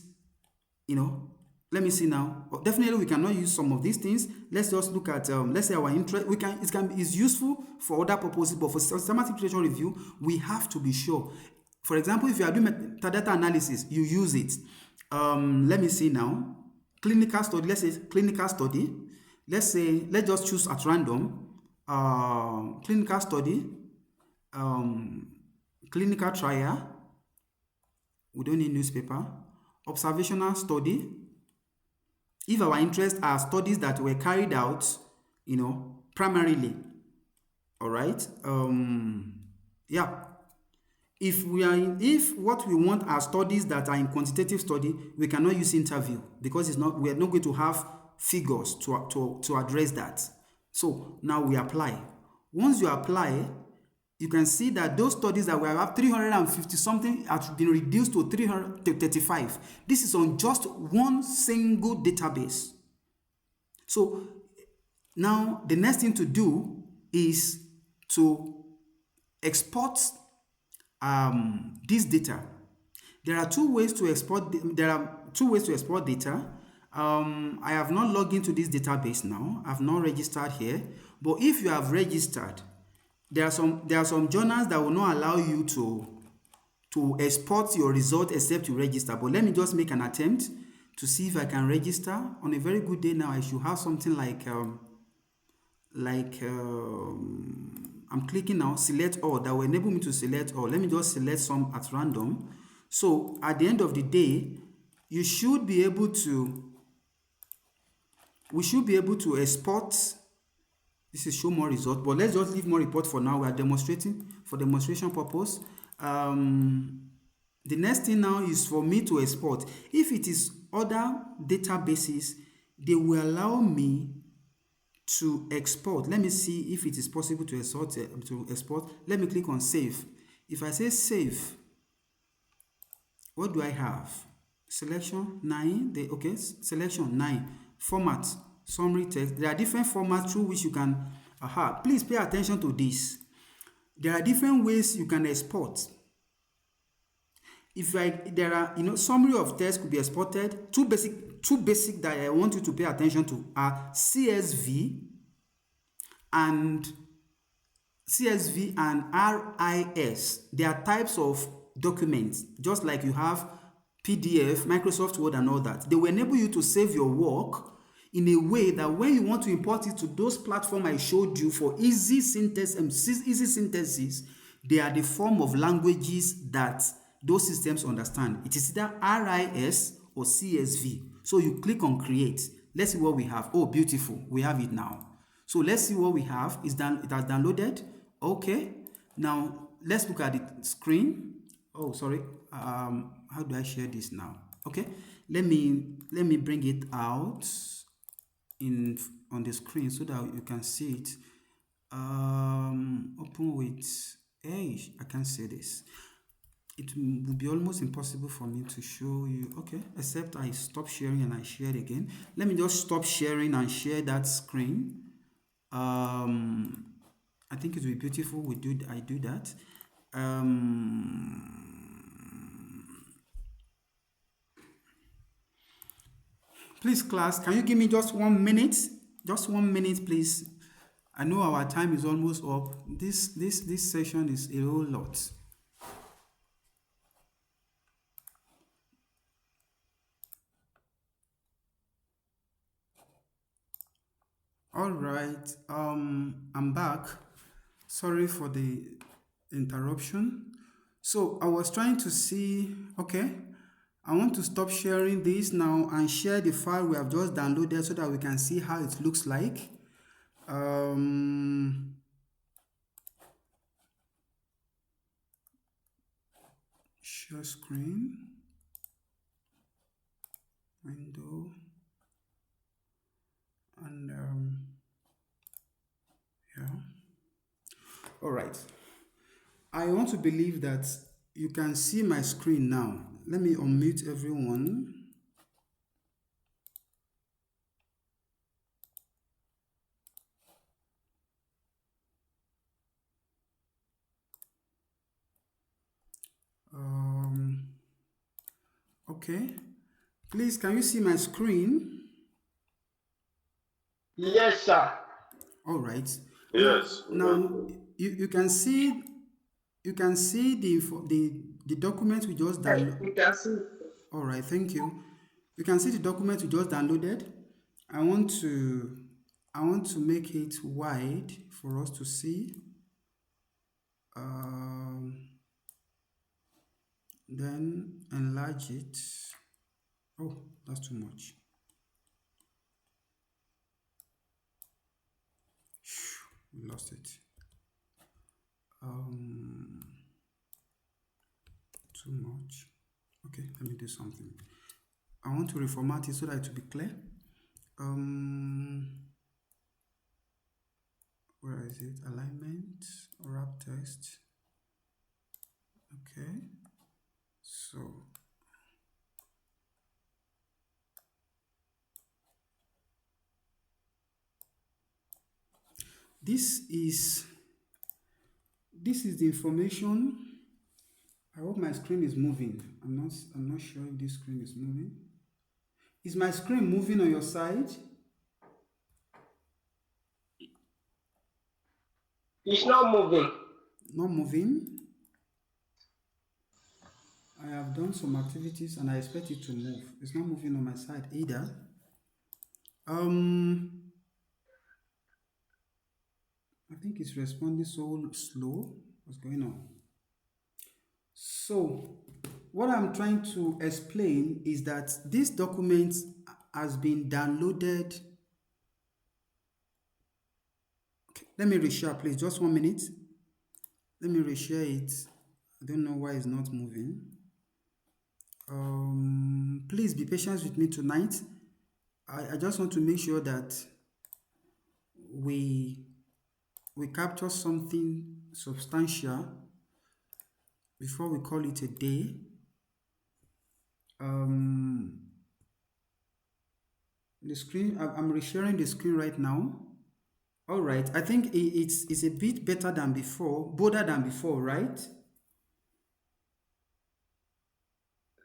let me see now. Definitely, we cannot use some of these things. Let's just look at, let's say our interest. It's useful for other purposes, but for systematic literature review, we have to be sure. For example, if you are doing metadata analysis, you use it. Let me see now. Clinical study. Let's say clinical study. Let's just choose at random. Clinical study. Clinical trial. We don't need newspaper. Observational study. If our interests are studies that were carried out, primarily, all right. If what we want are studies that are in quantitative study, we cannot use interview because we are not going to have figures to address that. So now we apply. Once you apply, you can see that those studies that we have 350 something have been reduced to 335. This is on just one single database. So now the next thing to do is to export this data. There are two ways to export. Data. I have not logged into this database now. I have not registered here. But if you have registered, there are some journals that will not allow you to export your result except you register. But let me just make an attempt to see if I can register. On a very good day now, I should have something like I'm clicking now, select all. That will enable me to select all. Let me just select some at random. So at the end of the day, we should be able to export. This is show more results, but let's just leave more report for now. We are demonstrating for demonstration purpose. The next thing now is for me to export. If it is other databases, they will allow me to export. Let me see if it is possible to export. Let me click on save. If I say save, what do I have? Selection 9. Selection 9. Format. Summary text. There are different formats through which you can please pay attention to this. There are different ways you can export. Summary of text could be exported. Two basic that I want you to pay attention to are CSV and RIS. They are types of documents, just like you have PDF, Microsoft Word and all that. They will enable you to save your work in a way that when you want to import it to those platforms I showed you for easy synthesis, they are the form of languages that those systems understand. It is either RIS or CSV. So you click on create. Let's see what we have. Oh, beautiful. We have it now. So let's see what we have. It has downloaded. Okay. Now let's look at the screen. Oh, sorry. How do I share this now? Okay. Let me bring it out in on the screen so that you can see it. Open with, hey, I can't say this. It would be almost impossible for me to show you. Okay, except I stop sharing and I share it again. Let me just stop sharing and share that screen. I think it will be beautiful. I do that. Please, class, can you give me just 1 minute? Just 1 minute, please. I know our time is almost up. This session is a whole lot. All right, I'm back. Sorry for the interruption. So I was trying to see, okay, I want to stop sharing this now and share the file we have just downloaded so that we can see how it looks like. Share screen, window, and yeah. All right. I want to believe that you can see my screen now. Let me unmute everyone. Okay. Please, can you see my screen? Yes, sir. All right. Yes. Now you can see the document we just downloaded. You can see. All right, thank you. You can see the document we just downloaded. I want to make it wide for us to see. Then enlarge it. Oh, that's too much. We lost it. Too much. Okay, let me do something. I want to reformat it so that it will be clear. Where is it? Alignment, wrap text. Okay. So this is the information. I hope my screen is moving. I'm not sure if this screen is moving. Is my screen moving on your side? It's not moving. Not moving. I have done some activities and I expect it to move. It's not moving on my side either. I think it's responding so slow. What's going on? So, what I'm trying to explain is that this document has been downloaded. Okay, let me reshare, please. Just 1 minute. Let me reshare it. I don't know why it's not moving. Please be patient with me tonight. I just want to make sure that we capture something substantial before we call it a day. The screen, I'm resharing the screen right now. All right, I think it's a bit better than before, bolder than before, right?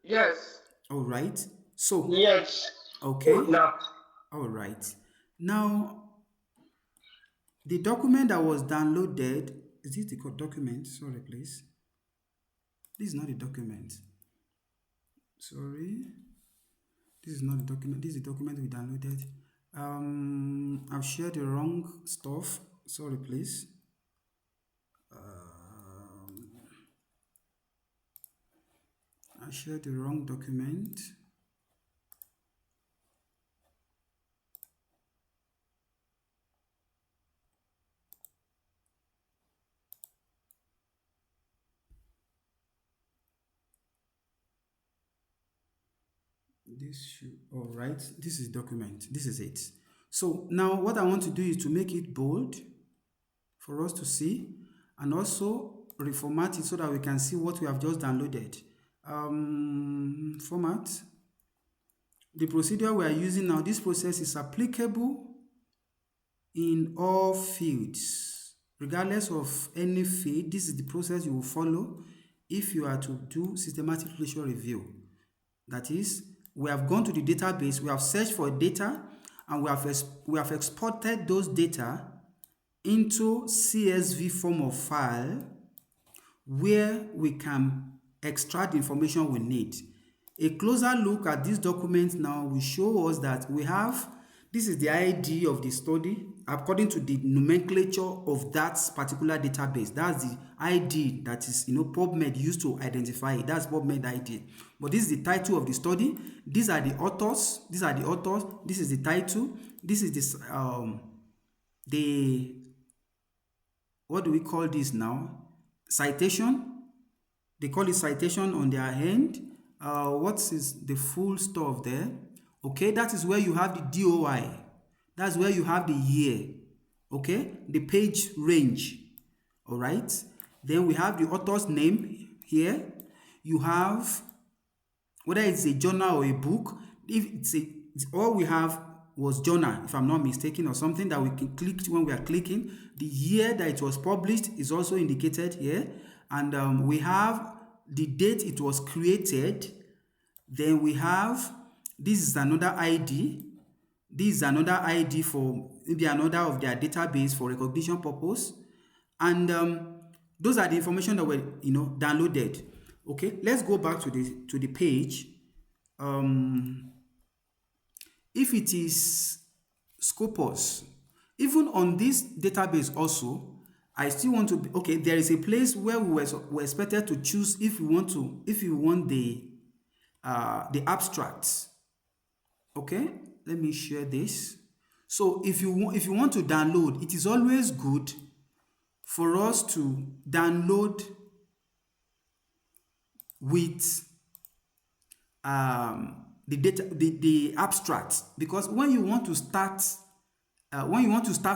Yes. All right, so Yes. okay. Now. All right, now the document that was downloaded, is this the document? Sorry, please. This is not the document. Sorry. This is not the document. This is the document we downloaded. I've shared the wrong stuff. Sorry, please. I shared the wrong document. This should, all right, this is document, this is it. So now what I want to do is to make it bold for us to see, and also reformat it so that we can see what we have just downloaded. Format. The procedure we are using now, this process is applicable in all fields. Regardless of any field, this is the process you will follow if you are to do systematic literature review. That is, we have gone to the database, we have searched for data, and we have exported those data into CSV form of file where we can extract the information we need. A closer look at this document now will show us that we have, this is the ID of the study according to the nomenclature of that particular database. That's the ID that is, PubMed used to identify it. That's PubMed ID. But this is the title of the study. These are the authors. These are the authors. This is the title. This is the what do we call this now? Citation. They call it citation on their end. What is the full stuff there? Okay, that is where you have the DOI. That's where you have the year. Okay, the page range. All right. Then we have the author's name here. You have whether it's a journal or a book. If all we have was journal, if I'm not mistaken, or something that we can click when we are clicking. The year that it was published is also indicated here, and we have the date it was created. Then we have, this is another ID. This is another ID for maybe another of their database for recognition purpose, and those are the information that were downloaded. Okay, let's go back to the page. If it is Scopus, even on this database also, I still want to okay, there is a place where we were expected to choose if we want the abstracts. Okay, let me share this. So if you want to download, it is always good for us to download with the abstract, because when you want to start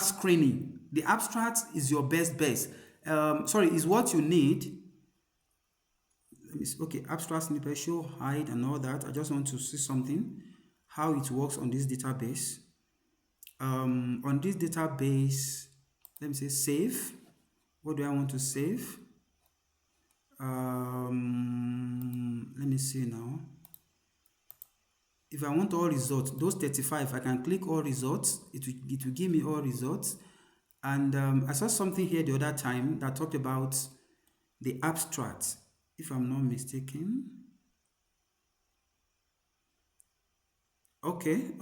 screening, the abstract is your best bet. Is what you need. Okay, abstract snippet, show, hide, and all that. I just want to see something, how it works on this database. On this database, let me say save. What do I want to save? Let me see now. If I want all results, those 35, I can click all results. It will give me all results. And I saw something here the other time that talked about the abstract, if I'm not mistaken. Okay.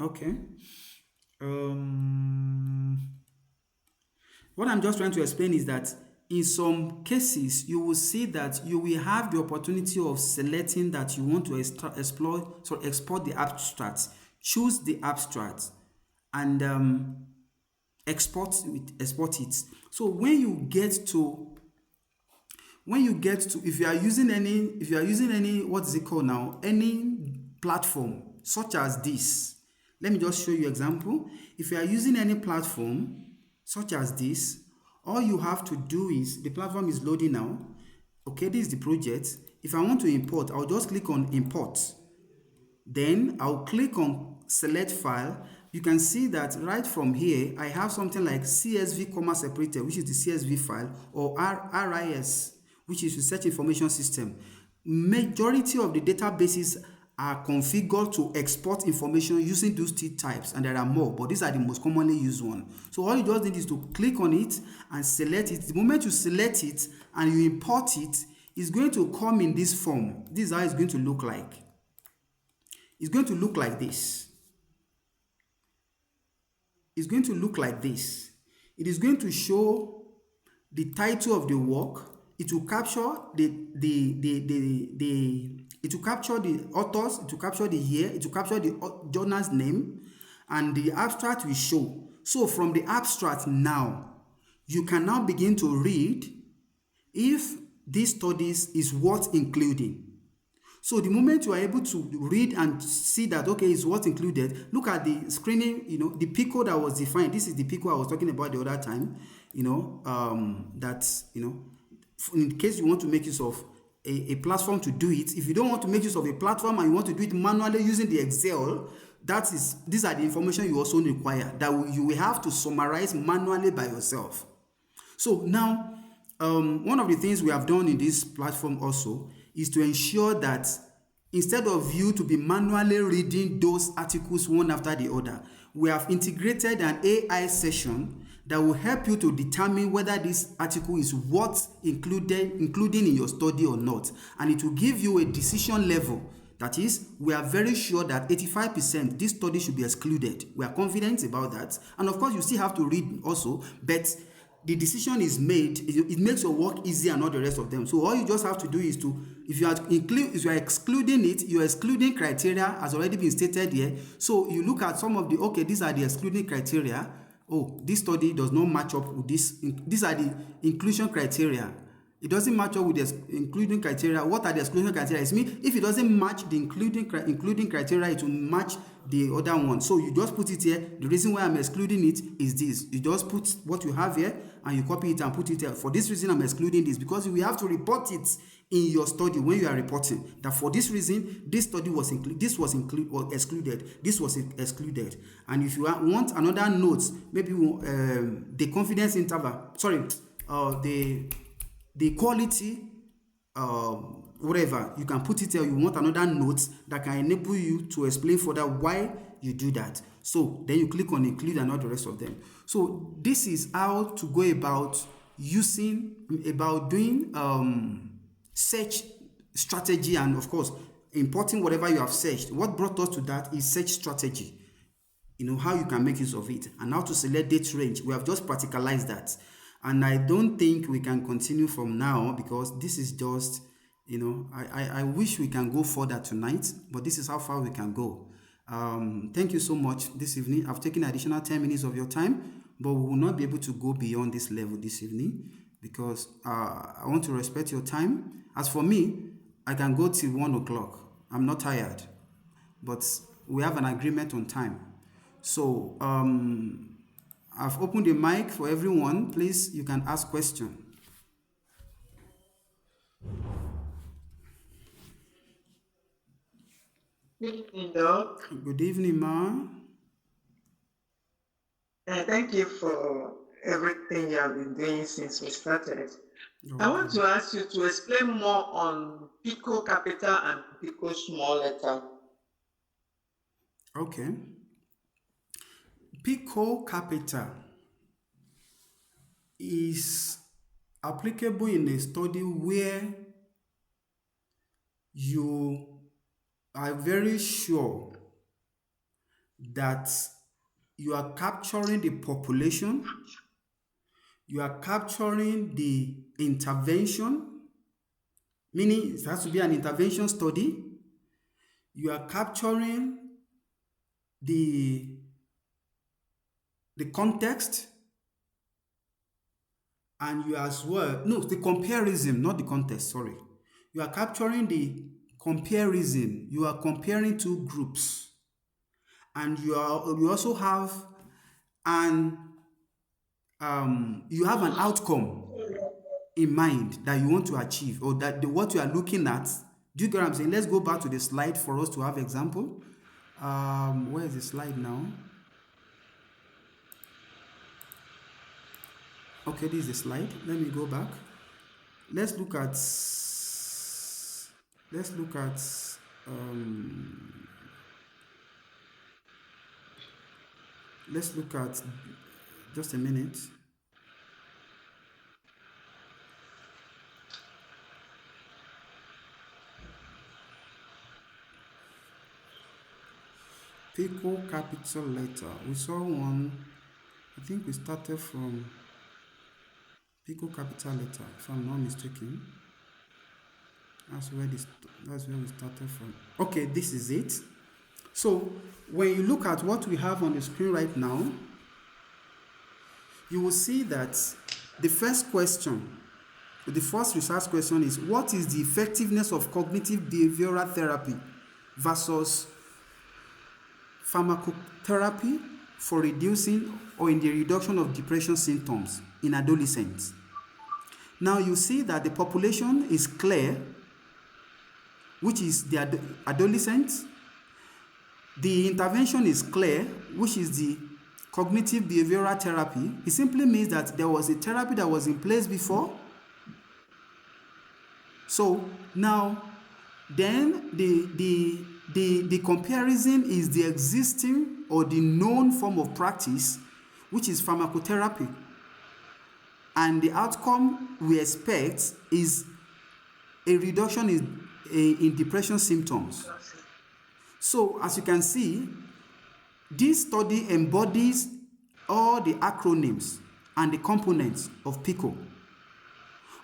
What I'm just trying to explain is that in some cases, you will see that you will have the opportunity of selecting that you want to export the abstract. Choose the abstract and export it. So when you get to, if you are using any what is it called now, any platform such as this, let me just show you example. If you are using any platform such as this, all you have to do is, the platform is loading now. Okay, this is the project. If I want to import, I'll just click on import. Then I'll click on select file. You can see that right from here, I have something like CSV comma separated, which is the CSV file, or RIS, which is Research Information System. Majority of the databases are configured to export information using those two types, and there are more, but these are the most commonly used one. So all you just need is to click on it and select it. The moment you select it and you import it, it's going to come in this form. This is how it's going to look like. It's going to look like this. It's going to look like this. It is going to show the title of the work. It will capture the It will capture the authors, it will capture the year, it will capture the journal's name, and the abstract will show. So from the abstract now, you can now begin to read if these studies is worth including. So the moment you are able to read and see that, okay, it's what's included, look at the screening, the PICO that was defined. This is the PICO I was talking about the other time, in case you want to make use of a platform to do it. If you don't want to make use of a platform and you want to do it manually using the Excel, these are the information you also require that you will have to summarize manually by yourself. So now, one of the things we have done in this platform also is to ensure that instead of you to be manually reading those articles one after the other, we have integrated an AI session that will help you to determine whether this article is worth including in your study or not. And it will give you a decision level. That is, we are very sure that 85% this study should be excluded. We are confident about that. And of course, you still have to read also, but the decision is made. It makes your work easier and not the rest of them. So all you just have to do is to, if you are excluding it, your excluding criteria has already been stated here. So you look at some of the, these are the excluding criteria. Oh, this study does not match up with this. These are the inclusion criteria. It doesn't match up with the including criteria. What are the exclusion criteria? It means if it doesn't match the including criteria, it will match the other one. So you just put it here. The reason why I'm excluding it is this. You just put what you have here and you copy it and put it here. For this reason, I'm excluding this, because we have to report it in your study when you are reporting that for this reason, this study was excluded, this was excluded. And if you want another note, maybe the confidence interval, the quality, whatever, you can put it here. You want another note that can enable you to explain further why you do that. So then you click on include and not the rest of them. So this is how to go about doing search strategy, and of course importing whatever you have searched. What brought us to that is search strategy. How you can make use of it and how to select date range. We have just practicalized that. And I don't think we can continue from now, because this is just, I wish we can go further tonight, but this is how far we can go. Thank you so much this evening. I've taken additional 10 minutes of your time, but we will not be able to go beyond this level this evening, because I want to respect your time. As for me, I can go till 1 o'clock. I'm not tired, but we have an agreement on time. So, I've opened the mic for everyone. Please, you can ask questions. Good evening, Doc. Good evening, Ma. Thank you for everything you have been doing since we started. I want to ask you to explain more on PICO capital and PICO small letter. Okay. PICO capital is applicable in a study where you are very sure that you are capturing the population, you are capturing the intervention, meaning it has to be an intervention study, you are capturing the context, and you as well, the comparison, not the context, sorry. You are capturing the comparison. You are comparing two groups. And you also have an outcome in mind that you want to achieve, or that what you are looking at. Do you get what I'm saying? Let's go back to the slide for us to have example. Where is the slide now? Okay, this is the slide. Let me go back. Let's look at just a minute. PICO capital letter. We saw one. I think we started from PICO capital letter, if I'm not mistaken. That's where we started from. Okay, this is it. So when you look at what we have on the screen right now, you will see that the first research question is, what is the effectiveness of cognitive behavioral therapy versus pharmacotherapy for reducing or in the reduction of depression symptoms in adolescents? Now you see that the population is clear, which is the adolescents. The intervention is clear, which is the cognitive behavioral therapy. It simply means that there was a therapy that was in place before. So now, then the comparison is the existing or the known form of practice, which is pharmacotherapy. And the outcome we expect is a reduction in depression symptoms. So, as you can see, this study embodies all the acronyms and the components of PICO.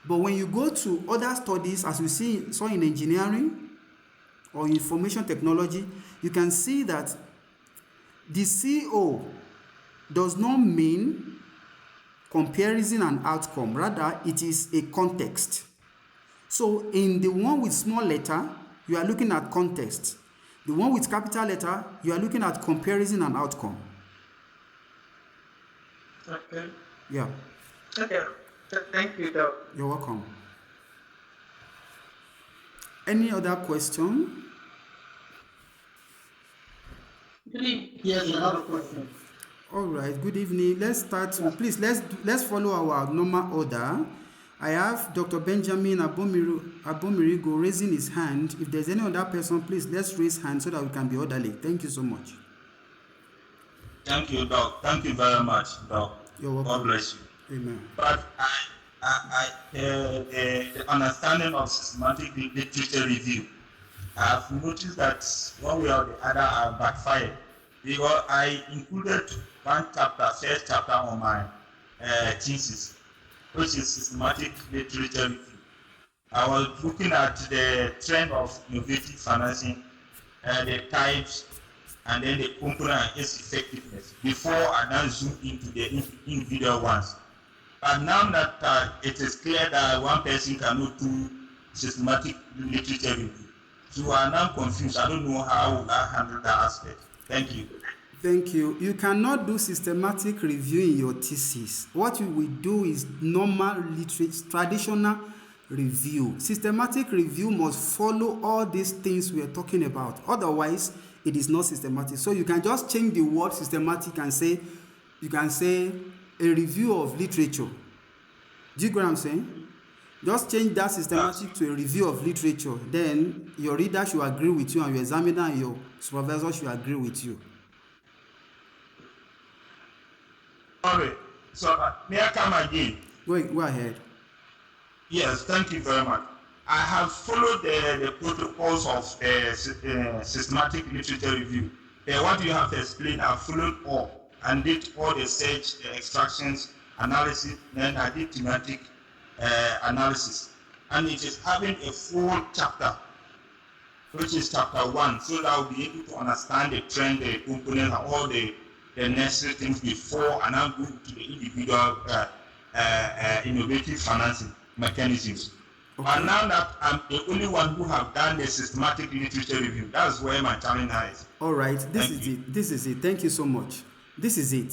But when you go to other studies, as we saw in engineering or information technology, you can see that the CO does not mean comparison and outcome. Rather, it is a context. So in the one with small letter, you are looking at context. The one with capital letter, you are looking at comparison and outcome. Okay. Yeah. Okay. Thank you, Doc. You're welcome. Any other question? Yes, I have a question. All right. Good evening. Let's start. Please, let's follow our normal order. I have Dr. Benjamin Abomirigo raising his hand. If there's any other person, please let's raise hand so that we can be orderly. Thank you so much. Thank you, Doc. Thank you very much, Doc. You're welcome. God bless you. Amen. But the understanding of systematic literature review, I've noticed that one way or the other I've backfired, because I included one chapter, first chapter on my thesis, which is systematic literature review. I was looking at the trend of innovative financing, the types, and then the component and its effectiveness before I now zoom into the individual ones. But now that it is clear that one person cannot do systematic literature review, so I'm now confused. I don't know how I handle that aspect. Thank you. Thank you. You cannot do systematic review in your thesis. What you will do is normal literature, traditional review. Systematic review must follow all these things we are talking about. Otherwise, it is not systematic. So you can just change the word systematic and say, you can say a review of literature. Do you get what I'm saying? Just change that systematic to a review of literature. Then your reader should agree with you, and your examiner and your supervisor should agree with you. Sorry. So may I come again? Go ahead. Yes, thank you very much. I have followed the protocols of systematic literature review. What you have explained, I followed all and did all the search, the extractions, analysis, then I did thematic analysis. And it is having a full chapter, which is chapter 1, so that I'll be able to understand the trend, the components, and all the necessary things before and now go to the individual innovative financing mechanisms. Okay. And now that I'm the only one who have done the systematic literature review, that's where my challenge is. All right, this is it. Thank you so much. This is it.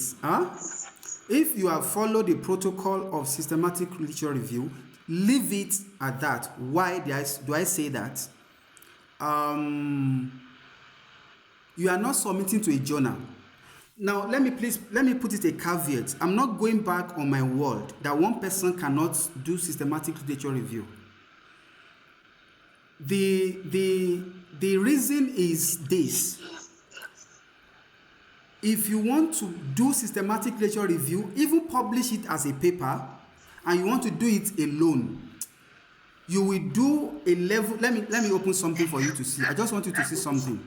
If you have followed the protocol of systematic literature review, leave it at that. Why do I say that? You are not submitting to a journal. Now, let me put it a caveat. I'm not going back on my word that one person cannot do systematic literature review. The reason is this. If you want to do systematic literature review, even publish it as a paper, and you want to do it alone, you will do a level. Let me open something for you to see. I just want you to see something.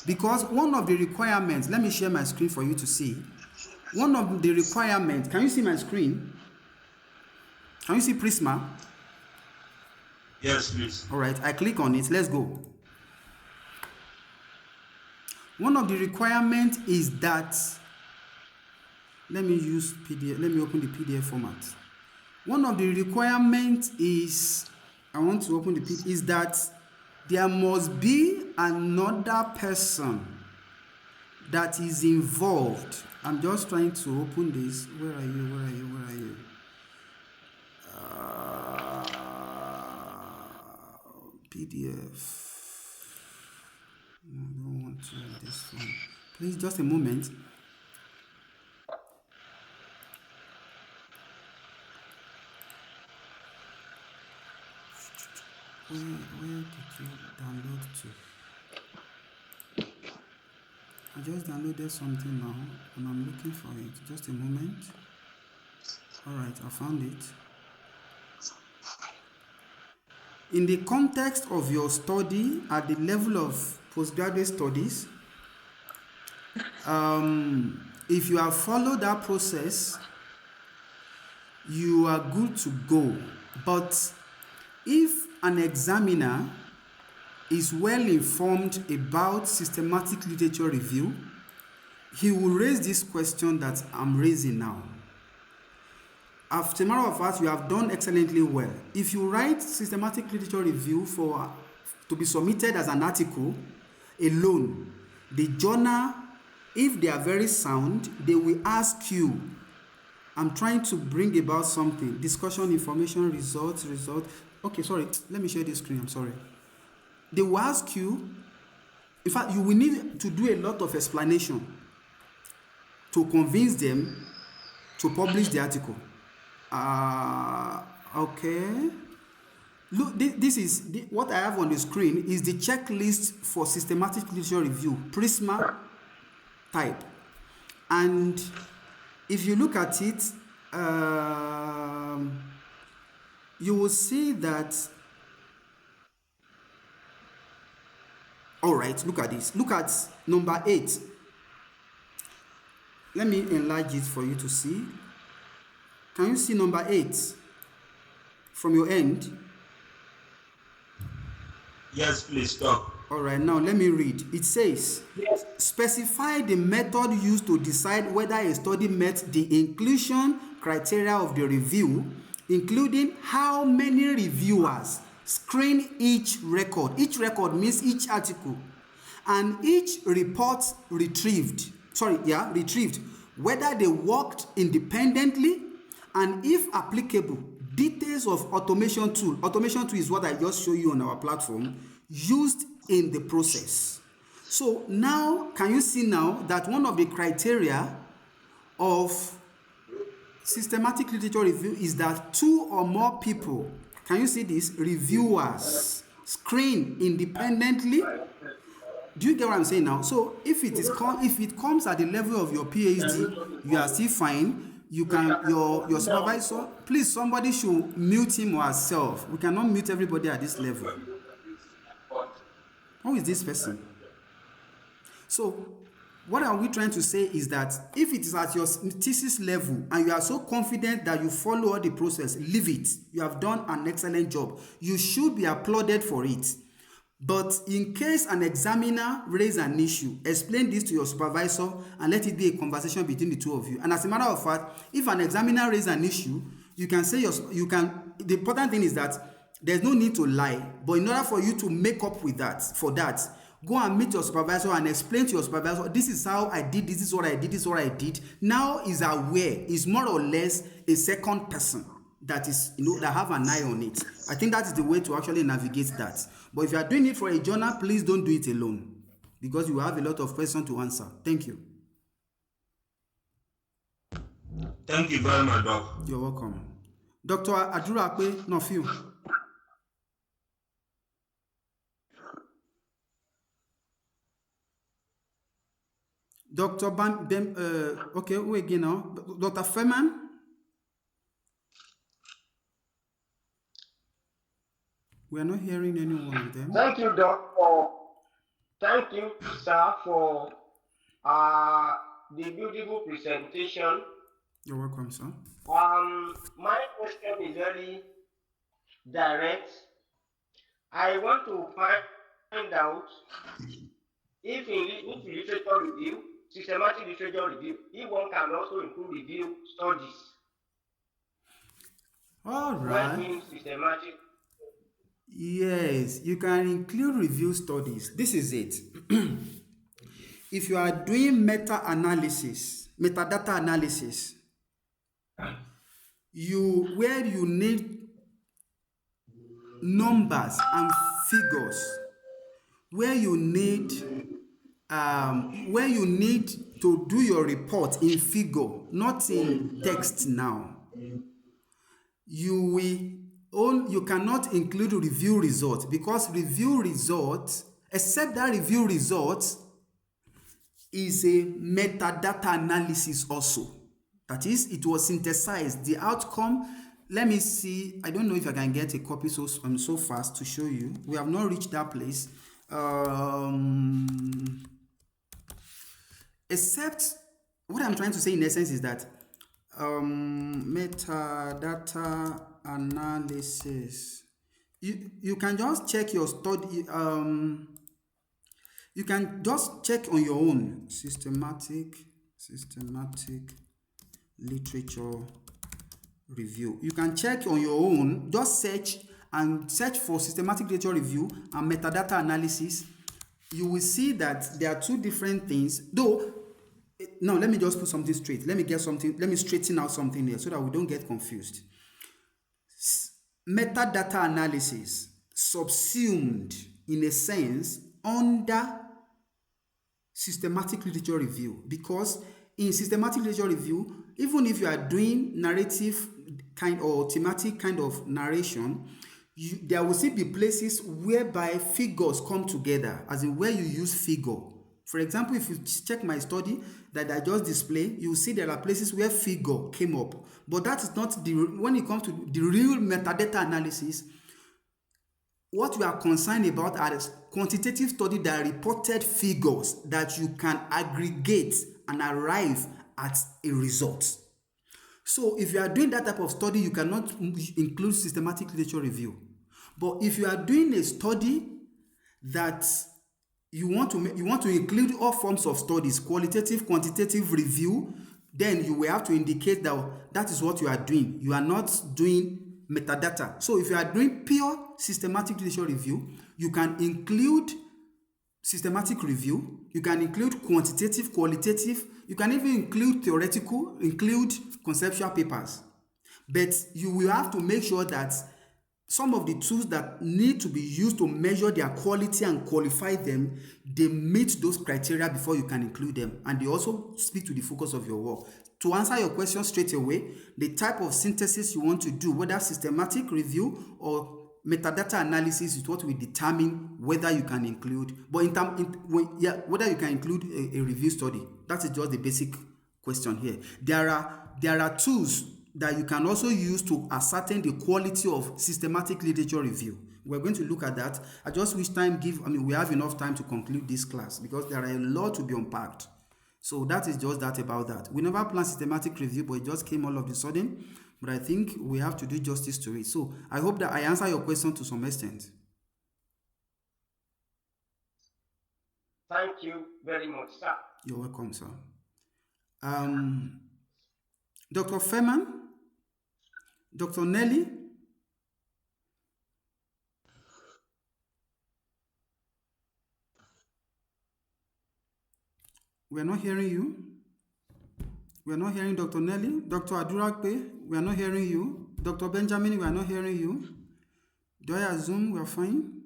Because one of the requirements, let me share my screen for you to see. One of the requirements, can you see my screen? Can you see PRISMA? Yes, please. All right, I click on it. Let's go. One of the requirements is that, let me use PDF, let me open the PDF format. One of the requirements is, I want to open the PDF, is that there must be another person that is involved. I'm just trying to open this. Where are you? Where are you? Where are you? PDF. I don't want to do this one. Please, just a moment. Where did you download to? I just downloaded something now and I'm looking for it. Just a moment. All right, I found it. In the context of your study at the level of postgraduate studies, if you have followed that process, you are good to go. But if an examiner is well informed about systematic literature review, he will raise this question that I'm raising now. As a matter of fact, you have done excellently well. If you write systematic literature review to be submitted as an article alone, the journal, if they are very sound, they will ask you, I'm trying to bring about something, discussion, information, results. Okay, sorry, let me share this screen, I'm sorry. They will ask you, in fact, you will need to do a lot of explanation to convince them to publish the article. Okay. Look, this is what I have on the screen is the checklist for systematic literature review, PRISMA type. And if you look at it, you will see that. All right, look at this. Look at number 8. Let me enlarge it for you to see. Can you see number 8 from your end? Yes, please, stop. All right, now let me read. It says, specify the method used to decide whether a study met the inclusion criteria of the review, including how many reviewers screen each record. Each record means each article. And each report retrieved, whether they worked independently, and if applicable, details of automation tool. Automation tool is what I just showed you on our platform, used in the process. So now, can you see now that one of the criteria of systematic literature review is that 2 or more people, can you see this, reviewers, screen independently? Do you get what I'm saying now? So if it comes at the level of your PhD, you are still fine. You can, your supervisor, please, somebody should mute him or herself. We cannot mute everybody at this level. Who is this person? So what are we trying to say is that if it is at your thesis level and you are so confident that you follow all the process, leave it. You have done an excellent job. You should be applauded for it. But in case an examiner raises an issue, explain this to your supervisor and let it be a conversation between the two of you. And as a matter of fact, if an examiner raises an issue, you can say the important thing is that there's no need to lie. But in order for you to make up with that, go and meet your supervisor and explain to your supervisor, this is how I did, this is what I did, this is what I did. Now is aware, is more or less a second person that is, that have an eye on it. I think that is the way to actually navigate that. But if you are doing it for a journal, please don't do it alone, because you will have a lot of questions to answer. Thank you. Thank you very much, Doc. You're welcome. Dr. Adurape, no few. Dr. Okay, who again now? Dr. Feman? We are not hearing any one of them. Thank you, Doc. Thank you, sir, for the beautiful presentation. You're welcome, sir. My question is very direct. I want to find out if in literature review, systematic literature review, if one can also include review studies All when right. doing systematic. Yes, you can include review studies. This is it. If you are doing meta-analysis, metadata analysis, where you need numbers and figures, where you need to do your report in figure, not in text now. You cannot include review results, because review results, except that review results is a metadata analysis also. That is, it was synthesized. The outcome, let me see, I don't know if I can get a copy so fast to show you. We have not reached that place. Except, what I'm trying to say in essence is that metadata analysis, you can just check your study, you can just check on your own systematic literature review. You can check on your own, just search for systematic literature review and metadata analysis. You will see that there are two different things. Though, now let me just put something straight. Let me straighten out something here so that we don't get confused. Metadata analysis subsumed in a sense under systematic literature review, because in systematic literature review, even if you are doing narrative kind or thematic kind of narration, there will still be places whereby figures come together, as in where you use figure. For example, if you check my study that I just displayed, you will see there are places where figure came up. But that is not when it comes to the real metadata analysis, what we are concerned about are quantitative studies that reported figures that you can aggregate and arrive at a result. So if you are doing that type of study, you cannot include systematic literature review. But if you are doing a study that you want to include all forms of studies, qualitative, quantitative review, then you will have to indicate that is what you are doing. You are not doing metadata. So if you are doing pure systematic literature review, you can include systematic review, you can include quantitative, qualitative, you can even include theoretical, include conceptual papers. But you will have to make sure that some of the tools that need to be used to measure their quality and qualify them, they meet those criteria before you can include them, and they also speak to the focus of your work. To answer your question straight away, the type of synthesis you want to do, whether systematic review or metadata analysis, is what will determine whether you can include, whether you can include a review study. That is just the basic question here. There are tools that you can also use to ascertain the quality of systematic literature review. We're going to look at that. I just wish we have enough time to conclude this class, because there are a lot to be unpacked. So that is just that about that. We never planned systematic review, but it just came all of a sudden. But I think we have to do justice to it. So I hope that I answer your question to some extent. Thank you very much, sir. You're welcome, sir. Dr. Feman, Dr. Nelly. We are not hearing you. We are not hearing Dr. Nelly. Dr. Adurakpe, we are not hearing you. Dr. Benjamin, we are not hearing you. Do I assume we are fine?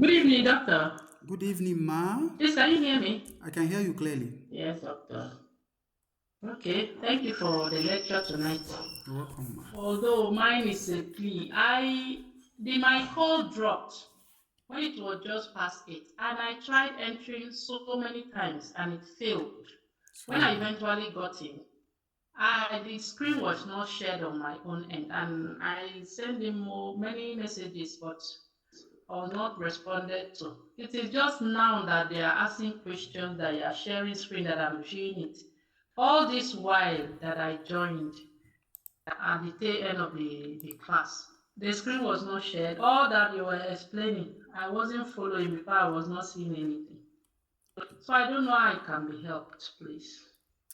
Good evening, doctor. Good evening, ma. Please, can you hear me? I can hear you clearly. Yes, doctor. Okay, thank you for the lecture tonight. You're welcome, ma. Although mine is a plea, my call dropped when it was just past 8, and I tried entering so many times and it failed. When I eventually got in, the screen was not shared on my own end, and I sent him many messages, but I was not responded to. It is just now that they are asking questions, that you are sharing screen, that I'm viewing it. All this while that I joined at the tail end of the class, The screen was not shared. All that you were explaining, I wasn't following because I was not seeing anything. So I don't know how it can be helped, please.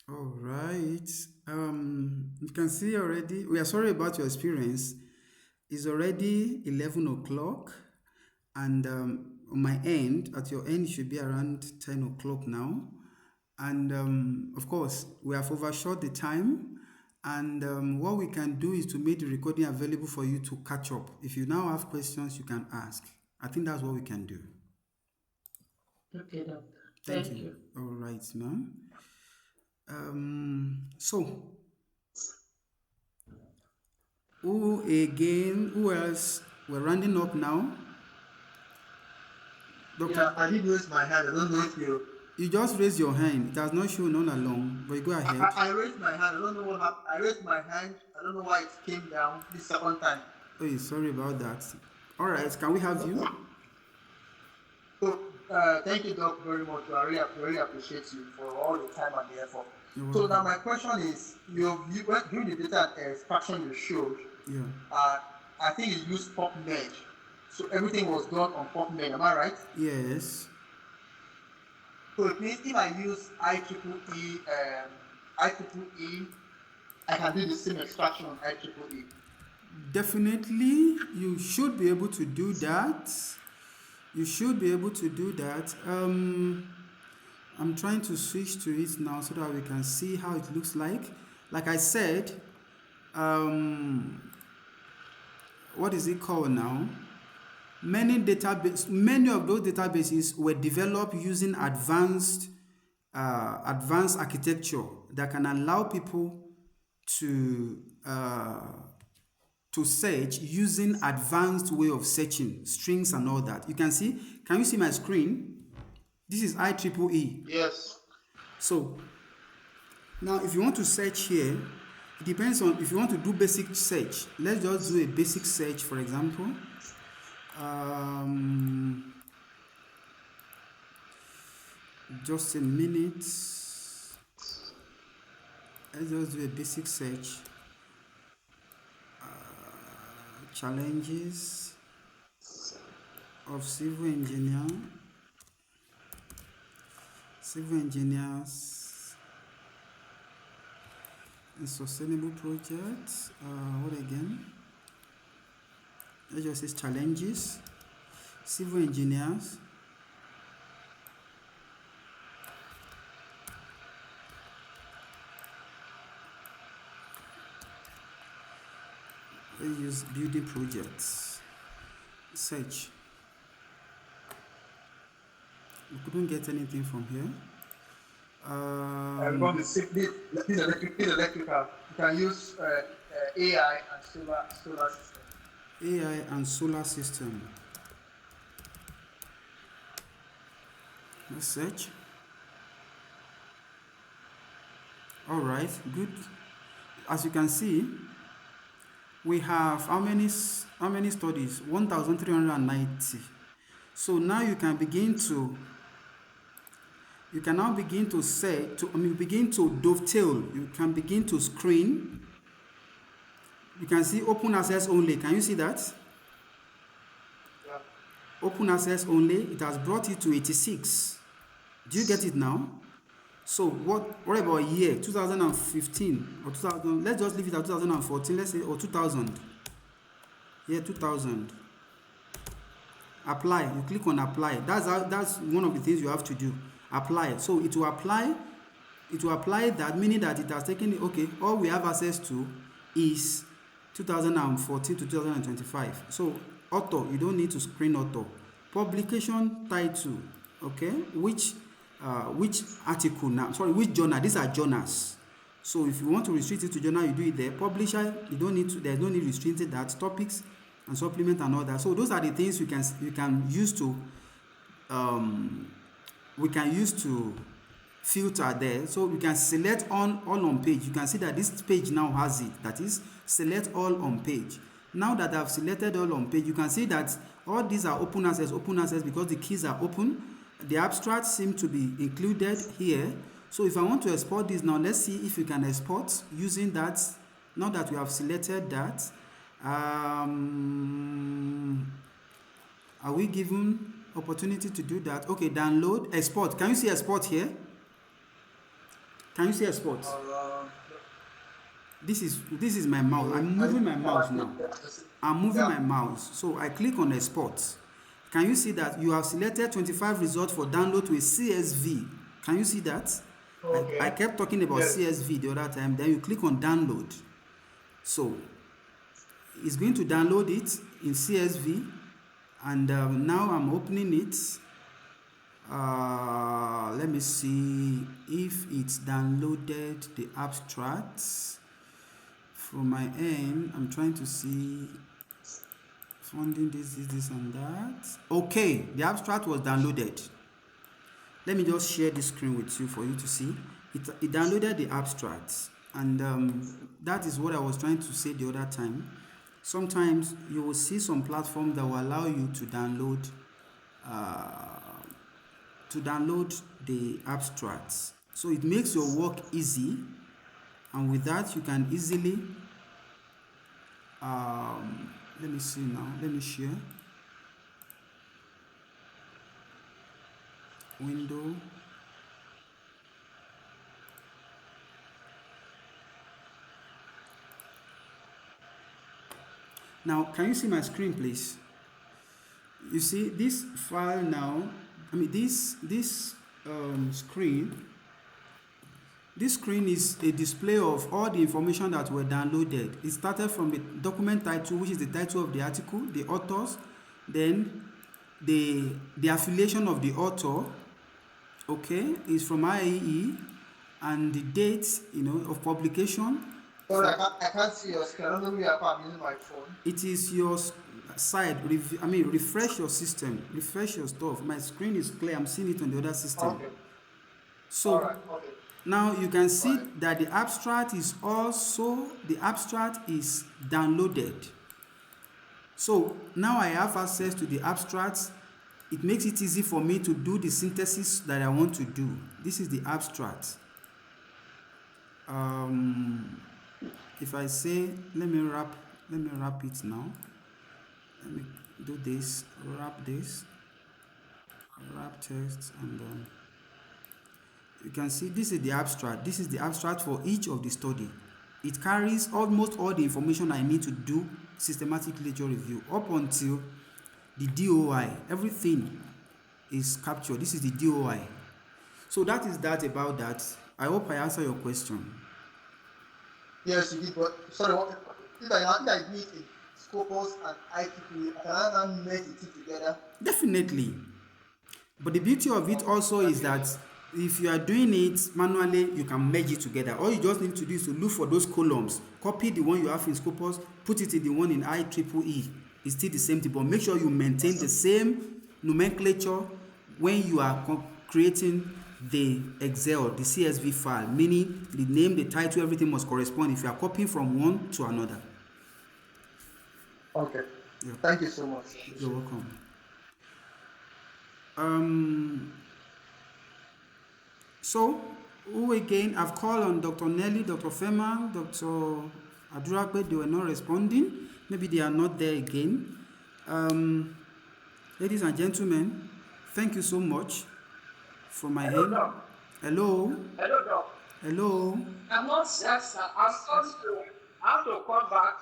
All right. You can see already. We are sorry about your experience. It's already 11 o'clock, and on my end, at your end, it should be around 10 o'clock now. And of course, we have overshot the time. And what we can do is to make the recording available for you to catch up. If you now have questions, you can ask. I think that's what we can do. Okay, doctor. Thank you. All right, ma'am. So, who else? We're rounding up now. Doctor, yeah, I did raise my hand. I don't know if you just raised your hand. It has not shown all along, but go ahead. I raised my hand. I don't know what happened. I raised my hand. I don't know why it came down the second time. Oh, sorry about that. All right, can we have you? So, thank you, Doc, very much. I really appreciate you for all the time and the effort. So now my question is, you went during the data extraction you showed. Yeah. I think you used PubMed. So everything was done on PubMed. Am I right? Yes. So it means if I use IEEE, I can do the same extraction on IEEE. Definitely, you should be able to do that. You should be able to do that. I'm trying to switch to it now so that we can see how it looks like. Like I said, what is it called now? Many of those databases were developed using advanced architecture that can allow people to search using advanced way of searching strings and all that. You can see. Can you see my screen? This is IEEE. Yes. So now, if you want to search here, it depends on if you want to do basic search. Let's just do a basic search, for example. Just a minute. Let's just do a basic search. Challenges of civil engineers in sustainable projects. What again? Let's just say challenges, civil engineers. Let's use building projects. Search. We couldn't get anything from here. I'm going to see this electrical. You can use AI and solar system. AI and solar system. Let's search. All right, good. As you can see, we have how many studies? 1,390. So now you can begin to say begin to dovetail. You can begin to screen. You can see open access only. Can you see that? Yeah. Open access only. It has brought it to 86. Do you get it now? So what about year 2015 or 2000? Let's just leave it at 2014. Let's say, or 2000. Yeah, 2000. Apply. You click on apply. That's one of the things you have to do. Apply. So it will apply that, meaning that it has taken, okay, all we have access to is 2014 to 2025. So author, you don't need to screen author. Publication title, okay, which article now, sorry, which journal. These are journals. So if you want to restrict it to journal, you do it there. Publisher, you don't need to, there's no need restricted that. Topics and supplement and all that. So those are the things you can use to filter there. So we can select all on page. You can see that this page now has it. That is select all on page. Now that I've selected all on page, you can see that all these are open access because the keys are open. The abstracts seem to be included here. So if I want to export this now, let's see if we can export using that. Now that we have selected that, Are we given opportunity to do that? Okay, download, export. Can you see export here? Can you see export? This is my mouse. I'm moving my mouse now. I'm moving my mouse. So I click on export. Can you see that you have selected 25 results for download to a CSV? Can you see that? Okay. I kept talking about CSV the other time. Then you click on download. So it's going to download it in CSV, and now I'm opening it. Let me see if it's downloaded the abstracts. From my end, I'm trying to see funding this and that. Okay, the abstract was downloaded. Let me just share this screen with you for you to see. It downloaded the abstracts, and that is what I was trying to say the other time. Sometimes you will see some platform that will allow you to download the abstracts. So it makes your work easy, and with that you can easily let me see now. Let me share. Window. Now, can you see my screen, please? You see this file now. I mean, this screen. This screen is a display of all the information that were downloaded. It started from the document title, which is the title of the article, the authors, then the affiliation of the author, okay, is from IAE, and the date, of publication. Sorry, I can't see your screen. I don't know where I'm using my phone. It is your side. Refresh your system. Refresh your stuff. My screen is clear. I'm seeing it on the other system. Okay. So. All right. Okay. Now you can see that the abstract is downloaded. So now I have access to the abstracts. It makes it easy for me to do the synthesis that I want to do. This is the abstract. If I say, let me wrap it now. Let me do this, wrap text, and you can see this is the abstract. This is the abstract for each of the study. It carries almost all the information I need to do systematic literature review up until the DOI. Everything is captured. This is the DOI. So that is that about that. I hope I answer your question. Yes, you did. But sorry, if I meet in Scopus and ITP, I can merge it together. Definitely. But the beauty of it also is that if you are doing it manually, you can merge it together. All you just need to do is to look for those columns, copy the one you have in Scopus, put it in the one in IEEE. It's still the same thing, but make sure you maintain the same nomenclature when you are creating the Excel, the CSV file, meaning the name, the title, everything must correspond if you are copying from one to another. Okay. Yeah. Thank you so much. You're welcome. So, who again? I've called on Dr. Nelly, Dr. Fema, Dr. Adurakbe. They were not responding. Maybe they are not there again. Ladies and gentlemen, thank you so much for my Hello, end. Doc. Hello. Hello, Doc. Hello. I'm not yes, sir. I'm sorry to have to come back.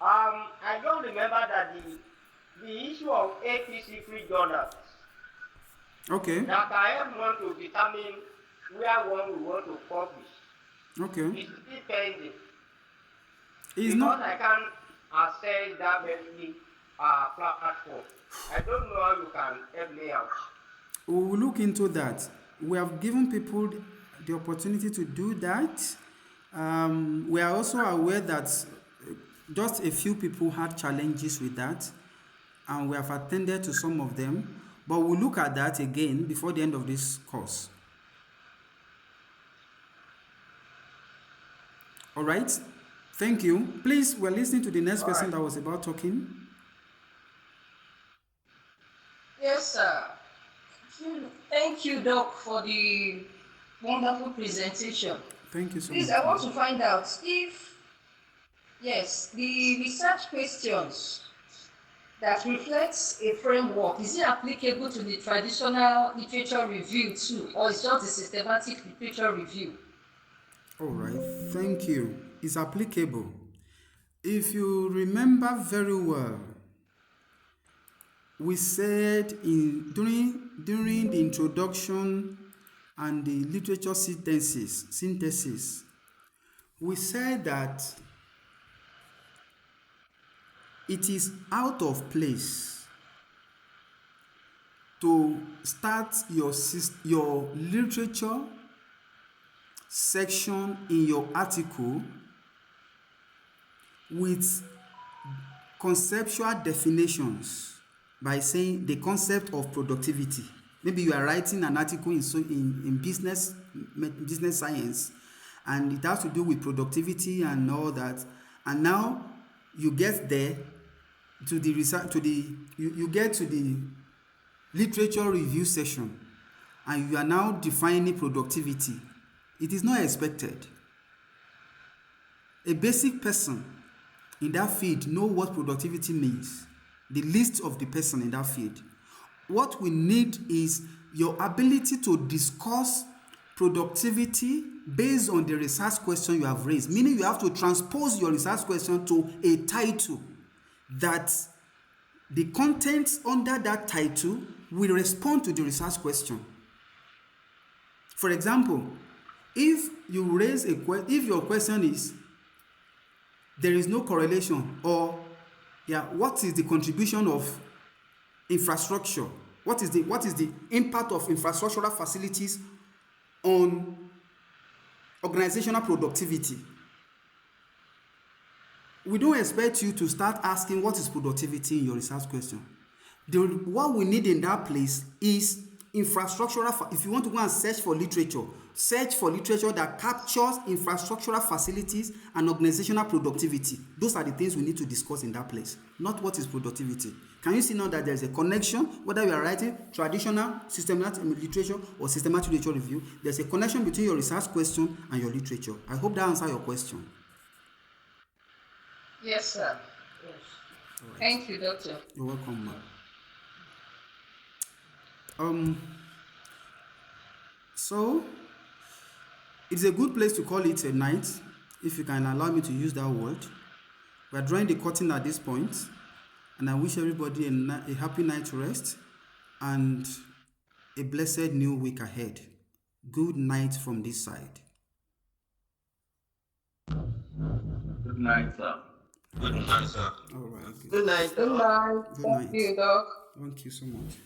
I don't remember that the issue of APC free journals. Okay. That I am want to determine where one we want to publish. Okay. It's still pending. It's because not. I can't access that very platform. I don't know how you can help me out. We will look into that. We have given people the opportunity to do that. We are also aware that just a few people had challenges with that, and we have attended to some of them. But we'll look at that again before the end of this course. All right. Thank you. Please, we're listening to the next person that was about talking. Yes, sir. Thank you, Doc, for the wonderful presentation. Thank you so Please, much. I want to find out if Yes, the research questions that reflects a framework, is it applicable to the traditional literature review too, or is just the systematic literature review? All right, thank you. It's applicable. If you remember very well, we said during the introduction and the literature synthesis, we said that it is out of place to start your literature section in your article with conceptual definitions by saying the concept of productivity. Maybe you are writing an article in business science, and it has to do with productivity and all that. And now you get there to the research, you get to the literature review session, and you are now defining productivity. It is not expected. A basic person in that field know what productivity means, the list of the person in that field. What we need is your ability to discuss productivity based on the research question you have raised, meaning you have to transpose your research question to a title that the contents under that title will respond to the research question. For example, if your question is there is no correlation, or what is the contribution of infrastructure? What is the impact of infrastructural facilities on organizational productivity? We don't expect you to start asking what is productivity in your research question. What we need in that place is infrastructural. If you want to go and search for literature that captures infrastructural facilities and organizational productivity. Those are the things we need to discuss in that place, not what is productivity. Can you see now that there is a connection, whether you are writing traditional systematic literature or systematic literature review? There's a connection between your research question and your literature. I hope that answers your question. Yes, sir. Yes. Right. Thank you, Doctor. You're welcome, ma'am. So it's a good place to call it a night, if you can allow me to use that word. We're drawing the curtain at this point, and I wish everybody a happy night rest and a blessed new week ahead. Good night from this side. Good night, sir. Good night, sir. All right. Good night. Good night. Good night. Thank you, Doc. Thank you so much.